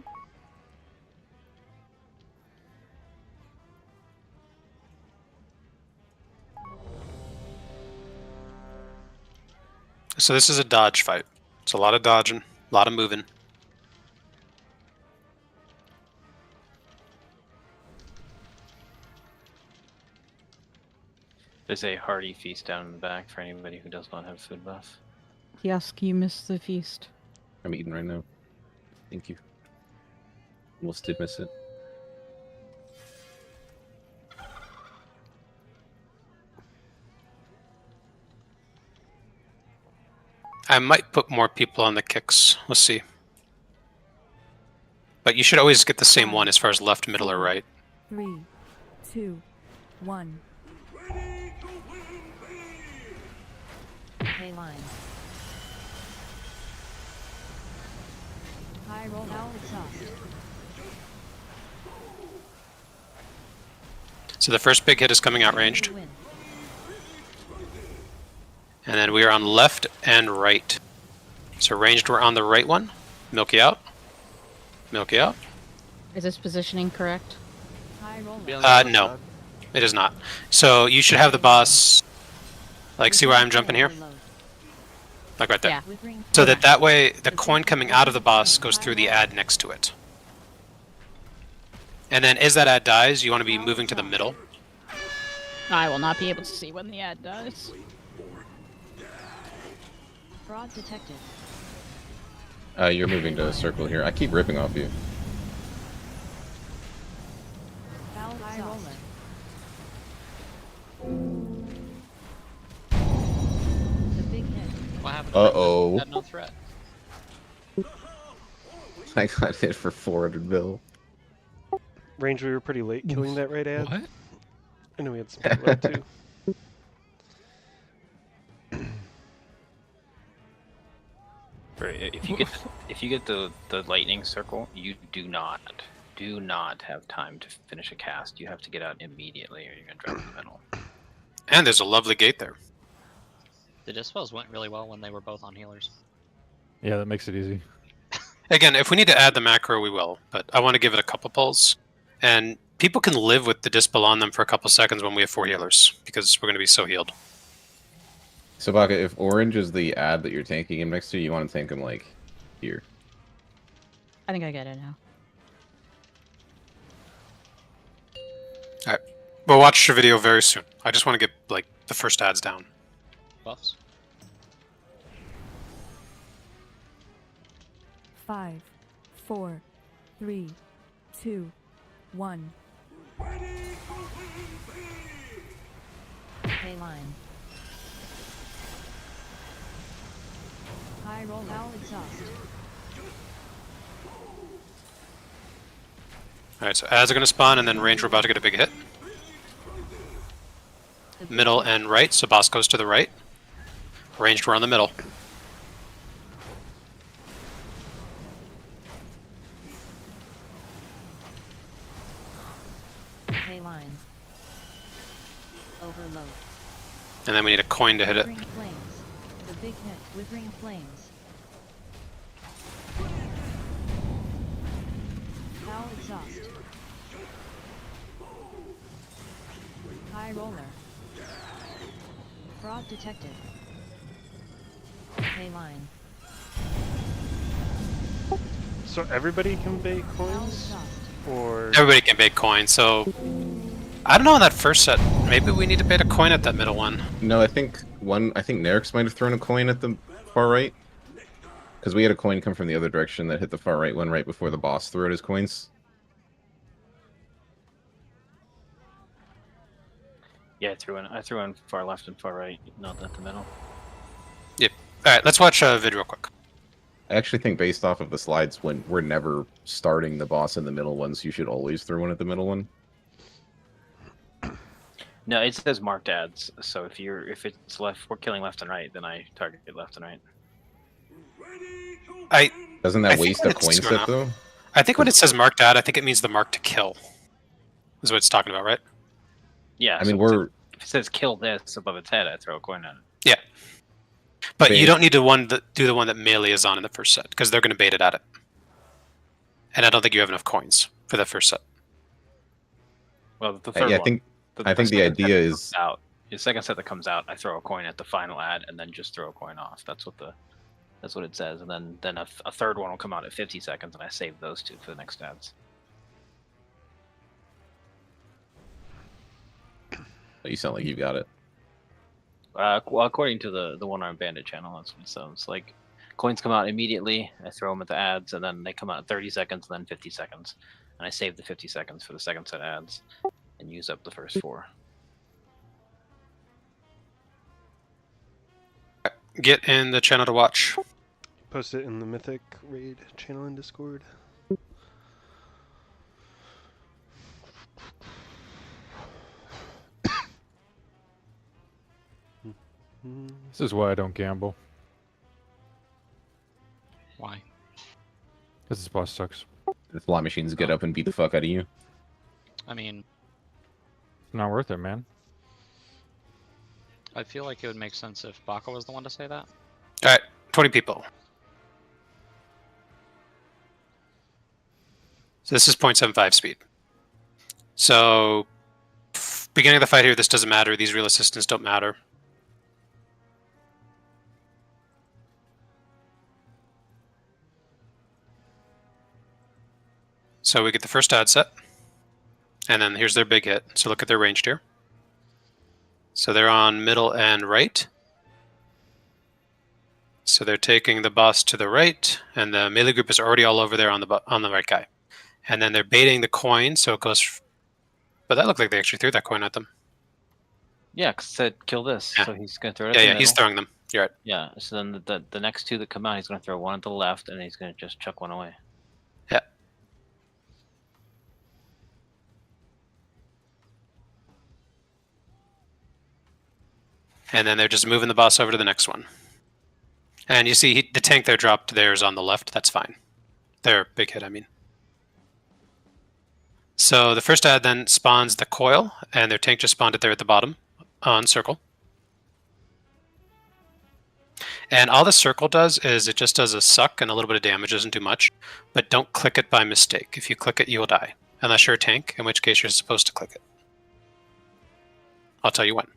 So this is a dodge fight. It's a lot of dodging, a lot of moving. There's a hearty feast down in the back for anybody who does not have food buff. Yes, you missed the feast. I'm eating right now. Thank you. Almost did miss it. I might put more people on the kicks. Let's see. But you should always get the same one as far as left, middle, or right. 3, 2, 1. Pay line. High roll. Now exhaust. So the first big hit is coming out ranged. And then we are on left and right. So ranged, we're on the right one. Milky out. Milky out. Is this positioning correct? High roll. No, it is not. So you should have the boss, like, see where I'm jumping here? Like right there. Yeah. So that way, the coin coming out of the boss goes through the ad next to it. And then as that ad dies, you want to be moving to the middle. I will not be able to see when the ad dies. Fraud detected. You're moving to a circle here. I keep ripping off you. Foul high roller. The big hit. What happened? Uh-oh. Had no threat. I got hit for 400 mil. Range, we were pretty late killing that right ad. What? I know we had some people up too. If you get the lightning circle, you do not have time to finish a cast. You have to get out immediately, or you're gonna drop in the middle. And there's a lovely gate there. The dispels went really well when they were both on healers. Yeah, that makes it easy. Again, if we need to add the macro, we will. But I want to give it a couple pulls. And people can live with the dispel on them for a couple seconds when we have 4 healers, because we're going to be so healed. So, Baka, if orange is the ad that you're tanking him next to, you want to tank him, like, here. I think I get it now. Alright. We'll watch your video very soon. I just want to get, like, the first ads down. Buffs. 5, 4, 3, 2, 1. Pay line. High roll. Foul exhaust. Alright, so ads are going to spawn, and then range, we're about to get a big hit. Middle and right, so boss goes to the right. Ranged, we're on the middle. Pay line. Overload. And then we need a coin to hit it. Withering flames. The big hit. Withering flames. Foul exhaust. High roller. Fraud detected. Pay line. So everybody can bait coins? Or... Everybody can bait coin, so... I don't know on that first set. Maybe we need to bait a coin at that middle one. No, I think Nerix might have thrown a coin at the far right. Because we had a coin come from the other direction that hit the far right one right before the boss threw out his coins. Yeah, I threw in far left and far right, not at the middle. Yep. Alright, let's watch a vid real quick. I actually think based off of the slides, when we're never starting the boss in the middle ones, you should always throw one at the middle one. No, it says marked ads, so if it's left, we're killing left and right, then I target left and right. Doesn't that waste a coin set though? I think when it says marked ad, I think it means the mark to kill. Is what it's talking about, right? Yeah. I mean, if it says kill this above its head, I throw a coin at it. Yeah. But you don't need to do the one that melee is on in the first set, because they're going to bait it at it. And I don't think you have enough coins for that first set. Well, the third yeah, one. I think the idea is the second set that comes out, I throw a coin at the final ad and then just throw a coin off. That's what it says, and then a third one will come out at 50 seconds, and I save those two for the next ads. You sound like you got it. Well, according to the one-armed bandit channel, that's what it sounds like. Coins come out immediately. I throw them at the ads, and then they come out in 30 seconds, and then 50 seconds. And I save the 50 seconds for the second set ads, and use up the first 4. Get in the channel to watch. Post it in the Mythic Raid channel in Discord. This is why I don't gamble. Why? Because this boss sucks. The slot machines get up and beat the fuck out of you. I mean, It's not worth it, man. I feel like it would make sense if Baka was the one to say that. Alright, 20 people. So this is 0.75 speed. So, beginning of the fight here, this doesn't matter. These real assistants don't matter. So we get the first ad set. And then here's their big hit. So look at their ranged here. So they're on middle and right. So they're taking the boss to the right, and the melee group is already all over there on the right guy. And then they're baiting the coin, so it goes... But that looked like they actually threw that coin at them. Yeah, because it said kill this, Yeah. so he's going to throw it at Yeah, the yeah, middle. he's throwing them. You're right. Yeah, so then the next 2 that come out, he's going to throw one at the left, and he's going to just chuck one away. Yeah. And then they're just moving the boss over to the next one. And you see the tank there dropped theirs on the left. That's fine. Their big hit, I mean. So the first ad then spawns the coil, and their tank just spawned it there at the bottom on circle. And all the circle does is it just does a suck and a little bit of damage, doesn't do much. But don't click it by mistake. If you click it, you will die. Unless you're a tank, in which case you're supposed to click it. I'll tell you when.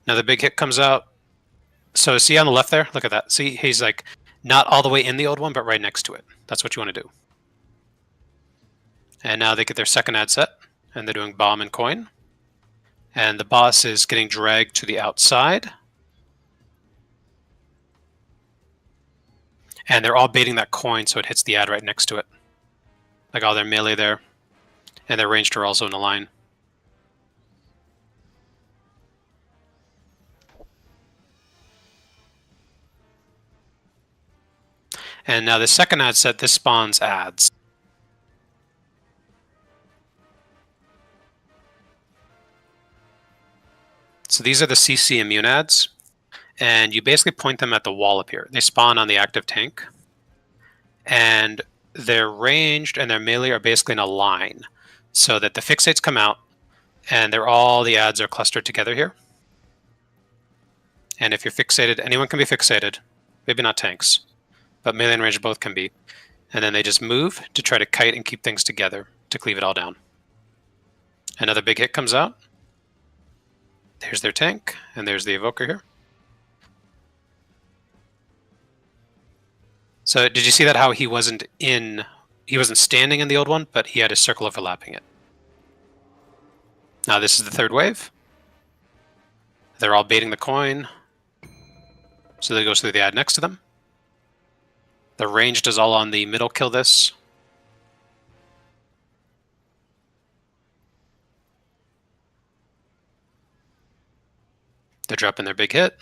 Now the big hit comes out. So see on the left there? Look at that. See, he's like not all the way in the old one, but right next to it. That's what you want to do. And now they get their second ad set, and they're doing bomb and coin. And the boss is getting dragged to the outside. And they're all baiting that coin so it hits the ad right next to it. Like all their melee there. And their ranged are also in a line. And now the second ad set, this spawns ads. So these are the CC immune ads. And you basically point them at the wall up here. They spawn on the active tank. And they're ranged and their melee are basically in a line. So that the fixates come out and the ads are clustered together here. And if you're fixated, anyone can be fixated. Maybe not tanks. But melee and range both can be. And then they just move to try to kite and keep things together to cleave it all down. Another big hit comes out. There's their tank, and there's the evoker here. So did you see that how he wasn't standing in the old one, but he had his circle overlapping it. Now this is the third wave. They're all baiting the coin. So they go through the ad next to them. The ranged is all on the middle kill this. They're dropping their big hit.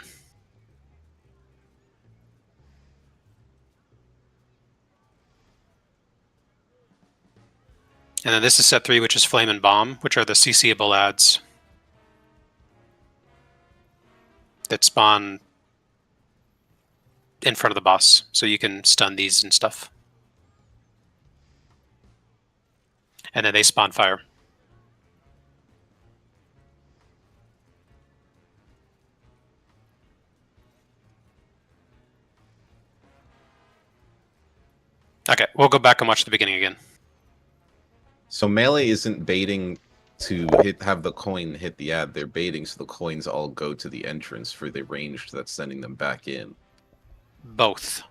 And then this is set 3, which is Flame and Bomb, which are the CCable ads that spawn in front of the boss, so you can stun these and stuff. And then they spawn fire. Okay, we'll go back and watch the beginning again. So melee isn't baiting to have the coin hit the ad. They're baiting so the coins all go to the entrance for the ranged that's sending them back in. Both.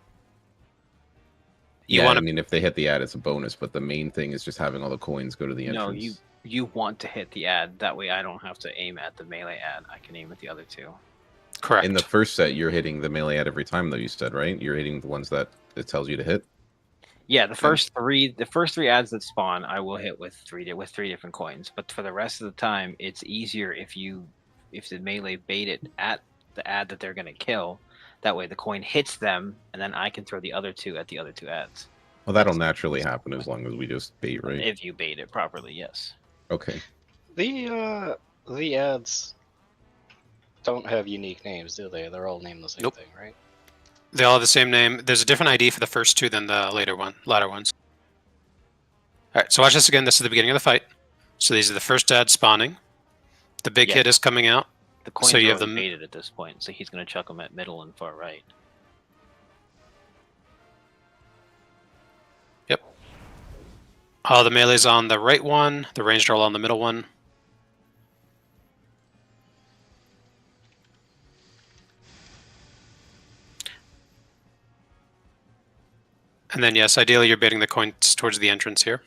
You yeah, want I to mean, if they hit the ad, it's a bonus, but the main thing is just having all the coins go to the entrance. No, you want to hit the ad. That way I don't have to aim at the melee ad. I can aim at the other two. correct. In the first set, you're hitting the melee ad every time, though. You said, right? You're hitting the ones that it tells you to hit. Yeah, the first three ads that spawn, I will hit with three different coins. But for the rest of the time, it's easier if the melee bait it at the ad that they're gonna kill. That way, the coin hits them, and then I can throw the other two at the other two ads. Well, that'll naturally happen as long as we just bait, right? If you bait it properly, yes. Okay. The ads don't have unique names, do they? They're all named the same thing, right? They all have the same name. There's a different ID for the first two than the later ones. All right, so watch this again. This is the beginning of the fight. So these are the first ads spawning. The big hit is coming out. The coins so you are have already baited at this point, so he's gonna chuck them at middle and far right. Yep. All the melee's on the right one. The ranged are all on the middle one. And then, yes, ideally you're baiting the coins towards the entrance here.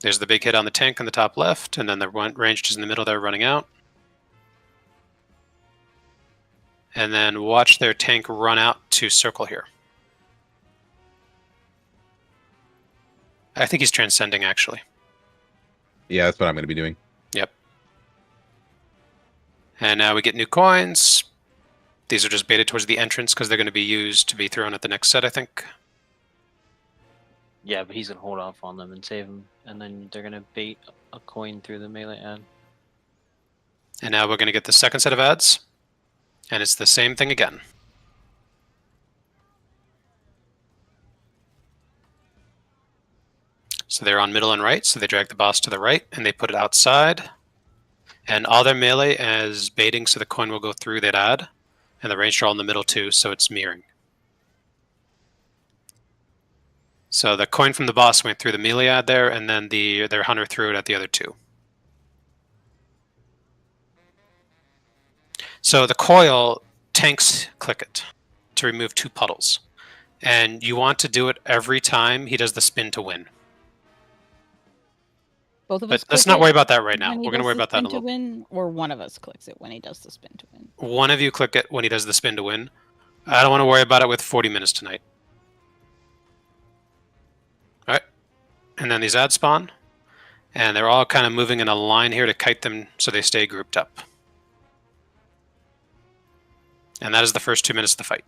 There's the big hit on the tank on the top left, and then the ranged is in the middle there running out. And then watch their tank run out to circle here. I think he's transcending, actually. Yeah, that's what I'm going to be doing. Yep. And now we get new coins. These are just baited towards the entrance because they're going to be used to be thrown at the next set, I think. Yeah, but he's gonna hold off on them and save them, and then they're gonna bait a coin through the melee ad. And now we're going to get the second set of ads. And it's the same thing again. So they're on middle and right, so they drag the boss to the right, and they put it outside. And all their melee is baiting, so the coin will go through that ad. And the ranged are all in the middle too, so it's mirroring. So the coin from the boss went through the melee ad there, and then their hunter threw it at the other two. So the coil, tanks click it to remove 2 puddles. And you want to do it every time he does the spin to win. Both of us. But let's click not it worry about that right now. when he We're going to does worry the about that in a spin little to win, or one of us clicks it when he does the spin to win. One of you click it when he does the spin to win. I don't want to worry about it with 40 minutes tonight. Alright. And then these ads spawn. And they're all kind of moving in a line here to kite them so they stay grouped up. And that is the first 2 minutes of the fight.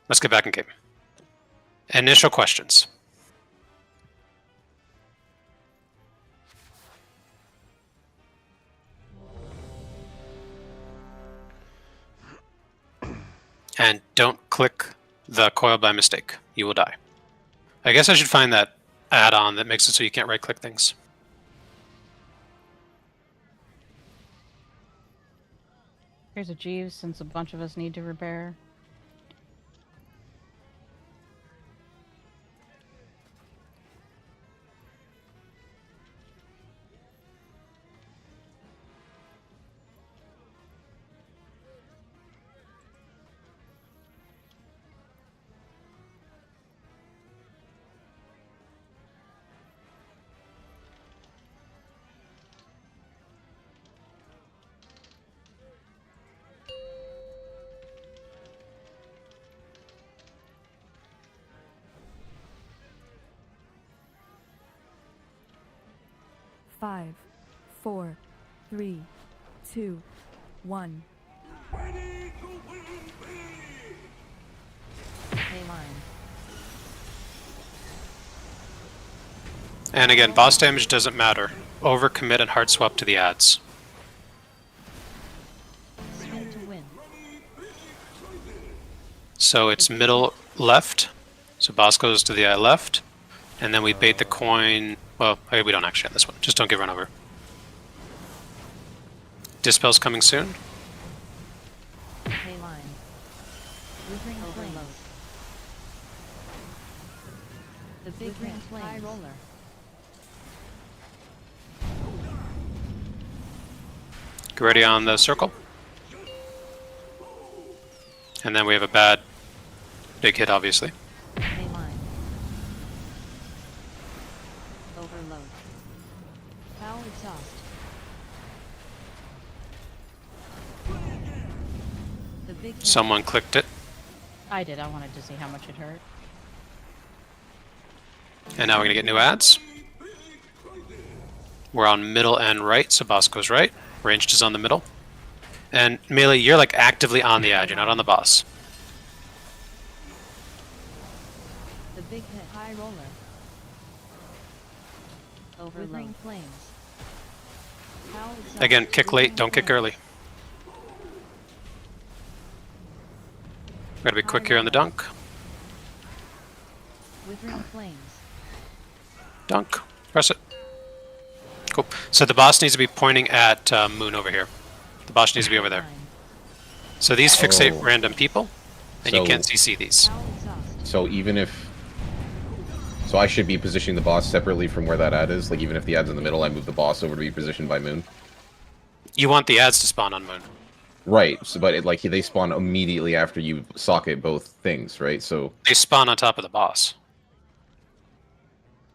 Let's get back in game. Initial questions. And don't click the coil by mistake. You will die. I guess I should find that add-on that makes it so you can't right-click things. Here's a Jeeves, since a bunch of us need to repair. Five, 4, 3, 2, 1. And again, boss damage doesn't matter. Overcommit and hard swap to the ads. Spin to win. So it's middle left. So boss goes to the left. And then we bait the coin. Well, we don't actually on this one. Just don't get run over. Dispel's coming soon. Pay line. Withering overload. The big green high roller. Get ready on the circle. And then we have a bad big hit, obviously. Line. Overload. Power exhaust. The big hit. Someone clicked it. I did. I wanted to see how much it hurt. And now we're gonna get new ads. We're on middle and right, so boss goes right. Ranged is on the middle. And Melee, you're like actively on the ad, you're not on the boss. The big hit. High roller. Overload. Flames. Power exhaust. Again, kick late, don't kick early. Gotta be quick here on the dunk. Withering flames. Dunk. Press it. Cool. So the boss needs to be pointing at Moon over here. The boss needs to be over there. So these fixate random people, and you can't CC these. So even if... So I should be positioning the boss separately from where that ad is? Like even if the ad's in the middle, I move the boss over to be positioned by Moon? You want the ads to spawn on Moon. Right, so, but like they spawn immediately after you socket both things, right? So They spawn on top of the boss.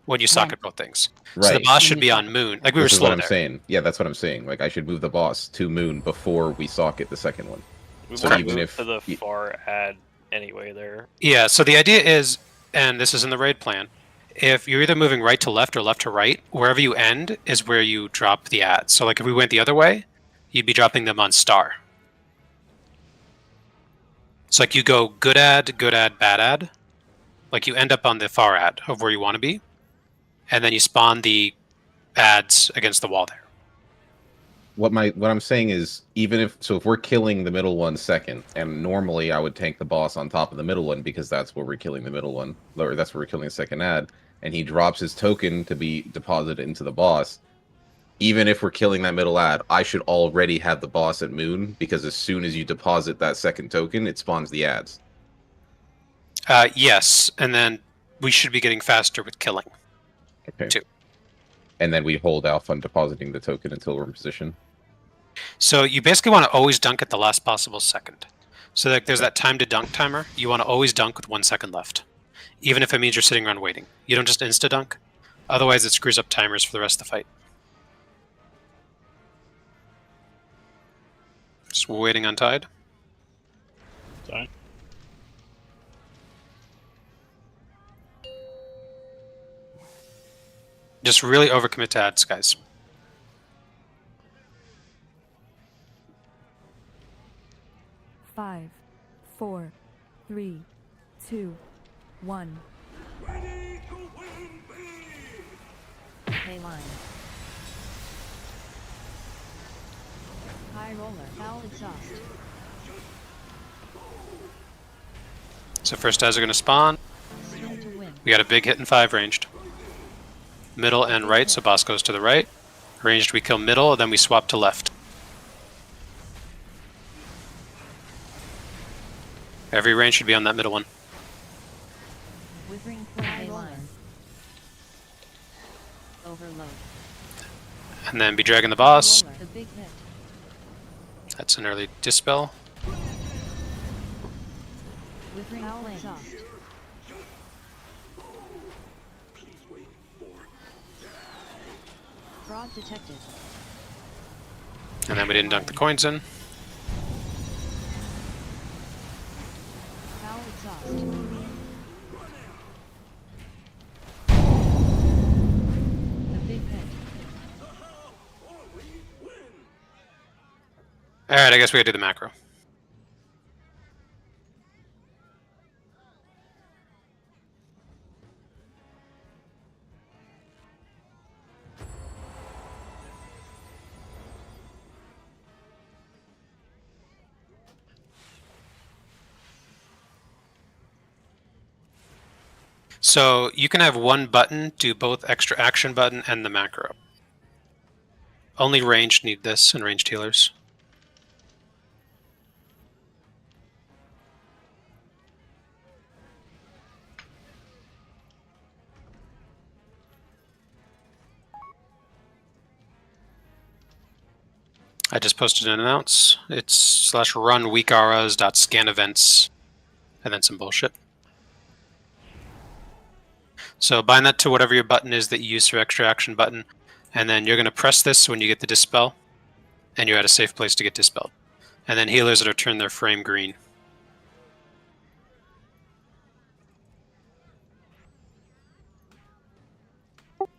When you socket both things. right. So the boss should be on Moon. Like we were This is slow what I'm there. saying. Yeah, that's what I'm saying. Like I should move the boss to Moon before we socket the second one. We So want even to move if to the far ad anyway there. Yeah, so the idea is, and this is in the raid plan, if you're either moving right to left or left to right, wherever you end is where you drop the ads. So like if we went the other way, you'd be dropping them on star. So like you go good ad, bad ad. Like you end up on the far ad of where you want to be. And then you spawn the ads against the wall there. what I'm saying is even if we're killing the middle one second, and normally I would tank the boss on top of the middle one because that's where we're killing the middle one, or that's where we're killing the second ad, and he drops his token to be deposited into the boss. Even if we're killing that middle ad, I should already have the boss at Moon because as soon as you deposit that second token, it spawns the ads. Yes, and then we should be getting faster with killing. Okay. Too. And then we hold alpha on depositing the token until we're in position. So you basically want to always dunk at the last possible second. So like there's that time to dunk timer. You want to always dunk with 1 second left. Even if it means you're sitting around waiting. You don't just insta dunk. Otherwise it screws up timers for the rest of the fight. Just waiting on tide. Sorry. Just really overcommit to ads, guys. Five, 4, 3, 2, 1. Pay line. High roller. Foul exhaust. So first ads are going to spawn. Skill to win. We got a big hit in 5 ranged. Middle and right, so boss goes to the right. Ranged, we kill middle, then we swap to left. Every range should be on that middle one. Withering flame line. Overload. And then be dragging the boss. Roller. The big hit. That's an early dispel. Withering flame exhaust. Fraud detected. And then we didn't dunk the coins in. Foul exhaust. The big hit. Alright, I guess we gotta do the macro. So you can have one button do both extra action button and the macro. Only ranged need this and ranged healers. I just posted an announce. It's /run weak auras .scan events, and then some bullshit. So bind that to whatever your button is that you use for extra action button, and then you're going to press this when you get the dispel, and you're at a safe place to get dispelled. And then healers that are turned their frame green.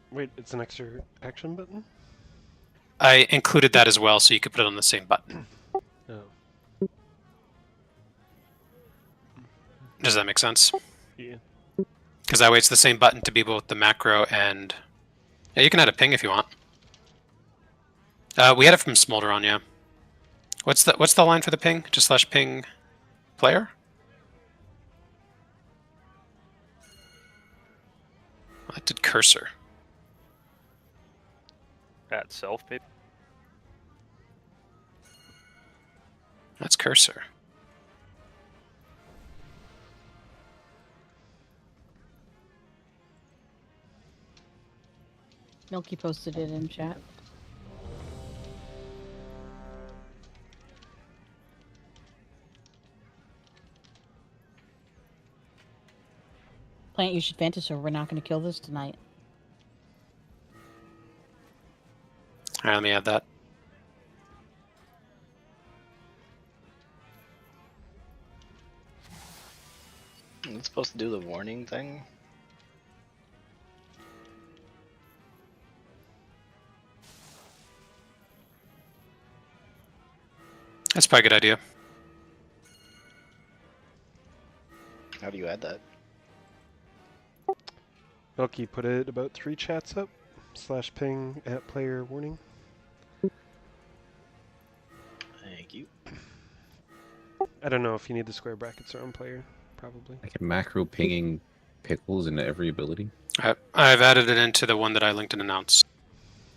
Wait, it's an extra action button? I included that as well, so you could put it on the same button. Oh. Does that make sense? Yeah. Because that way it's the same button to be both the macro and... Yeah, you can add a ping if you want. We had it from Smolderon, yeah. What's the line for the ping? Just /ping player? I did cursor. At self, maybe. That's cursor. Milky posted it in chat. Plant, you should Fantasy. We're not going to kill this tonight. Alright, let me add that. It's supposed to do the warning thing. That's probably a good idea. How do you add that? Milky put it about 3 chats up. /ping at player warning. Thank you. I don't know if you need the square brackets or on player. Probably. I can macro pinging pickles into every ability. I've added it into the one that I linked and announced.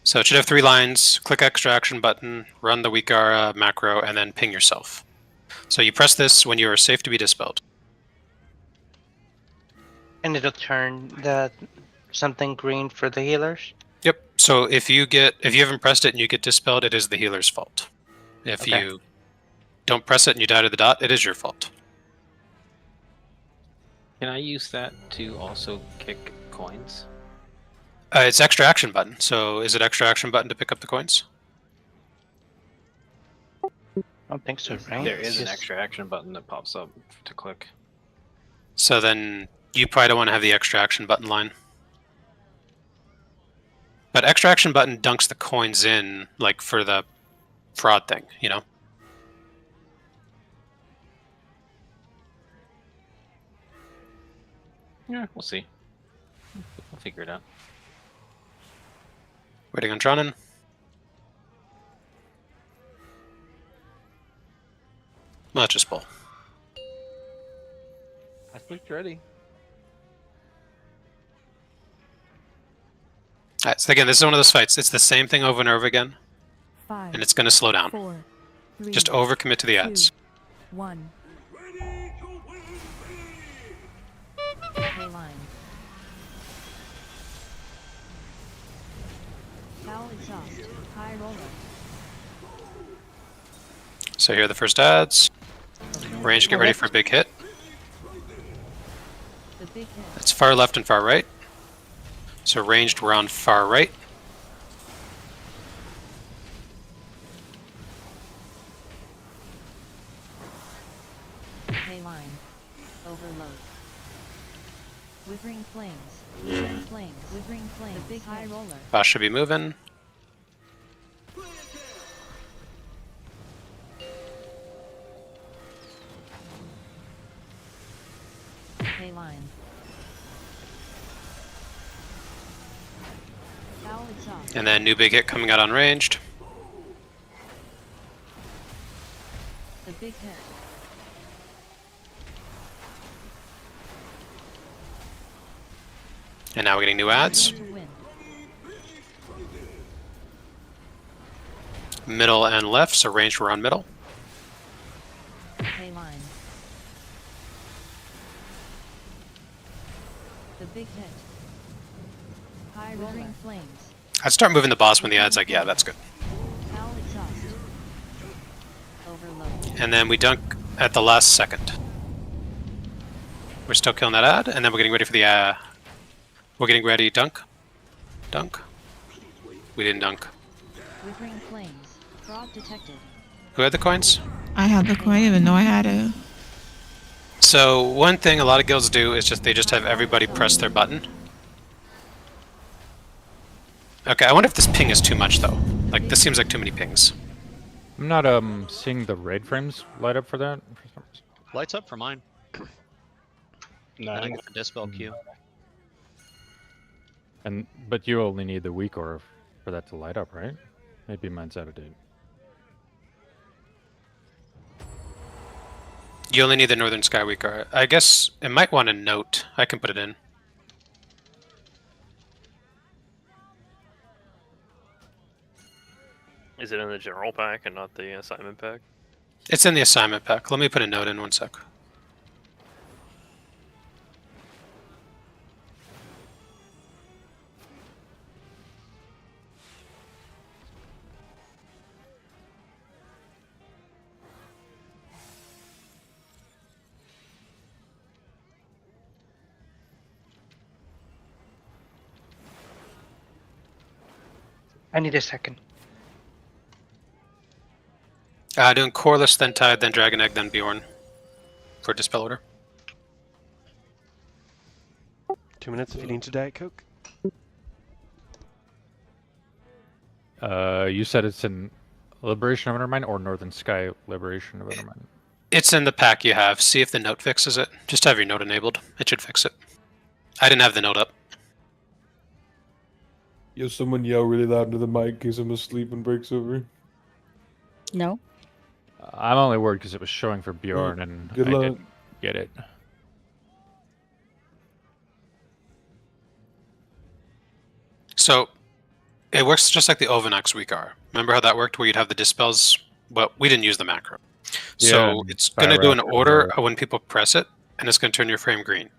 So it should have 3 lines. Click extra action button, run the weak aura macro, and then ping yourself. So you press this when you are safe to be dispelled. And it'll turn the something green for the healers? Yep. So if you haven't pressed it and you get dispelled, it is the healer's fault. If Okay. you don't press it and you die to the dot, it is your fault. Can I use that to also kick coins? It's extra action button. So is it extra action button to pick up the coins? I don't think so, right? There is an Just- extra action button that pops up to click. So then you probably don't want to have the extra action button line. But extra action button dunks the coins in, like for the fraud thing, you know? Yeah, we'll see. We'll figure it out. Waiting on Dronin. Let's just pull. I clicked ready. Alright, so again, this is one of those fights. It's the same thing over and over again. 5, And it's going to slow down. 4, 3, Just overcommit to the 2, ads. 1. Pay line. Foul exhaust. High roller. So here are the first ads. Range, get ready for a big hit. The big hit. It's far left and far right. So ranged, we're on far right. Pay line. Overload. Withering flames. Withering flames. Withering flames. The big high roller. Boss should be moving. Pay line. Foul exhaust. And then new big hit coming out on ranged. The big hit. And now we're getting new ads. To win. Middle and left, so ranged, we're on middle. Pay line. The big hit. High roller. Flames. I'd start moving the boss when the ad's like, yeah, that's good. Foul exhaust. and then we dunk at the last second. We're still killing that ad, and then we're getting ready for the. We're getting ready. Dunk. Dunk. We didn't dunk. Withering flames. Fraud detected. Who had the coins? I had the coin, I didn't even know I had it. So one thing a lot of guilds do is they just have everybody press their button. Okay, I wonder if this ping is too much though. Like this seems like too many pings. I'm not seeing the raid frames light up for that. For some reason. Lights up for mine. No. And I got the dispel queue. But you only need the weak aura for that to light up, right? Maybe mine's out of date. You only need the Northern Sky Week aura. I guess it might want a note. I can put it in. Is it in the general pack and not the assignment pack? It's in the assignment pack. Let me put a note in 1 sec. I need a second. Doing Corliss, then Tide, then Dragon Egg, then Bjorn for Dispel Order. 2 minutes if you need to Diet Coke. You said it's in Liberation of Undermine or Northern Sky Liberation of Undermine? It's in the pack you have. See if the note fixes it. Just have your note enabled. It should fix it. I didn't have the note up. Yo, someone yell really loud into the mic in case I'm asleep and breaks over. No. I'm only worried because it was showing for Bjorn and Good I luck. didn't get it. So it works just like the Ovanax weak are. Remember how that worked where you'd have the dispels? Well, we didn't use the macro. So Yeah, it's going to do an Fire order Raptor, when people press it, and it's going to turn your frame green.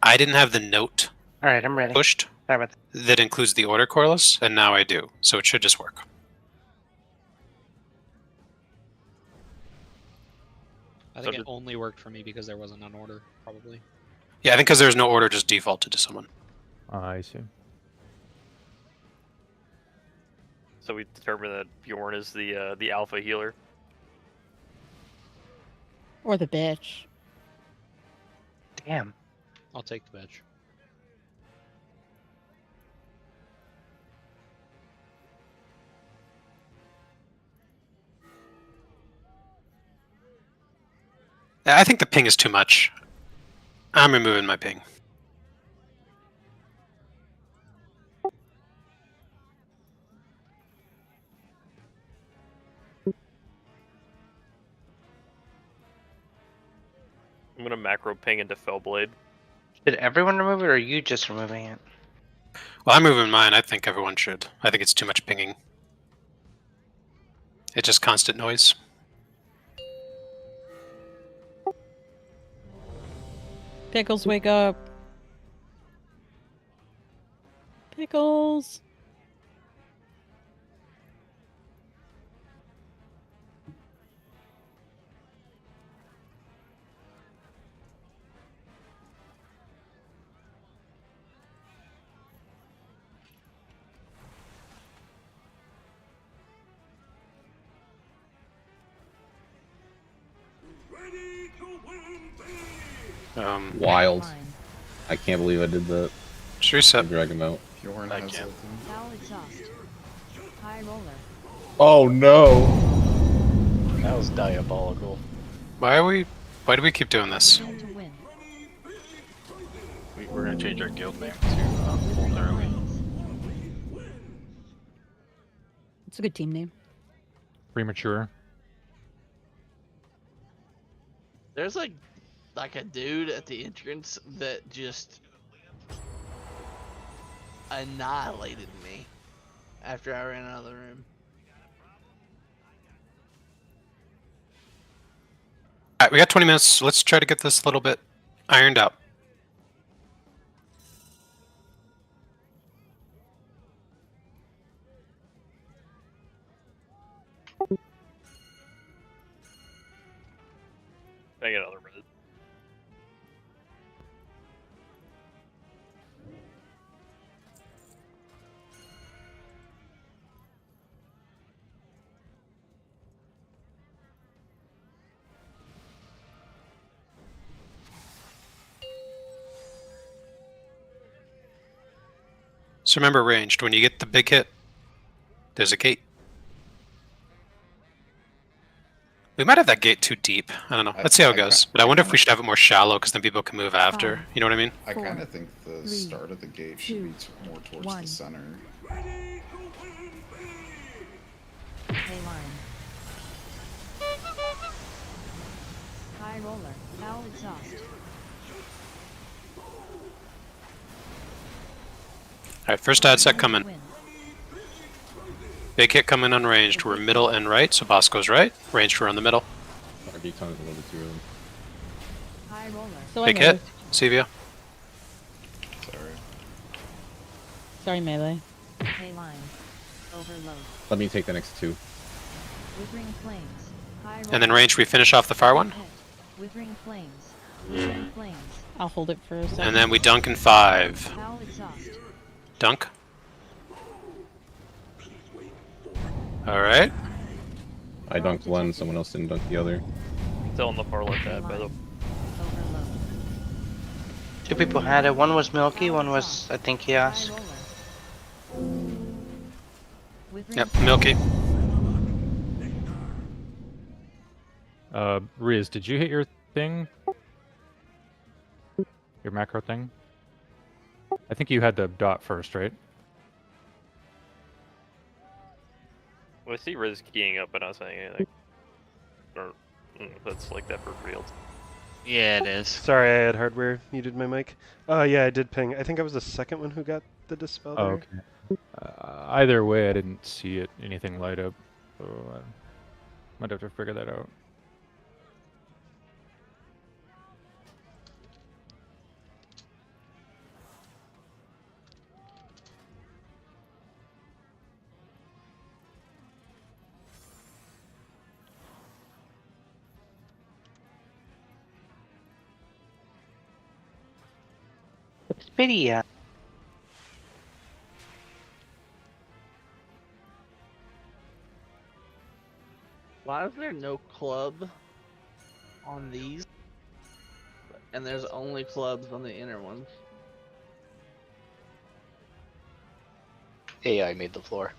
I didn't have the note All right, I'm ready. pushed Sorry about that includes the order Corliss, and now I do. So it should just work. I think it only worked for me because there wasn't an order, probably. Yeah, I think because there's no order just defaulted to someone. I see. So we determined that Bjorn is the alpha healer. Or the bitch. Damn. I'll take the bitch. I think the ping is too much. I'm removing my ping. I'm gonna macro ping into Fellblade. Did everyone remove it, or are you just removing it? Well, I'm moving mine. I think everyone should. I think it's too much pinging. It's just constant noise. Pickles, wake up. Pickles. Wild. I can't believe I did that. Just reset. Drag him out. Bjorn I has can't. Foul exhaust. High roller. Oh no! That was diabolical. Why do we keep doing this? Time to win. We're gonna change our guild name to Hold Early. It's a good team name. Premature. There's like a dude at the entrance that just annihilated me after I ran out of the room. Alright, we got 20 minutes. Let's try to get this a little bit ironed out. I get another res. So remember ranged. When you get the big hit, there's a gate. We might have that gate too deep. I don't know. Let's see how it goes. But I wonder if we should have it more shallow because then people can move after. You know what I mean? I kind of think the start of the gate should be more towards the center. Line. High roller. Foul exhaust. Alright, first ad set coming. Big hit coming unranged. We're middle and right, so boss goes right. Ranged, we're on the middle. Our gate time is a little bit too early. High roller. So Big hit. Sevia. Sorry, melee. Hay line. Overload. Let me take the next two. Withering flames. High roller. And then range, we finish off the far one. Withering flames. Withering flames. I'll hold it for a second. And then we dunk in 5. Foul exhaust. Dunk. Alright. I dunked one, someone else didn't dunk the other. Still on the far left ad, by the way. Two people had it. One was Milky, one was, I think, Chaos. Yep, Milky. Riz, did you hit your thing? Your macro thing? I think you had the dot first, right? Well, I see Riz keying up, but not saying anything. Or, that's like that for real. Yeah, it is. Sorry, I had hardware muted my mic. Yeah, I did ping. I think I was the second one who got the dispel there. Oh, okay. Either way, I didn't see it anything light up, so I might have to figure that out. Speedy, Why is there no club on these? And there's only clubs on the inner ones. AI made the floor.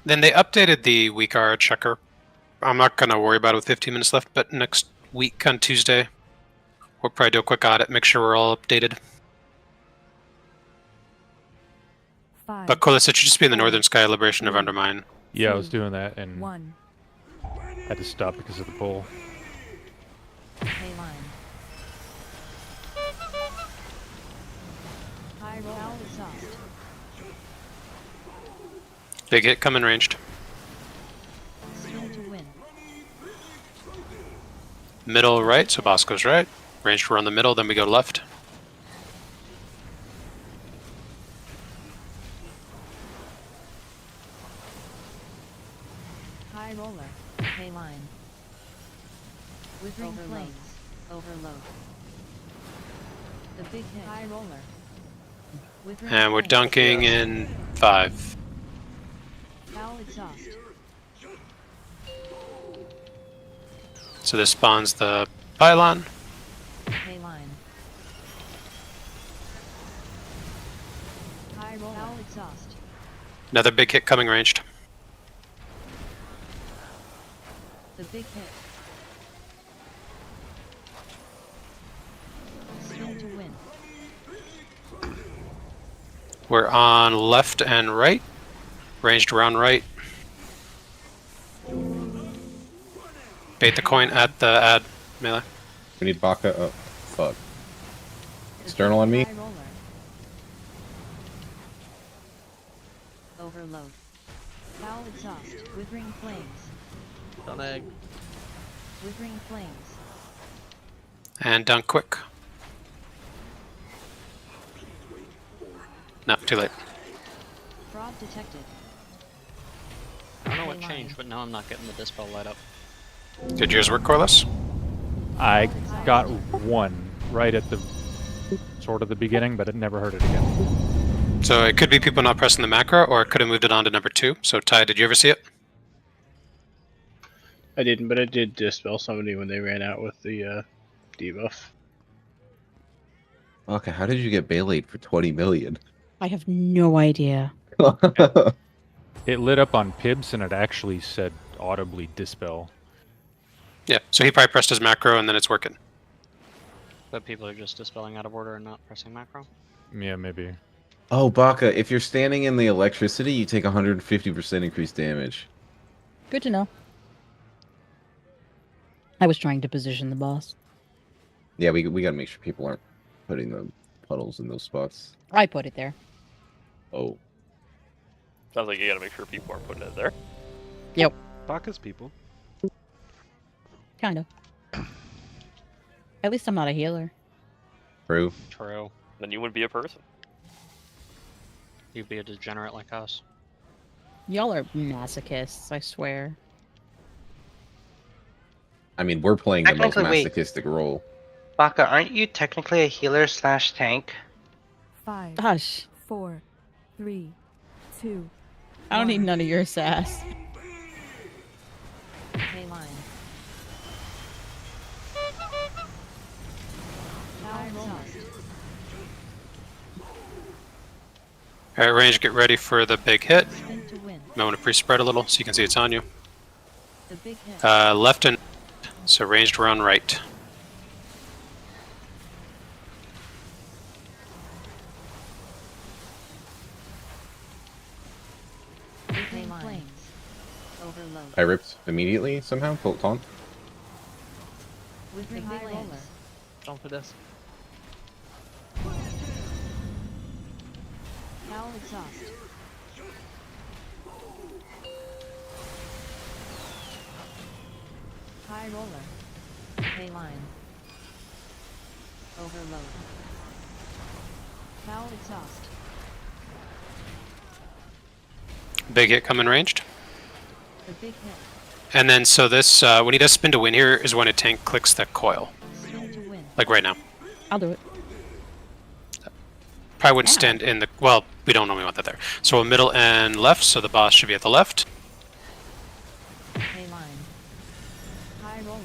Then they updated the weak R checker. I'm not going to worry about it with 15 minutes left, but next week on Tuesday, we'll probably do a quick audit, make sure we're all updated. But Colas, it should just be in the Northern Sky Liberation of Undermine. Yeah, I was doing that and 1. had to stop because of the pull. Hay line. High roll. Foul exhaust. Big hit coming ranged. Spin to win. Middle right, so boss goes right. Ranged, we're on the middle, then we go left. High roller. Hay line. Withering flames. Overload. The big hit. High roller. Withering And we're flames. dunking in 5. Foul exhaust. So this spawns the pylon. Hay line. High roll. Foul exhaust. Another big hit coming ranged. The big hit. Spin to win. We're on left and right. Ranged around right. Bait the coin at the ad, melee. We need Baka. Oh, fuck. External on me. High roller. Overload. Foul exhaust. Withering flames. On egg. Withering flames. And dunk quick. No, too late. Fraud detected. I don't know what changed, but now I'm not getting the dispel light up. Did yours work, Corliss? I got one right at the sort of the beginning, but it never heard it again. So it could be people not pressing the macro, or it could have moved it on to number 2. So Ty, did you ever see it? I didn't, but I did dispel somebody when they ran out with the debuff. Okay, how did you get Baylate for 20 million? I have no idea. It lit up on Pibs and it actually said audibly dispel. Yeah, so he probably pressed his macro and then it's working. But people are just dispelling out of order and not pressing macro. Yeah, maybe. Oh, Baka, if you're standing in the electricity, you take 150% increased damage. Good to know. I was trying to position the boss. Yeah, we gotta make sure people aren't putting the puddles in those spots. I put it there. Oh. Sounds like you gotta make sure people aren't putting it there. Yep. Baka's people. Kind of. At least I'm not a healer. True. True. Then you wouldn't be a person. You'd be a degenerate like us. Y'all are masochists, I swear. I mean, we're playing the most Technically, wait. masochistic role. Baka, aren't you technically a healer slash tank? 5, Hush. 4, 3, 2. I don't need none of your sass. Pay line. Now exhaust. Alright, range, get ready for the big hit. Spin to win. Might want to pre-spread a little so you can see it's on you. The big hit. Left and so ranged, we're on right. Pay line. Overload. I ripped immediately somehow. Taunt. With the big roller. Don't put this. Now exhaust. High roller. Pay line. Overload. Foul exhaust. Big hit coming ranged. The big hit. And then so this, when he does spin to win here, is when a tank clicks that coil. Spin to win. Like right now. I'll do it. Probably wouldn't stand in the, well, we don't normally want that there. So a middle and left, so the boss should be at the left. Pay line. High roller.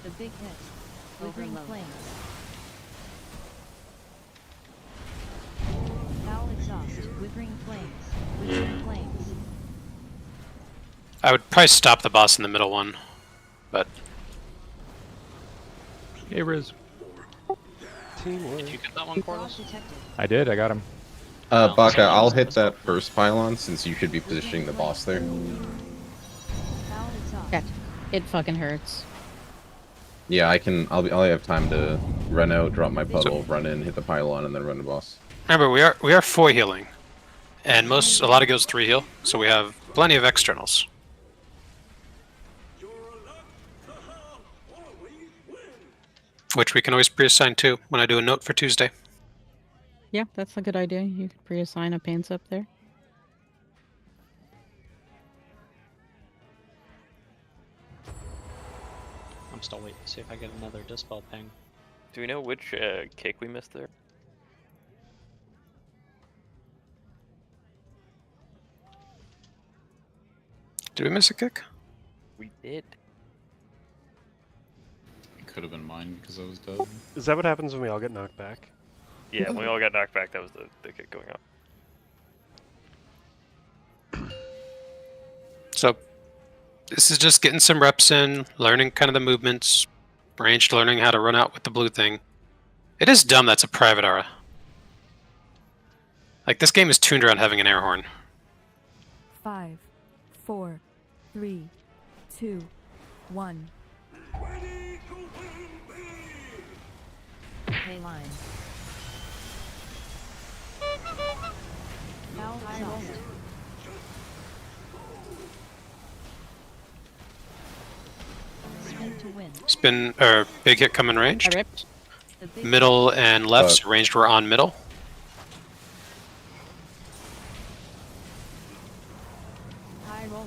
The big hit. Overload. Flames. Foul exhaust. Withering flames. Withering flames. I would probably stop the boss in the middle one, but... Hey, Riz. Did you get that one, Corliss? I did, I got him. Baka, I'll hit that first pylon since you should be positioning the boss there. Yeah. It fucking hurts. Yeah, I can. I'll have time to run out, drop my puddle, run in, hit the pylon, and then run the boss. Remember, we are 4 healing. And a lot of guilds 3 heal, so we have plenty of externals. Which we can always pre-assign to when I do a note for Tuesday. Yeah, that's a good idea. You could pre-assign a pants up there. I'm still waiting to see if I get another dispel ping. Do we know which kick we missed there? Did we miss a kick? We did. It could have been mine because I was dead. Is that what happens when we all get knocked back? Yeah, when we all got knocked back, that was the kick going up. So, this is just getting some reps in, learning kind of the movements, ranged learning how to run out with the blue thing. It is dumb that's a private aura. Like, this game is tuned around having an air horn. 5, 4, 3, 2, 1. Pay line. Foul exhaust. Spin to win. Spin, or big hit coming ranged. I ripped. The big Middle and left, so ranged we're on middle. high roller.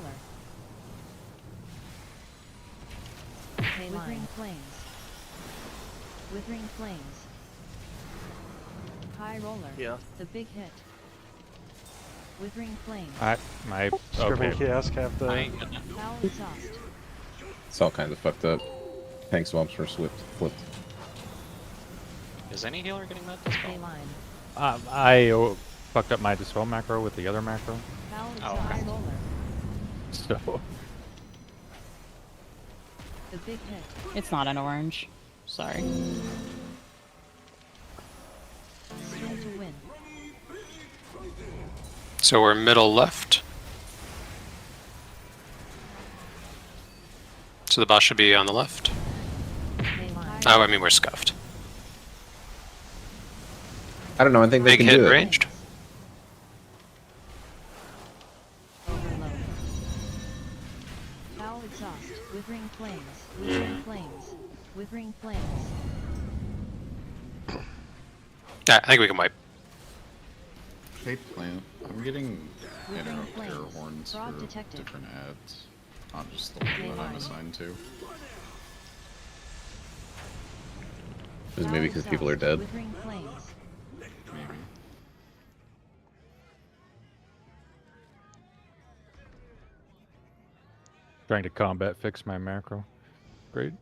flames. Withering flames. High roller. Yeah. The big hit. Withering flames. My Screaming okay. Kiosk have the. Foul exhaust. It's all kinds of fucked up. Tank swamps were flipped. Is any healer getting that dispel? I fucked up my dispel macro with the other macro. Foul Oh, exhaust. okay. High roller. So The big hit. It's not an orange. Sorry. Spin to win. So we're middle left. So the boss should be on the left. Oh, I mean we're scuffed. I don't know. I think they Big can hit do it. ranged. Overload. Foul exhaust. Withering flames. Withering flames. Withering flames. I think we can wipe. Hey, Plant, I'm getting Withering interrupt flames. error horns Fraud for detected. different ads. Not just the one that I'm assigned to. Is it maybe because people are dead? Withering flames. Maybe. trying to combat fix my macro. Great.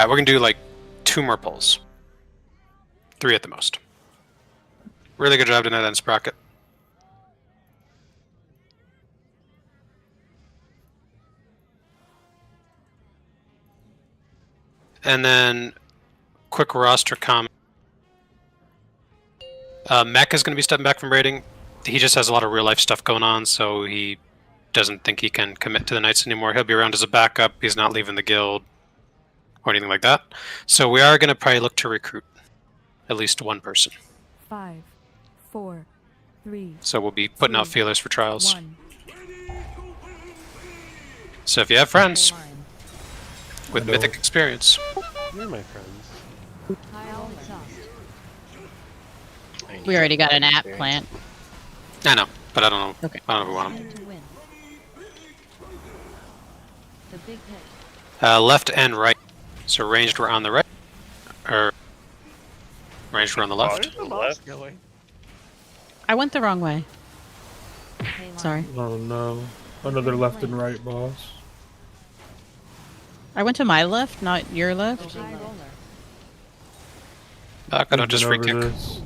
We're gonna do like 2 more pulls. 3 at the most. Really good job tonight on Sprocket. And then, quick roster comment. Mech is going to be stepping back from raiding. He just has a lot of real life stuff going on, so he doesn't think he can commit to the Knights anymore. He'll be around as a backup. He's not leaving the guild or anything like that. So we are going to probably look to recruit at least 1 person. 5, 4, 3. So we'll be putting out 2, feelers for trials. 1. So if you have friends with Hello. mythic experience, You're my friends. Foul exhaust. We already got an app plant. I know, but I don't know. Okay. I don't know if we want them. Spin to win. The big hit. Left and right. So ranged we're on the right, or ranged we're on the left. I went the wrong way. Sorry. Oh no. Another left and right boss. I went to my left, not your left. High roller. Back, I don't just free kick. This.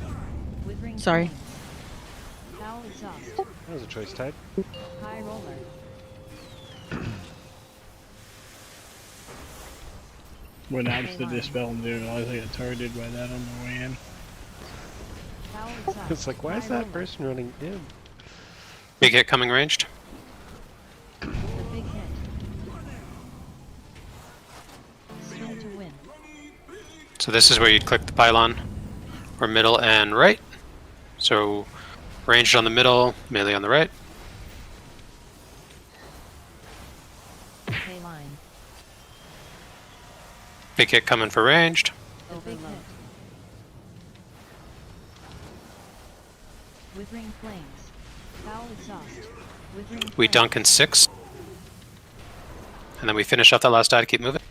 Withering Sorry. flames. Foul exhaust. That was a choice type. High roller. Went out to the dispel and didn't realize I got targeted by that on the way in. Foul exhaust. It's like, why is High that roller. person running in? Big hit coming ranged. The big hit. Spin to win. So this is where you'd click the pylon, or middle and right. So ranged on the middle, melee on the right. K line. Big hit coming for ranged. The big hit. Withering flames. Foul exhaust. Withering We flames. dunk in 6. And then we finish off that last die to keep moving.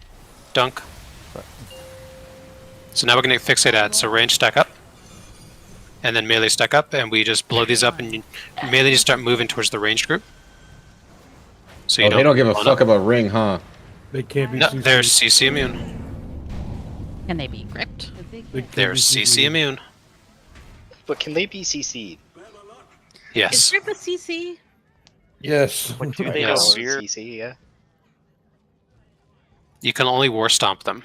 Dunk. So now we're going to fixate ads. So range stack up. And then melee stack up. And we just blow these up and melee just start moving towards the ranged group. So you Oh, they don't give a blow fuck up. about ring, huh? They can't be No, CC. they're CC immune. Can they be gripped? The big They hit. They're can't be CC immune. But can they be CC'd? Is Yes. grip a CC? Yes. What do Right they now, know? Yes. it's CC, yeah. You can only war stomp them.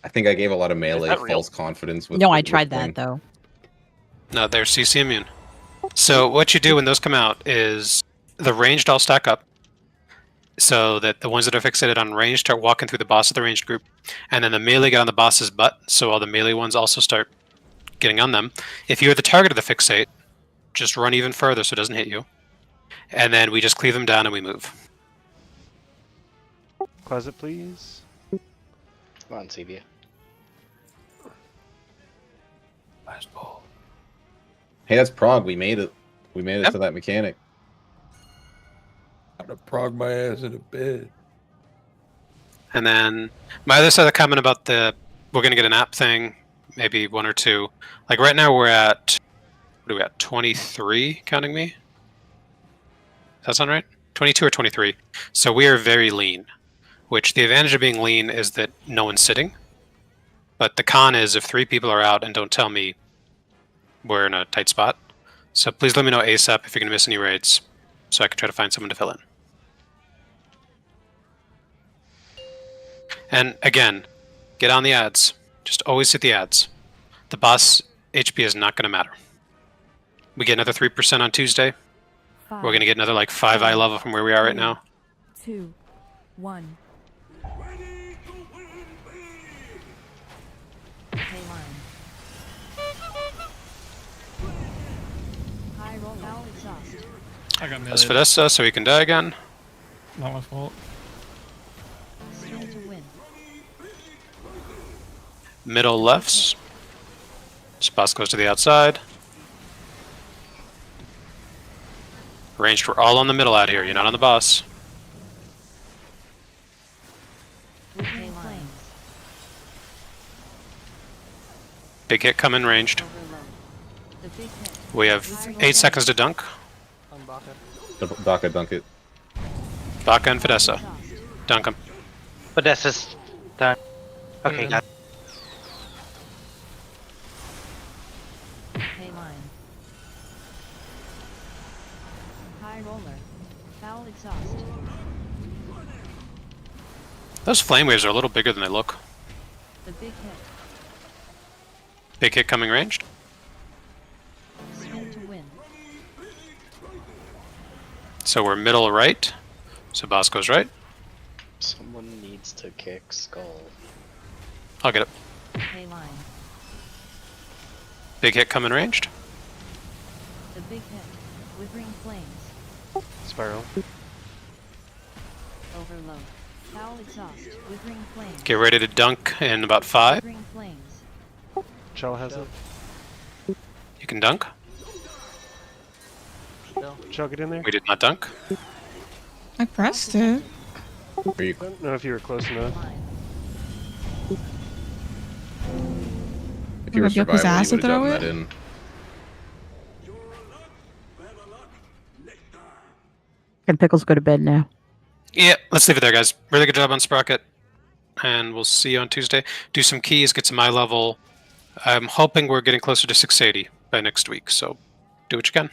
I think I gave a lot of melee that real? false confidence with. No, I with tried Ring. that though. No, they're CC immune. So what you do when those come out is the ranged all stack up. So that the ones that are fixated on range start walking through the boss of the ranged group. And then the melee get on the boss's butt. So all the melee ones also start getting on them. If you're the target of the fixate, just run even further so it doesn't hit you. And then we just cleave them down and we move. Closet, please. Come on, Sebia. Last ball. Hey, that's Prague. We made it. We made it to that mechanic. I'm gonna prog my ass into bed. And then my other side of the comment about we're going to get an app thing, maybe 1 or 2. Like right now we're at, what are we at, 23, counting me? Does that sound right? 22 or 23. So we are very lean, which the advantage of being lean is that no one's sitting. But the con is if 3 people are out and don't tell me, we're in a tight spot. So please let me know ASAP if you're going to miss any raids, so I can try to find someone to fill in. And again, get on the ads. Just always hit the ads. The boss HP is not going to matter. We get another 3% on Tuesday. We're going to get another like 5 eye level from where we are right now. 2, 1. High roll, foul exhaust. I got That's meleeed. Fidessa, so we can die again. Not my fault. Spin to win. Middle lefts. This boss goes to the outside. Ranged, we're all on the middle out here. You're not on the boss. Whipping flames. Big hit coming ranged. Overload. The big hit. We have 8 seconds to dunk. Baka, dunk it. Baka and Fidessa. Dunk him. But that's just done. Okay, got it. Pay line. High roller. Foul exhaust. Those flame waves are a little bigger than they look. The big hit. Big hit coming ranged. Spin to win. So we're middle right. So boss goes right. Someone needs to kick Skull. I'll get it. Pay line. Big hit coming ranged. The big hit. Withering flames. Spiral. Overload. Foul exhaust. Withering flames. Get ready to dunk in about 5. Withering flames. Shell has it. You can dunk. Shell, get in there. We did not dunk. I pressed it. I don't know if you were close enough. If you were Rip up his survival, ass you and would have throw gotten it? that in. Can Pickles go to bed now? Yeah, let's leave it there, guys. Really good job on Sprocket. And we'll see you on Tuesday. Do some keys, get some eye level. I'm hoping we're getting closer to 680 by next week, so do what you can.